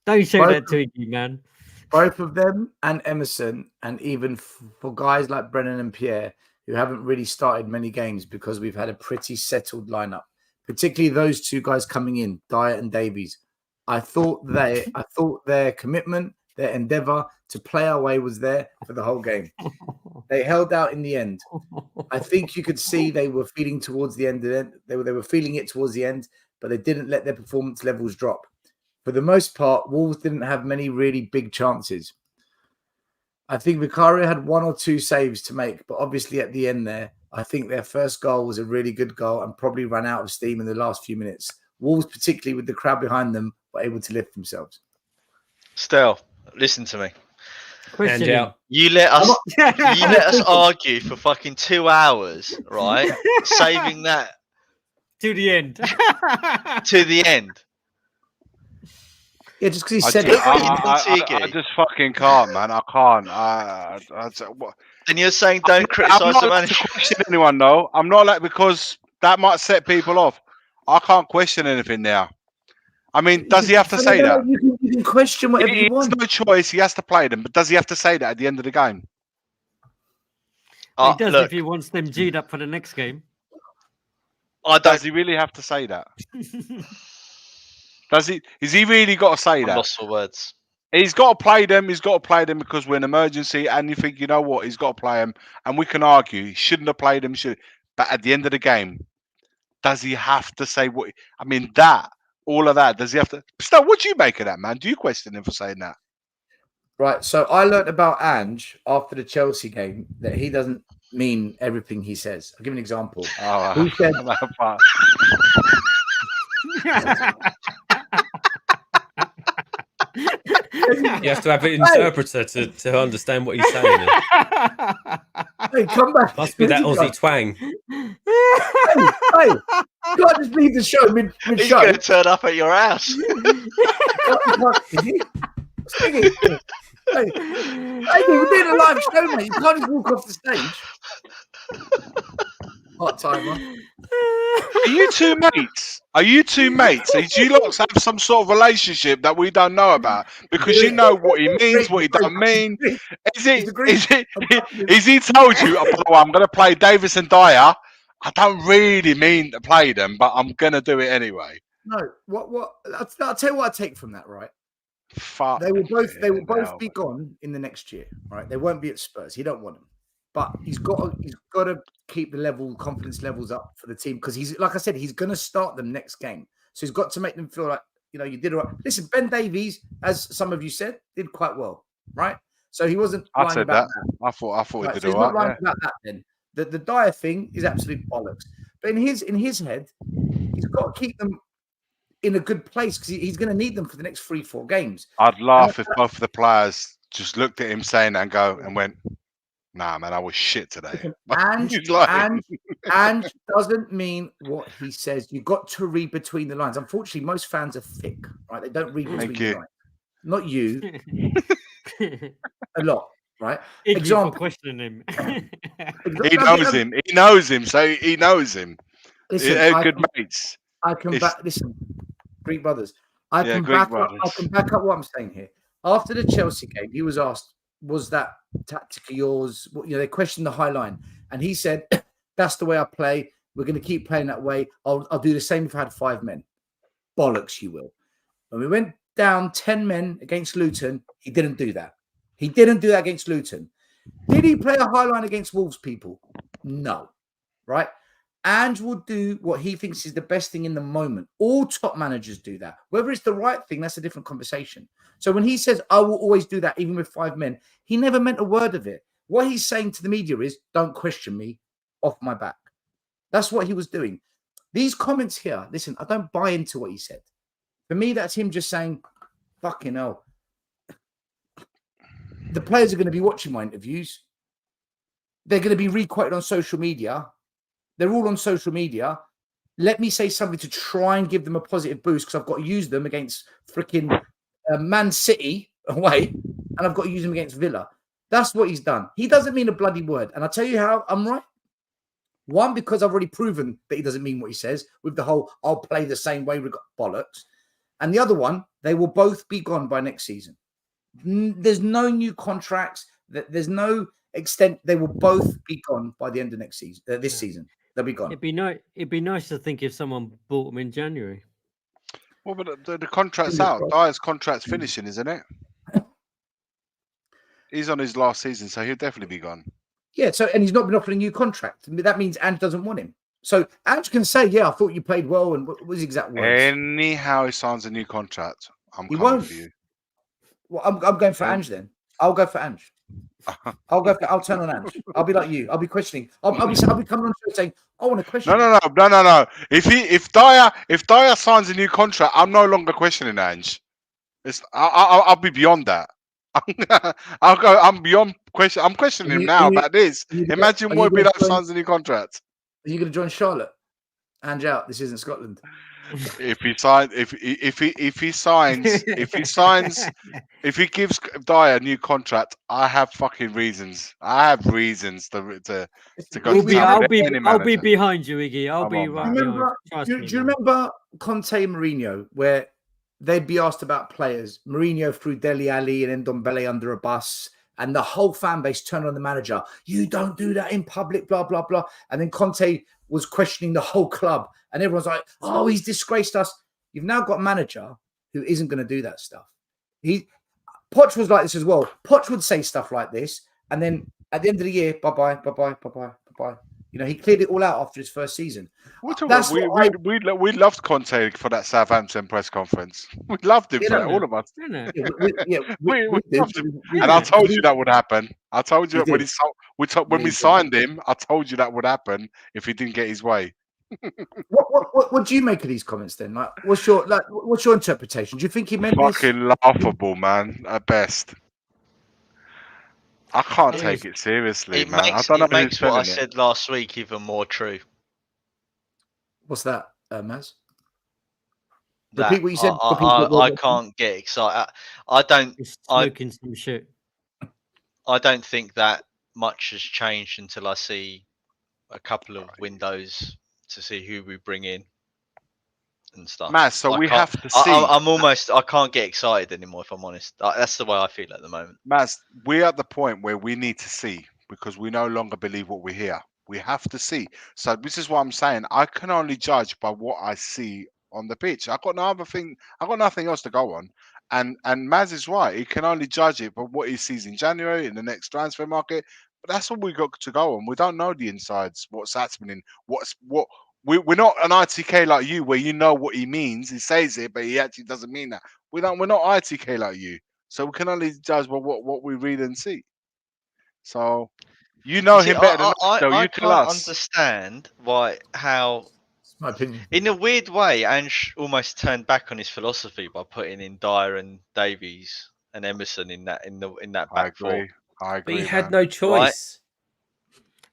Don't show that to you, man. Both of them and Emerson, and even for guys like Brennan and Pierre, who haven't really started many games because we've had a pretty settled lineup, particularly those 2 guys coming in, Dyer and Davies. I thought their commitment, their endeavour to play our way was there for the whole game. They held out in the end. I think you could see they were feeling towards the end. They were feeling it towards the end, but they didn't let their performance levels drop. For the most part, Wolves didn't have many really big chances. I think Vicario had 1 or 2 saves to make, but obviously at the end there, I think their first goal was a really good goal and probably ran out of steam in the last few minutes. Wolves, particularly with the crowd behind them, were able to lift themselves. Stel, listen to me. Question. You let us argue for fucking 2 hours, right? Saving that to the end. Yeah, just because he said it. I just fucking can't, man. I can't. And you're saying don't criticise the manager? To question anyone, though. I'm not like, because that might set people off. I can't question anything now. I mean, does he have to say that? You can question whatever you want. He has no choice. He has to play them. But does he have to say that at the end of the game? He does if he wants them G'd up for the next game. Does he really have to say that? Does he? Is he really got to say that? I'm lost for words. He's got to play them. He's got to play them because we're an emergency. And you think, you know what? He's got to play them. And we can argue he shouldn't have played them. But at the end of the game, does he have to say what? I mean, all of that. Does he have to? Still, what do you make of that, man? Do you question him for saying that? Right. So I learned about Ange after the Chelsea game that he doesn't mean everything he says. I'll give you an example. He said. You have to have an interpreter to understand what he's saying. Hey, come back. Must be that Aussie twang. Hey, you can't just leave the show mid-show. He's going to turn up at your house. Hey, we're doing a live show, mate. You can't just walk off the stage. Hot timer. Are you 2 mates? Are you 2 mates? Do you lot have some sort of relationship that we don't know about? Because you know what he means, what he don't mean. Is he told you, oh, I'm going to play Davis and Dyer? I don't really mean to play them, but I'm going to do it anyway. No, what? I'll tell you what I take from that, right? Fuck. They will both be gone in the next year, right? They won't be at Spurs. He don't want them. But he's got to keep the confidence levels up for the team because he's, like I said, he's going to start them next game. So he's got to make them feel like, you did all right. Listen, Ben Davies, as some of you said, did quite well, right? So he wasn't lying about that. I thought right, he did so he's all not right. lying about that then. The Dyer thing is absolute bollocks. But in his head, he's got to keep them in a good place because he's going to need them for the next 3-4 games. I'd laugh if both of the players just looked at him saying that and went, Nah, man, I was shit today. Listen, He's lying. and doesn't mean what he says. You've got to read between the lines. Unfortunately, most fans are thick, right? They don't read between the lines. Not you. A lot, right? Example for questioning him. He knows him. He knows him. So he knows him. Listen, good mates. I can back. Listen, Greek brothers. I can back up what I'm saying here. After the Chelsea game, he was asked, "Was that tactic of yours?" You know, they questioned the high line, and he said, "That's the way I play. We're going to keep playing that way. I'll do the same if I had 5 men." Bollocks, you will. When we went down 10 men against Luton, he didn't do that. He didn't do that against Luton. Did he play a high line against Wolves, people? No. Right? Ange will do what he thinks is the best thing in the moment. All top managers do that. Whether it's the right thing, that's a different conversation. So when he says, I will always do that, even with 5 men, he never meant a word of it. What he's saying to the media is, don't question me, off my back. That's what he was doing. These comments here, listen, I don't buy into what he said. For me, that's him just saying, fucking hell. The players are going to be watching my interviews. They're going to be re-quoted on social media. They're all on social media. Let me say something to try and give them a positive boost because I've got to use them against freaking Man City away, and I've got to use them against Villa. That's what he's done. He doesn't mean a bloody word. And I'll tell you how I'm right. One, because I've already proven that he doesn't mean what he says with the whole, I'll play the same way, we've got bollocks. And the other one, they will both be gone by next season. There's no new contracts. There's no extent. They will both be gone by the end of next season. This season, they'll be gone. It'd be nice to think if someone bought them in January. Well, but the contract's out. Dyer's contract's finishing, isn't it? He's on his last season, so he'll definitely be gone. Yeah. So, and he's not been offered a new contract. That means Ange doesn't want him. So Ange can say, "Yeah, I thought you played well," and what was his exact words? Anyhow, he signs a new contract. He won't. For you. Well, I'm going for Ange then. I'll go for Ange. I'll turn on Ange. I'll be like you. I'll be questioning. I'll be coming on show saying, "I want to question." No. If Dyer signs a new contract, I'm no longer questioning Ange. I'll be beyond that. I'm beyond question. I'm questioning him now about this. Imagine what would be like signs a new contract. Are you going to join Charlotte? Ange out. This isn't Scotland. If he gives Dyer a new contract, I have fucking reasons. I have reasons to go. I'll be behind you, Iggy. I'll be right behind. Do you remember Conte Mourinho, where they'd be asked about players? Mourinho threw Dele Alli and Ndombele under a bus, and the whole fan base turned on the manager. You don't do that in public, blah blah blah. And then Conte was questioning the whole club, and everyone's like, "Oh, he's disgraced us." You've now got a manager who isn't going to do that stuff. Poch was like this as well. Poch would say stuff like this, and then at the end of the year, bye. You know, he cleared it all out after his first season. We loved Conte for that Southampton press conference. We loved him for that, all of us. We loved him. And I told you that would happen. I told you that when we signed him, I told you that would happen if he didn't get his way. What do you make of these comments then? Like, what's your interpretation? Do you think he meant fucking laughable, man? At best, I can't take it seriously, man. I don't know. It makes what I said last week even more true. What's that, Maz? Repeat what you said. I can't get excited. I don't. Smoking some shit. I don't think that much has changed until I see a couple of windows to see who we bring in and stuff. Maz, so we have to see. I can't get excited anymore, if I'm honest. That's the way I feel at the moment. Maz, we're at the point where we need to see because we no longer believe what we hear. We have to see. So this is what I'm saying. I can only judge by what I see on the pitch. I've got nothing else to go on. And Maz is right. He can only judge it by what he sees in January, in the next transfer market. But that's all we got to go on. We don't know the insides, what's happening, we're not an ITK like you, where you know what he means. He says it, but he actually doesn't mean that. We're not ITK like you, so we can only judge by what we read and see. So, you know him better than us. So you tell us. I can't understand how. It's my opinion. In a weird way, Ange almost turned back on his philosophy by putting in Dyer and Davies and Emerson in that back four. I agree. But he had no choice.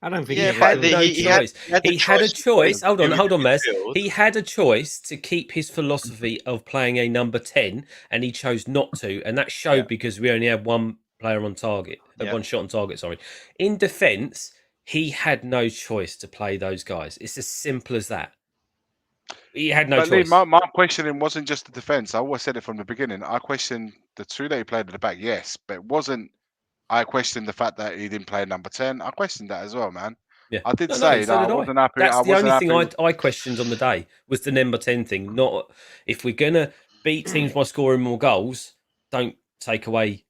I don't think Yeah, he but had he had He had a choice. Hold on, Mez. midfield. He had a choice to keep his philosophy of playing a number 10, and he chose not to. And that showed because we only had one player on target, one shot on target, sorry. In defence, he had no choice to play those guys. It's as simple as that. He had no choice. Lee, my questioning wasn't just the defence. I always said it from the beginning. I questioned the two that he played at the back, yes, but it wasn't. I questioned the fact that he didn't play number 10. I questioned that as well, man. Yeah. I did say that I wasn't happy. That's the only thing happy. I questioned on the day was the number 10 thing. Not if we're going to beat teams by scoring more goals, don't take away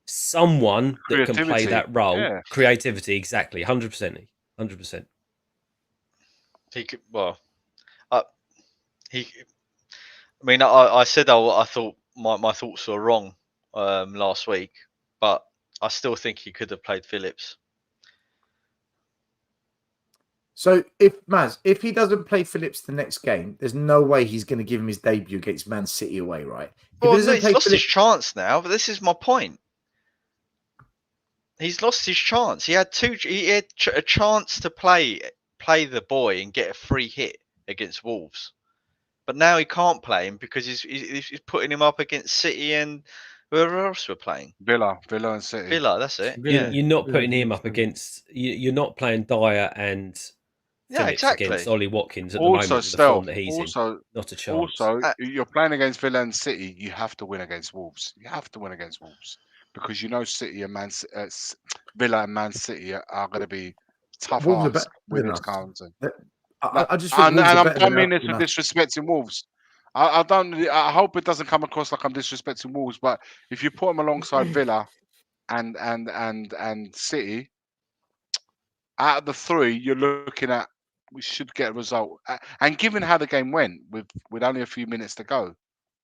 someone that can play that role. Yeah. Creativity, exactly. 100%. 100%. He could, well, he. I mean, I said I thought my thoughts were wrong last week, but I still think he could have played Phillips. So if he doesn't play Phillips the next game, there's no way he's going to give him his debut against Man City away, right? Well, he's lost his chance now, but this is my point. He's lost his chance. He had a chance to play the boy and get a free hit against Wolves, but now he can't play him because he's putting him up against City and whoever else we're playing. Villa and City. Villa, that's it. Yeah, you're not putting him up against. You're not playing Dyer and Phillips against Ollie Watkins at the moment. The form that he's in. Not a chance. Also, you're playing against Villa and City. You have to win against Wolves. You have to win against Wolves because you know City and Villa and Man City are going to be tough ass when it's counting. I just think I don't mean this for disrespecting Wolves. I hope it doesn't come across like I'm disrespecting Wolves, but if you put them alongside Villa and City, out of the three, you're looking at we should get a result. And given how the game went with only a few minutes to go,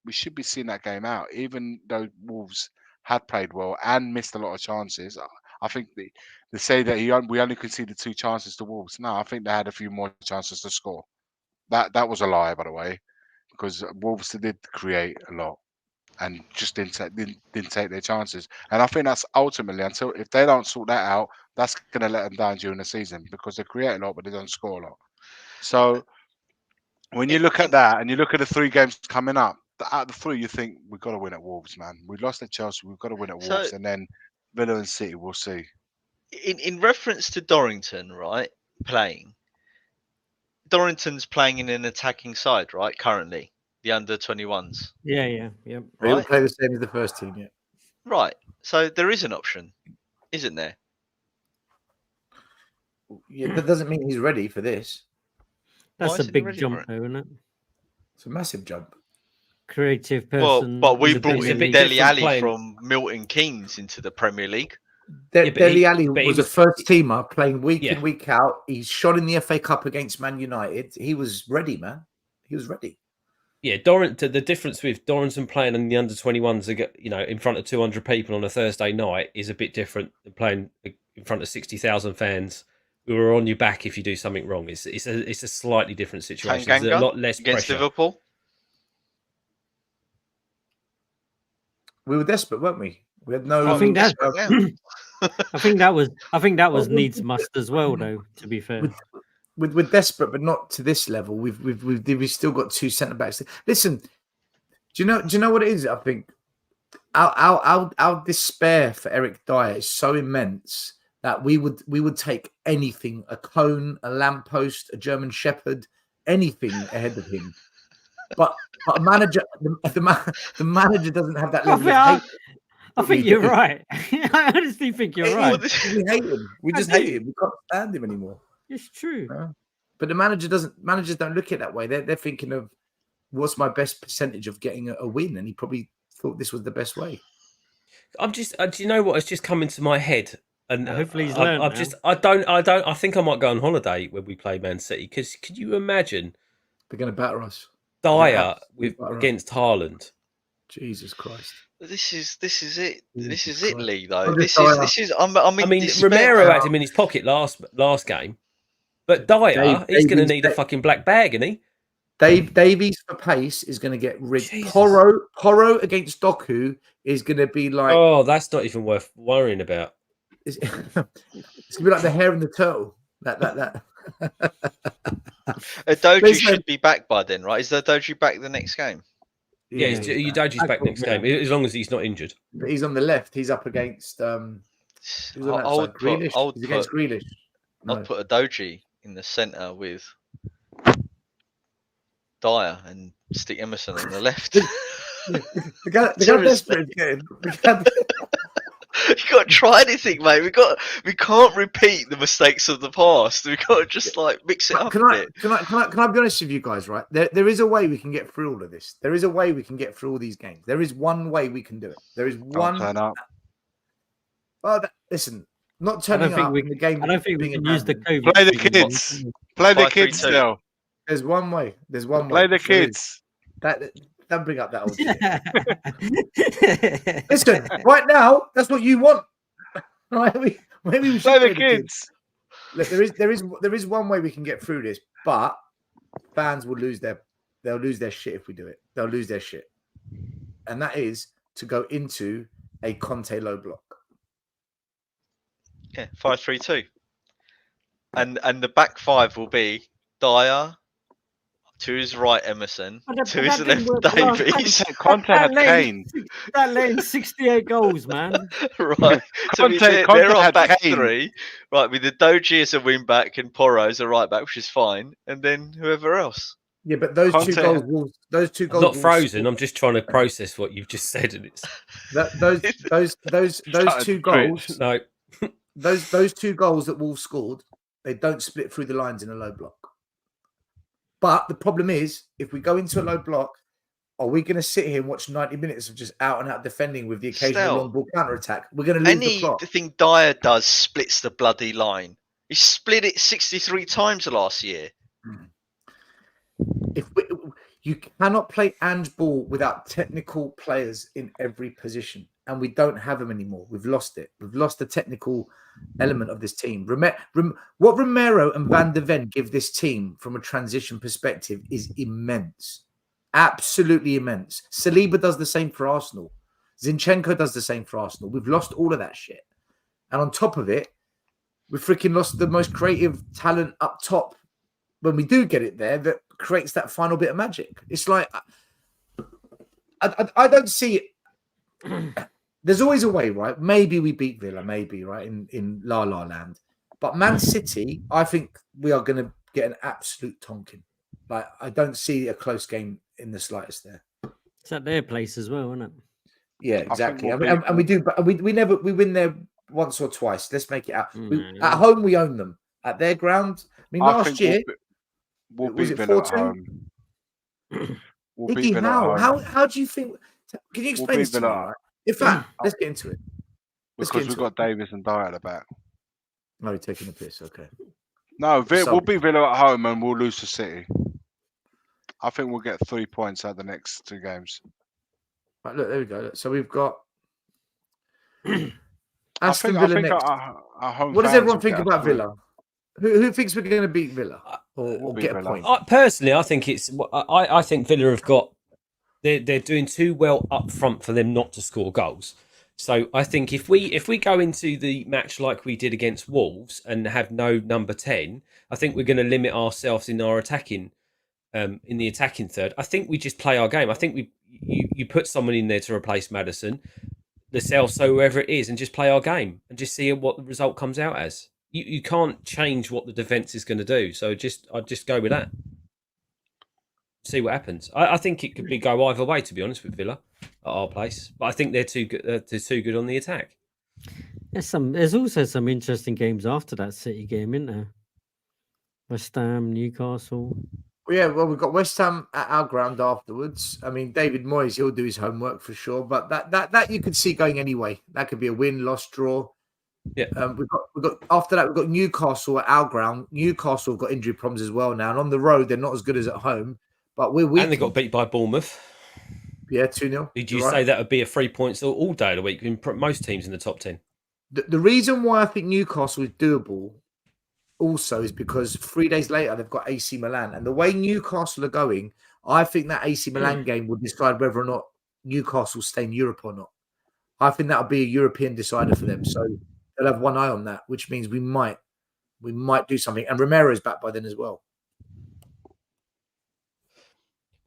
we should be seeing that game out. Even though Wolves had played well and missed a lot of chances, I think they say that we only conceded 2 chances to Wolves. No, I think they had a few more chances to score. That was a lie, by the way, because Wolves did create a lot and just didn't take their chances. And I think that's ultimately, if they don't sort that out, that's going to let them down during the season because they create a lot, but they don't score a lot. So when you look at that and you look at the 3 games coming up, out of the 3, you think we've got to win at Wolves, man. We lost at Chelsea, we've got to win at Wolves, and then Villa and City, we'll see. In reference to Dorrington, right, playing, Dorrington's playing in an attacking side, right, currently, the under-21s. Yeah. Right? They all play the same as the first team, yeah. Right, so there is an option, isn't there? Yeah, that doesn't mean he's ready for this. That's a big jump, though, isn't it? It's a massive jump. Creative person. Well, but we brought in Dele Alli from Milton Keynes into the Premier League. Dele Alli was a first teamer playing week in, week out. He shot in the FA Cup against Man United. He was ready, man. He was ready. Yeah, the difference with Dorrington playing in the under-21s, in front of 200 people on a Thursday night is a bit different than playing in front of 60,000 fans who are on your back if you do something wrong. It's a slightly different situation. There's a lot less against pressure. Liverpool. We were desperate, weren't we? We had no. I think that was needs must as well, though. To be fair, we're desperate, but not to this level. We've still got 2 centre backs. Listen, do you know what it is? I think our despair for Eric Dyer is so immense that we would take anything, a cone, a lamppost, a German Shepherd, anything ahead of him. But a manager, the manager doesn't have that level of hate. I think you're right. I honestly think you're right. We hate him. We just hate him. We can't stand him anymore. It's true. But managers don't look at it that way. They're thinking of what's my best percentage of getting a win, and he probably thought this was the best way. I'm just. Do you know what has just come into my head? And hopefully he's learned. I think I might go on holiday when we play Man City because could you imagine? They're going to batter us. Dyer against Haaland. Jesus Christ. This is it. This is it, Lee. Though This is. I mean, Romero had him in his pocket last game, but Dyer, he's going to need a fucking black bag, isn't he? Davies for pace is going to get rigged. Porro against Doku is going to be like. Oh, that's not even worth worrying about. It's going to be like the hare and the turtle. That. Doji Listen. should be back by then, right? Is Doji back the next game? Yeah, Udoji's back next game, as long as he's not injured. But he's on the left. He's up against. Who's on that side? Grealish. He's against Grealish. No. I'd put a Doji in the centre with Dyer and stick Emerson on the left. The guy desperate getting. You got to try anything, mate. We can't repeat the mistakes of the past. We got to just like mix it up a bit. Can I be honest with you guys? Right, there is a way we can get through all of this. There is a way we can get through all these games. There is one way we can do it. There is one. Turn up. Oh, listen, not turning up in the game. I don't think we can use the COVID. Play the kids. Play the kids still. There's one way. There's one way. Play the kids. Don't bring up that old shit. Listen, right now, that's what you want. Right? Maybe we should play the kids. Look, there is one way we can get through this, but fans will lose they'll lose their shit if we do it. They'll lose their shit. And that is to go into a Conte low block. Yeah, 5-3-2. And the back five will be Dyer, to his right Emerson, to his left Davies. Conte had Kane. That let in 68 goals, man. Right. So they're on back three. Right, with the Doji as a wing back and Porro as a right back, which is fine. And then whoever else. Yeah, but those two goals I'm not frozen. I'm just trying to process what you've just said, and it's those two goals. No, those two goals that Wolves scored, they don't split through the lines in a low block. But the problem is, if we go into a low block, are we going to sit here and watch 90 minutes of just out and out defending with the occasional long ball counter attack? We're going to lose the plot. Anything Dyer does splits the bloody line. He split it 63 times last year. You cannot play Ange ball without technical players in every position, and we don't have them anymore. We've lost it. We've lost the technical element of this team. What Romero and Van de Ven give this team from a transition perspective is immense. Absolutely immense. Saliba does the same for Arsenal. Zinchenko does the same for Arsenal. We've lost all of that shit. And on top of it, we've freaking lost the most creative talent up top when we do get it there that creates that final bit of magic. It's like, I don't see it. There's always a way, right? Maybe we beat Villa, maybe, right, in La La Land. But Man City, I think we are going to get an absolute tonking. Like, I don't see a close game in the slightest there. It's at their place as well, isn't it? Yeah, exactly. And we do, but we win there once or twice. Let's make it out. At home, we own them. At their ground, I mean, last year, we'll beat Villa at home. We'll beat Villa at home. How do you think? Can you explain this to me? Right? In fact, let's get into it. Because we've got Davies and Dyer at the back. No, you're taking the piss. Okay. No, we'll beat Villa at home and we'll lose to City. I think we'll get 3 points out the next two games. Right, look, there we go. So we've got Aston Villa next. Our home what does everyone think about Villa? Who thinks we're going to beat Villa or get a point? Personally, I think it's. I think Villa have got. They're doing too well up front for them not to score goals. So I think if we go into the match like we did against Wolves and have no number 10, I think we're going to limit ourselves in our attacking, in the attacking third. I think we just play our game. I think you put someone in there to replace Maddison, Lo Celso, whoever it is, and just play our game and just see what the result comes out as. You can't change what the defence is going to do. So I'd just go with that. See what happens. I think it could go either way, to be honest, with Villa at our place. But I think they're too good. They're too good on the attack. There's also some interesting games after that City game, isn't there? West Ham, Newcastle. Well, yeah, we've got West Ham at our ground afterwards. I mean, David Moyes, he'll do his homework for sure. But that you could see going anyway. That could be a win, loss, draw. Yeah. We've got after that we've got Newcastle at our ground. Newcastle have got injury problems as well now, and on the road they're not as good as at home. But and they got beat by Bournemouth. Yeah, 2-0. Did you say that would be a 3 points all day of the week in most teams in the top 10? The reason why I think Newcastle is doable also is because 3 days later they've got AC Milan. And the way Newcastle are going, I think that AC Milan game will decide whether or not Newcastle stay in Europe or not. I think that'll be a European decider for them. So they'll have one eye on that, which means we might we might do something. And Romero's back by then as well.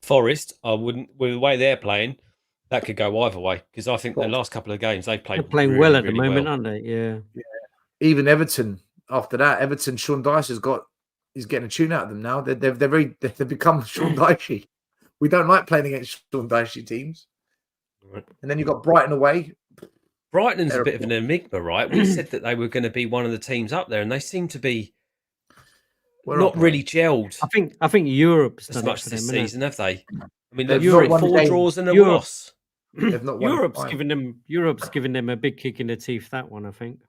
Forest, I wouldn't. With the way they're playing, that could go either way because I think the last couple of games they've played. They're playing really, well at really the moment, well. aren't they? Yeah. Even Everton. After that, Everton, Sean Dyche he's getting a tune out of them now. They've become Sean Dyche. We don't like playing against Sean Dyche teams. Right. And then you've got Brighton away. Brighton's a bit of an enigma, right? We said that they were going to be one of the teams up there, and they seem to be not really gelled. I think Europe's as done much it for this them, season, have they? I mean, They've they've not got won 4 draws and a loss. They've not won Europe's giving them a big kick in the teeth. That one, I think.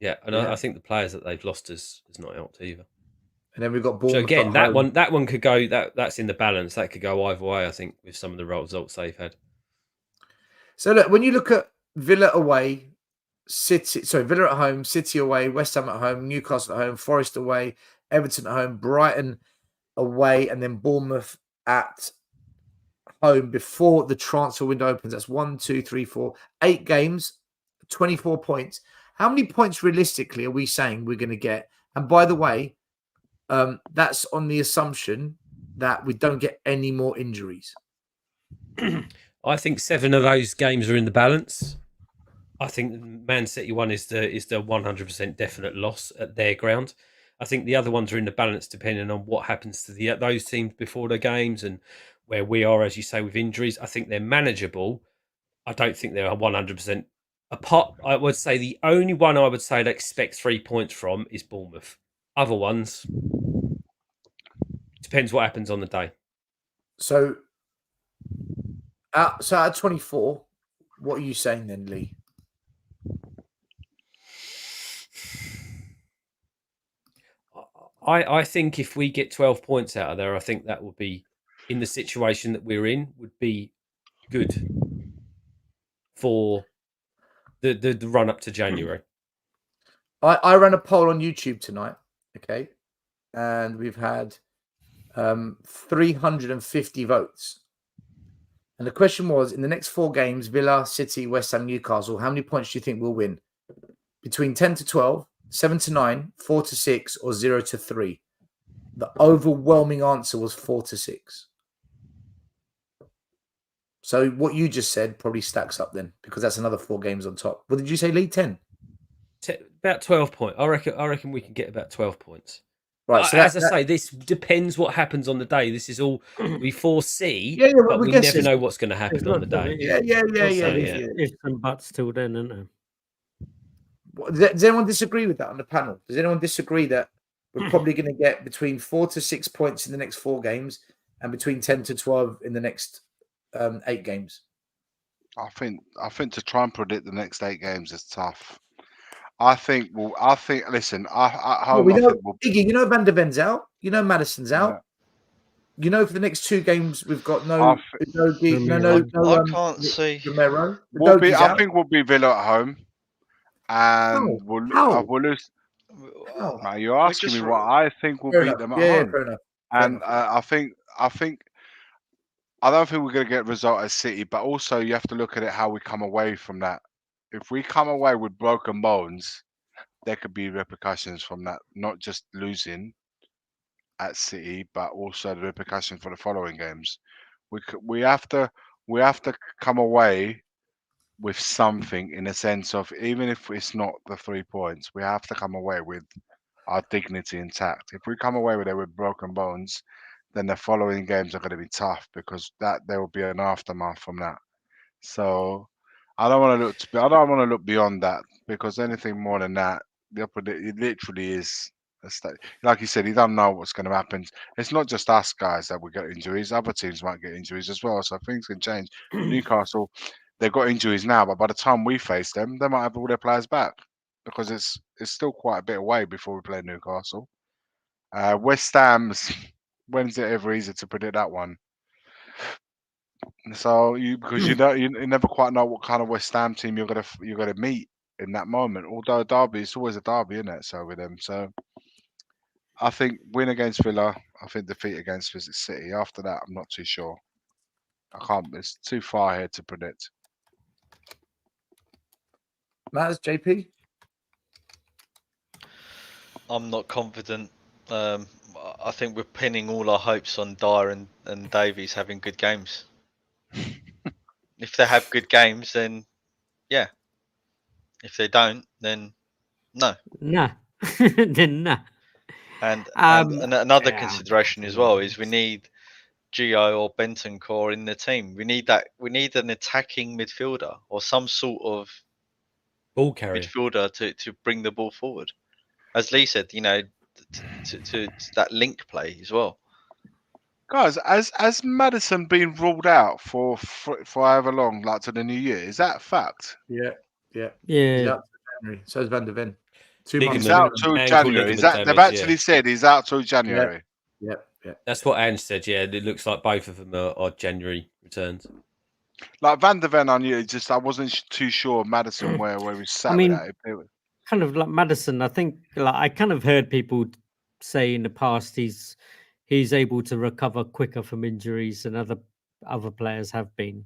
Yeah, and I think the players that they've lost has not helped either. And then we've got Bournemouth. So again, that one could go. That's in the balance. That could go either way. I think with some of the results they've had. So look, when you look at Villa away, Villa at home, City away, West Ham at home, Newcastle at home, Forest away, Everton at home, Brighton away, and then Bournemouth at home before the transfer window opens. That's 1, 2, 3, 4, 8 games, 24 points. How many points realistically are we saying we're going to get? And by the way, that's on the assumption that we don't get any more injuries. I think 7 of those games are in the balance. I think Man City one is the 100% definite loss at their ground. I think the other ones are in the balance depending on what happens to those teams before the games and where we are, as you say, with injuries. I think they're manageable. I don't think they're 100% apart. I would say the only one I would say to expect 3 points from is Bournemouth. Other ones, depends what happens on the day. So out of 24, what are you saying then, Lee? I think if we get 12 points out of there, I think that would be, in the situation that we're in, would be good for the run up to January. I ran a poll on YouTube tonight, okay, and we've had 350 votes. And the question was, in the next 4 games, Villa, City, West Ham, Newcastle, how many points do you think we'll win? Between 10 to 12, 7 to 9, 4 to 6, or 0 to 3? The overwhelming answer was 4 to 6. So what you just said probably stacks up then, because that's another 4 games on top. What did you say, Lee? 10? About 12 points. I reckon we can get about 12 points. Right. So as I say, this depends what happens on the day. This is all we foresee, but we never know what's going to happen on the day. Yeah. Ifs and buts till then, isn't there? Does anyone disagree with that on the panel? Does anyone disagree that we're probably going to get between 4 to 6 points in the next 4 games and between 10 to 12 in the next 8 games? I think to try and predict the next 8 games is tough. Listen, Iggy, you know Van der Ven's out. You know Madison's out. Yeah. You know for the next 2 games we've got no. I can't see. Romero. I think we'll be Villa at home, and we'll lose. Now you're asking me what I think will beat them at home, fair enough. And I don't think we're going to get a result at City, but also you have to look at it how we come away from that. If we come away with broken bones, there could be repercussions from that, not just losing at City, but also the repercussions for the following games. We have to come away with something, in a sense of, even if it's not the 3 points, we have to come away with our dignity intact. If we come away with it with broken bones, then the following games are going to be tough, because there will be an aftermath from that. So I don't want to look beyond that, because anything more than that, it literally is like you said, you don't know what's going to happen. It's not just us guys that will get injuries; other teams might get injuries as well. So things can change. Newcastle, they've got injuries now, but by the time we face them, they might have all their players back, because it's still quite a bit away before we play Newcastle. West Ham's, when's it ever easy to predict that one? So you never quite know what kind of West Ham team you're gonna meet in that moment. Although derby, it's always a derby, isn't it? So with them, so I think win against Villa, I think defeat against City. After that, I'm not too sure. It's too far ahead to predict. Matters, JP? I'm not confident. I think we're pinning all our hopes on Dyer and Davies having good games. If they have good games, then yeah. If they don't, then no. Nah. Then nah. And another Yeah, consideration as well is we need Gio or Bentancur in the team. We need that. We need an attacking midfielder or some sort of Ball carrier. midfielder to bring the ball forward. As Lee said, you know, to that link play as well. Guys, has Madison been ruled out for however long, like to the new year? Is that a fact? Yeah. yeah. He's out till January. So is Van de Ven. 2 months. He's Ligament. out till Ankle January. Is ligament that they've damage, actually said he's out till January? Yeah. That's what Ange said. Yeah, it looks like both of them are January returns. Like Van de Ven, I knew. I wasn't too sure of Madison where we sat. I mean, with that. kind of like Madison. I think like I kind of heard people say in the past he's able to recover quicker from injuries than other players have been.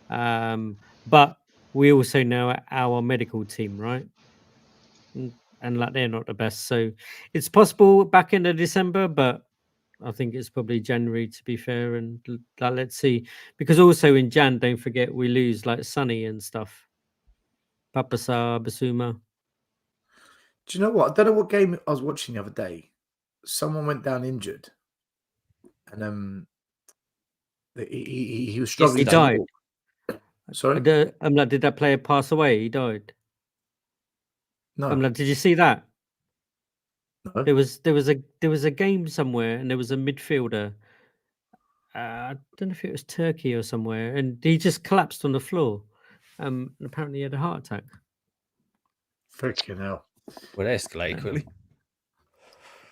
But we also know our medical team, right? And like they're not the best, so it's possible back into December, but I think it's probably January to be fair. And let's see, because also in Jan, don't forget we lose like Sonny and stuff. Papasa, Basuma. Do you know what? I don't know what game I was watching the other day. Someone went down injured, and he was struggling. He died. Sorry. Did that player pass away? He died. No. Did you see that? No. There was a game somewhere, and there was a midfielder. I don't know if it was Turkey or somewhere, and he just collapsed on the floor. And apparently he had a heart attack. Freaking hell. Well, they escalated quickly.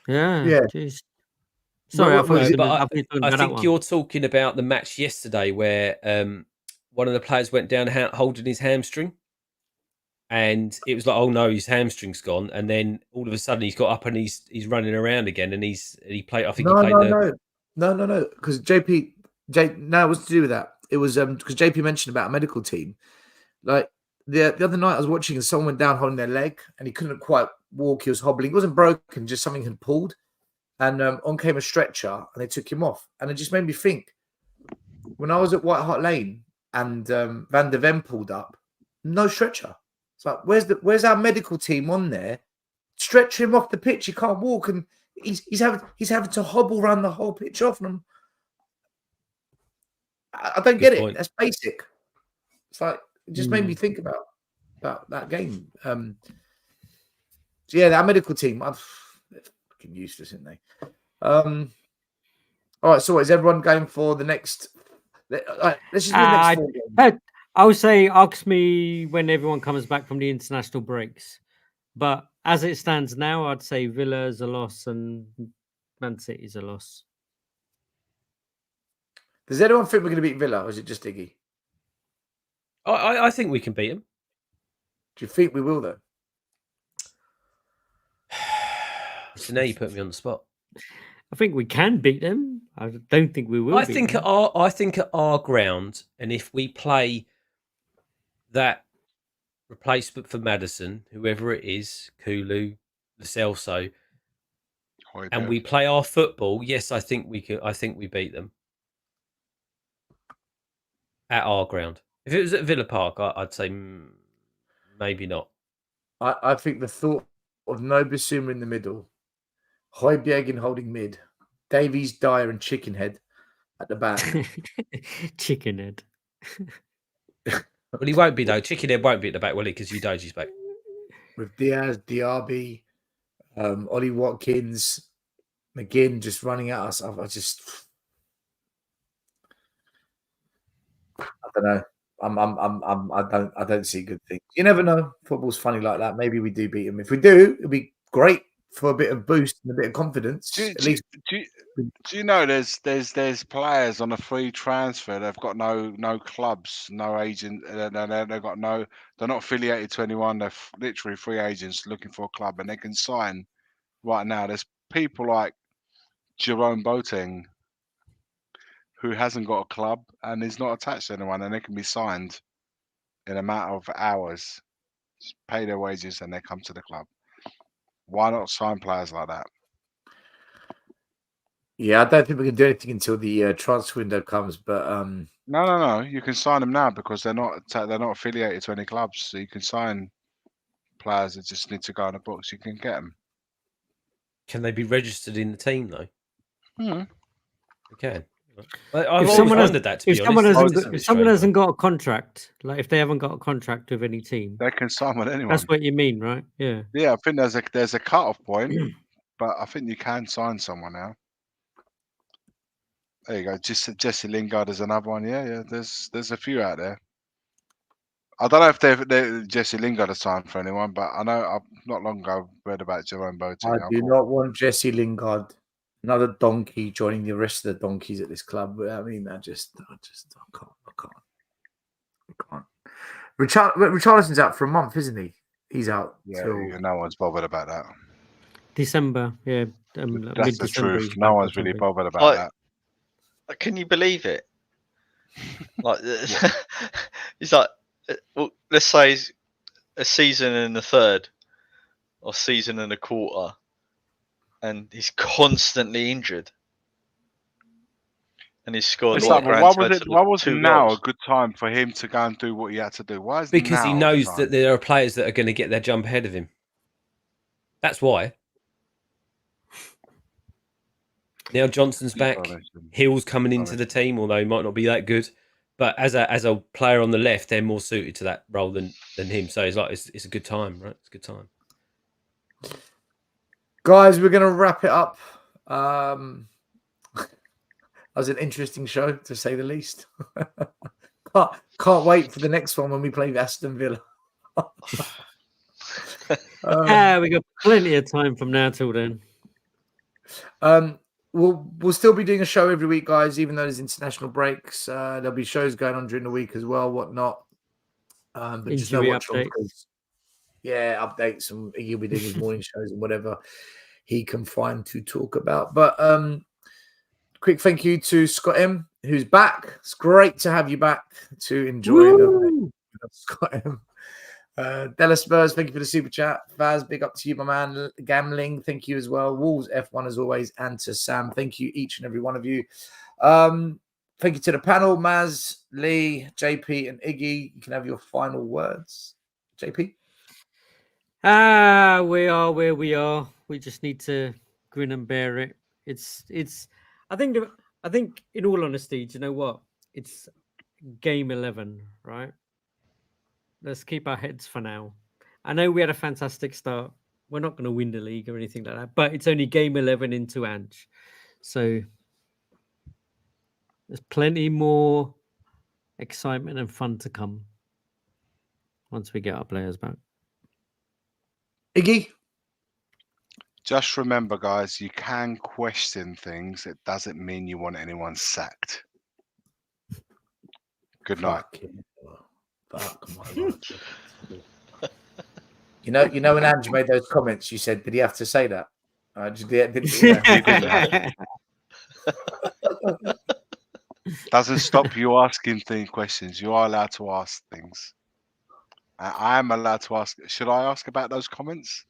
Yeah. Geez. Sorry, Well, I thought. But I think you're talking about the match yesterday where one of the players went down holding his hamstring, and it was like, oh no, his hamstring's gone, and then all of a sudden he's got up and he's running around again, and he played. I think he played No, because JP, no, it was to do with that. It was because JP mentioned about a medical team. Like the other night, I was watching and someone went down holding their leg, and he couldn't quite walk. He was hobbling. It wasn't broken, just something had pulled. And on came a stretcher, and they took him off. And it just made me think. When I was at White Hart Lane and Van de Ven pulled up, no stretcher. It's like, where's our medical team on there? Stretch him off the pitch. He can't walk, and he's having to hobble around the whole pitch off. And I don't get it. That's basic. It's like it just made me think about that game. So yeah, that medical team, they're fucking useless, aren't they? All right. So is everyone going for the next? Let's just do the next 4 games. I would say ask me when everyone comes back from the international breaks. But as it stands now, I'd say Villa's a loss and Man City's a loss. Does anyone think we're going to beat Villa, or is it just Iggy? I think we can beat them. Do you think we will, though? So now you put me on the spot. I think we can beat them. I don't think we will. I think at our ground, and if we play that replacement for Madison, whoever it is, Kulu, Lo Celso, and we play our football, yes, I think we can. I think we beat them at our ground. If it was at Villa Park, I'd say maybe not. I think the thought of no Basuma in the middle, Højbjerg holding mid, Davies, Dyer, and Chickenhead at the back. Chickenhead. Well, he won't be though. Chickenhead won't be at the back, will he? Because Udoji's back. With Diaz, Diaby, Ollie Watkins, McGinn just running at us. I don't know. I don't see good things. You never know. Football's funny like that. Maybe we do beat them. If we do, it'll be great for a bit of boost and a bit of confidence. Do you know there's players on a free transfer? They've got no clubs, no agent. They've got no. They're not affiliated to anyone. They're literally free agents looking for a club, and they can sign right now. There's people like Jerome Boateng, who hasn't got a club and is not attached to anyone, and they can be signed in a matter of hours, just pay their wages, and they come to the club. Why not sign players like that? Yeah, I don't think we can do anything until the transfer window comes. But No. You can sign them now because they're not affiliated to any clubs. So you can sign players that just need to go on the books. You can get them. Can they be registered in the team though? Hmm. They can. I've always wondered that. To be honest, if someone hasn't got a contract, like if they haven't got a contract with any team, They can sign with anyone. that's what you mean, right? Yeah. Yeah, I think there's a cut-off point, but I think you can sign someone now. There you go. Jesse Lingard is another one. Yeah. There's a few out there. I don't know if they Jesse Lingard has signed for anyone, but I know not long ago I read about Jerome Boateng. I do not want Jesse Lingard, another donkey, joining the rest of the donkeys at this club. I mean, I can't. Richarlison's out for a month, isn't he? He's out. Yeah, till no one's bothered about that. December, yeah. That's the truth. No one's really bothered about that. Can you believe it? Like, it's like, well, let's say a season and a third, or season and a quarter, and he's constantly injured, and he's scored. Why was now a good time for him to go and do what he had to do? Why is because he now knows that there are players that are going to get their jump ahead of him. That's why. Now Johnson's back. Hill's coming into the team, although he might not be that good. But as a player on the left, they're more suited to that role than him. So it's a good time, right? It's a good time. Guys, we're going to wrap it up. That was an interesting show, to say the least. Can't wait for the next one when we play Aston Villa. We got plenty of time from now till then. We'll still be doing a show every week, guys, even though there's international breaks. There'll be shows going on during the week as well, whatnot. But just no watch on because, updates, and he'll be doing his morning shows and whatever he can find to talk about. But quick thank you to Scott M, who's back. It's great to have you back to enjoy the Scott M. Della Spurs, thank you for the super chat. Vaz, big up to you, my man. Gambling, thank you as well. Wolves F1 as always, and to Sam, thank you each and every one of you. Thank you to the panel, Maz, Lee, JP, and Iggy. You can have your final words. JP? We are where we are. We just need to grin and bear it. It's. I think in all honesty, do you know what? It's game 11, right? Let's keep our heads for now. I know we had a fantastic start. We're not going to win the league or anything like that, but it's only game 11 into Ange. So there's plenty more excitement and fun to come once we get our players back. Iggy? Just remember, guys, you can question things. It doesn't mean you want anyone sacked. Good night. Fuck my Lord. You know when Ange made those comments, you said, did he have to say that? Doesn't stop you asking questions. You are allowed to ask things. I am allowed to ask. Should I ask about those comments?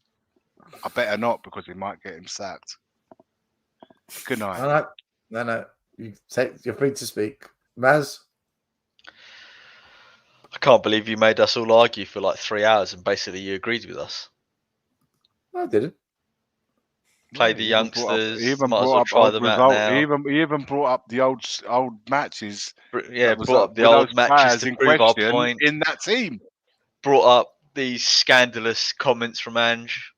I better not, because we might get him sacked. Good night. No. You're free to speak. Maz? I can't believe you made us all argue for like 3 hours and basically you agreed with us. I didn't. Play the youngsters. He even brought up try them out now. He even brought up the old matches. Yeah, brought up the old matches to prove our point in that team. Brought up these scandalous comments from Ange.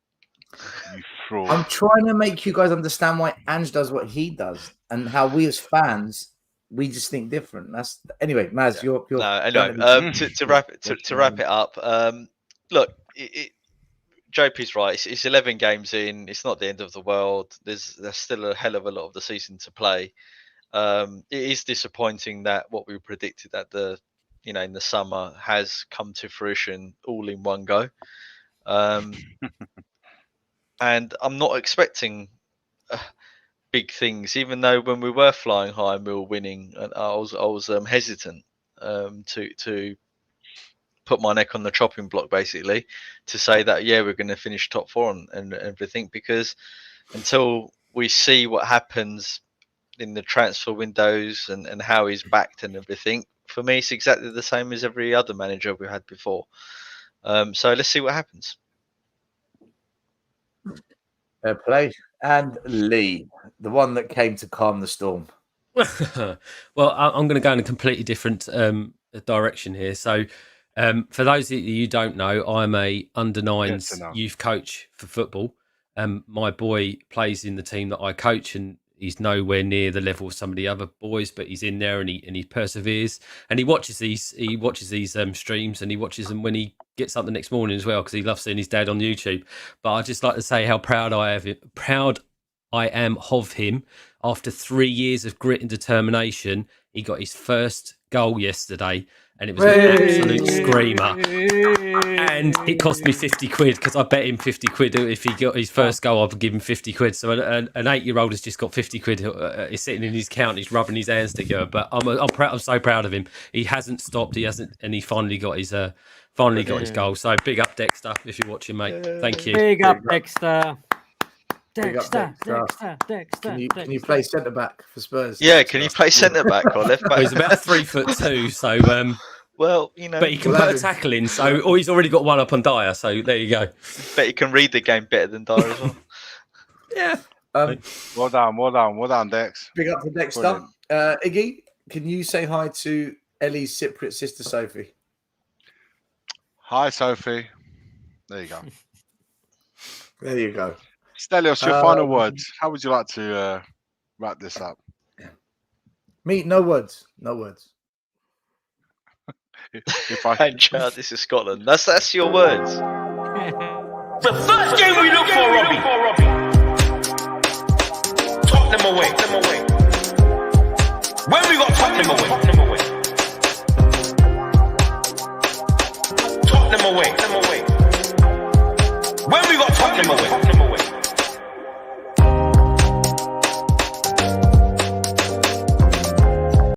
You fraud. I'm trying to make you guys understand why Ange does what he does and how we as fans, we just think different. That's anyway, Maz. You're no. Anyway, to wrap it up. Look, JP's right. It's 11 games in. It's not the end of the world. There's still a hell of a lot of the season to play. It is disappointing that what we predicted at in the summer has come to fruition all in one go. And I'm not expecting big things, even though when we were flying high and we were winning, and I was hesitant to put my neck on the chopping block basically to say that we're going to finish top 4 and everything, because until we see what happens in the transfer windows and how he's backed and everything, for me it's exactly the same as every other manager we had before. So let's see what happens. Fair play. And Lee, the one that came to calm the storm. Well, I'm going to go in a completely different direction here. So, for those of you who don't know, I'm a under-9s youth coach for football. My boy plays in the team that I coach, and he's nowhere near the level of some of the other boys, but he's in there and he perseveres, and he watches these streams, and he watches them when he gets up the next morning as well, because he loves seeing his dad on YouTube. But I just like to say how proud I am of him. After 3 years of grit and determination, he got his first goal yesterday, and it was an absolute screamer. And it cost me 50 quid, because I bet him 50 quid if he got his first goal. I'd give him 50 quid. So an 8-year-old has just got 50 quid. He's sitting in his account. He's rubbing his hands together. But I'm so proud of him. He hasn't stopped. And he finally got his goal. So big up, Dexter, if you're watching, mate. Thank you. Big up, Dexter. Dexter. Can you play centre back for Spurs? Yeah, can you play centre back or left back? Well, he's about 3'2", so well, you know, but he can put a tackle in. So he's already got one up on Dyer. So there you go. Bet he can read the game better than Dyer as well. Yeah. Well done, Dex. Big up to Dexter. Iggy, can you say hi to Ellie's Cypriot sister Sophie? Hi, Sophie. There you go. There you go. Stelios, your final words. How would you like to wrap this up? Me, no words. No words. If I And Chad, this is Scotland. That's your words. The first game we look for, Robbie. Tottenham away. When we got Tottenham away.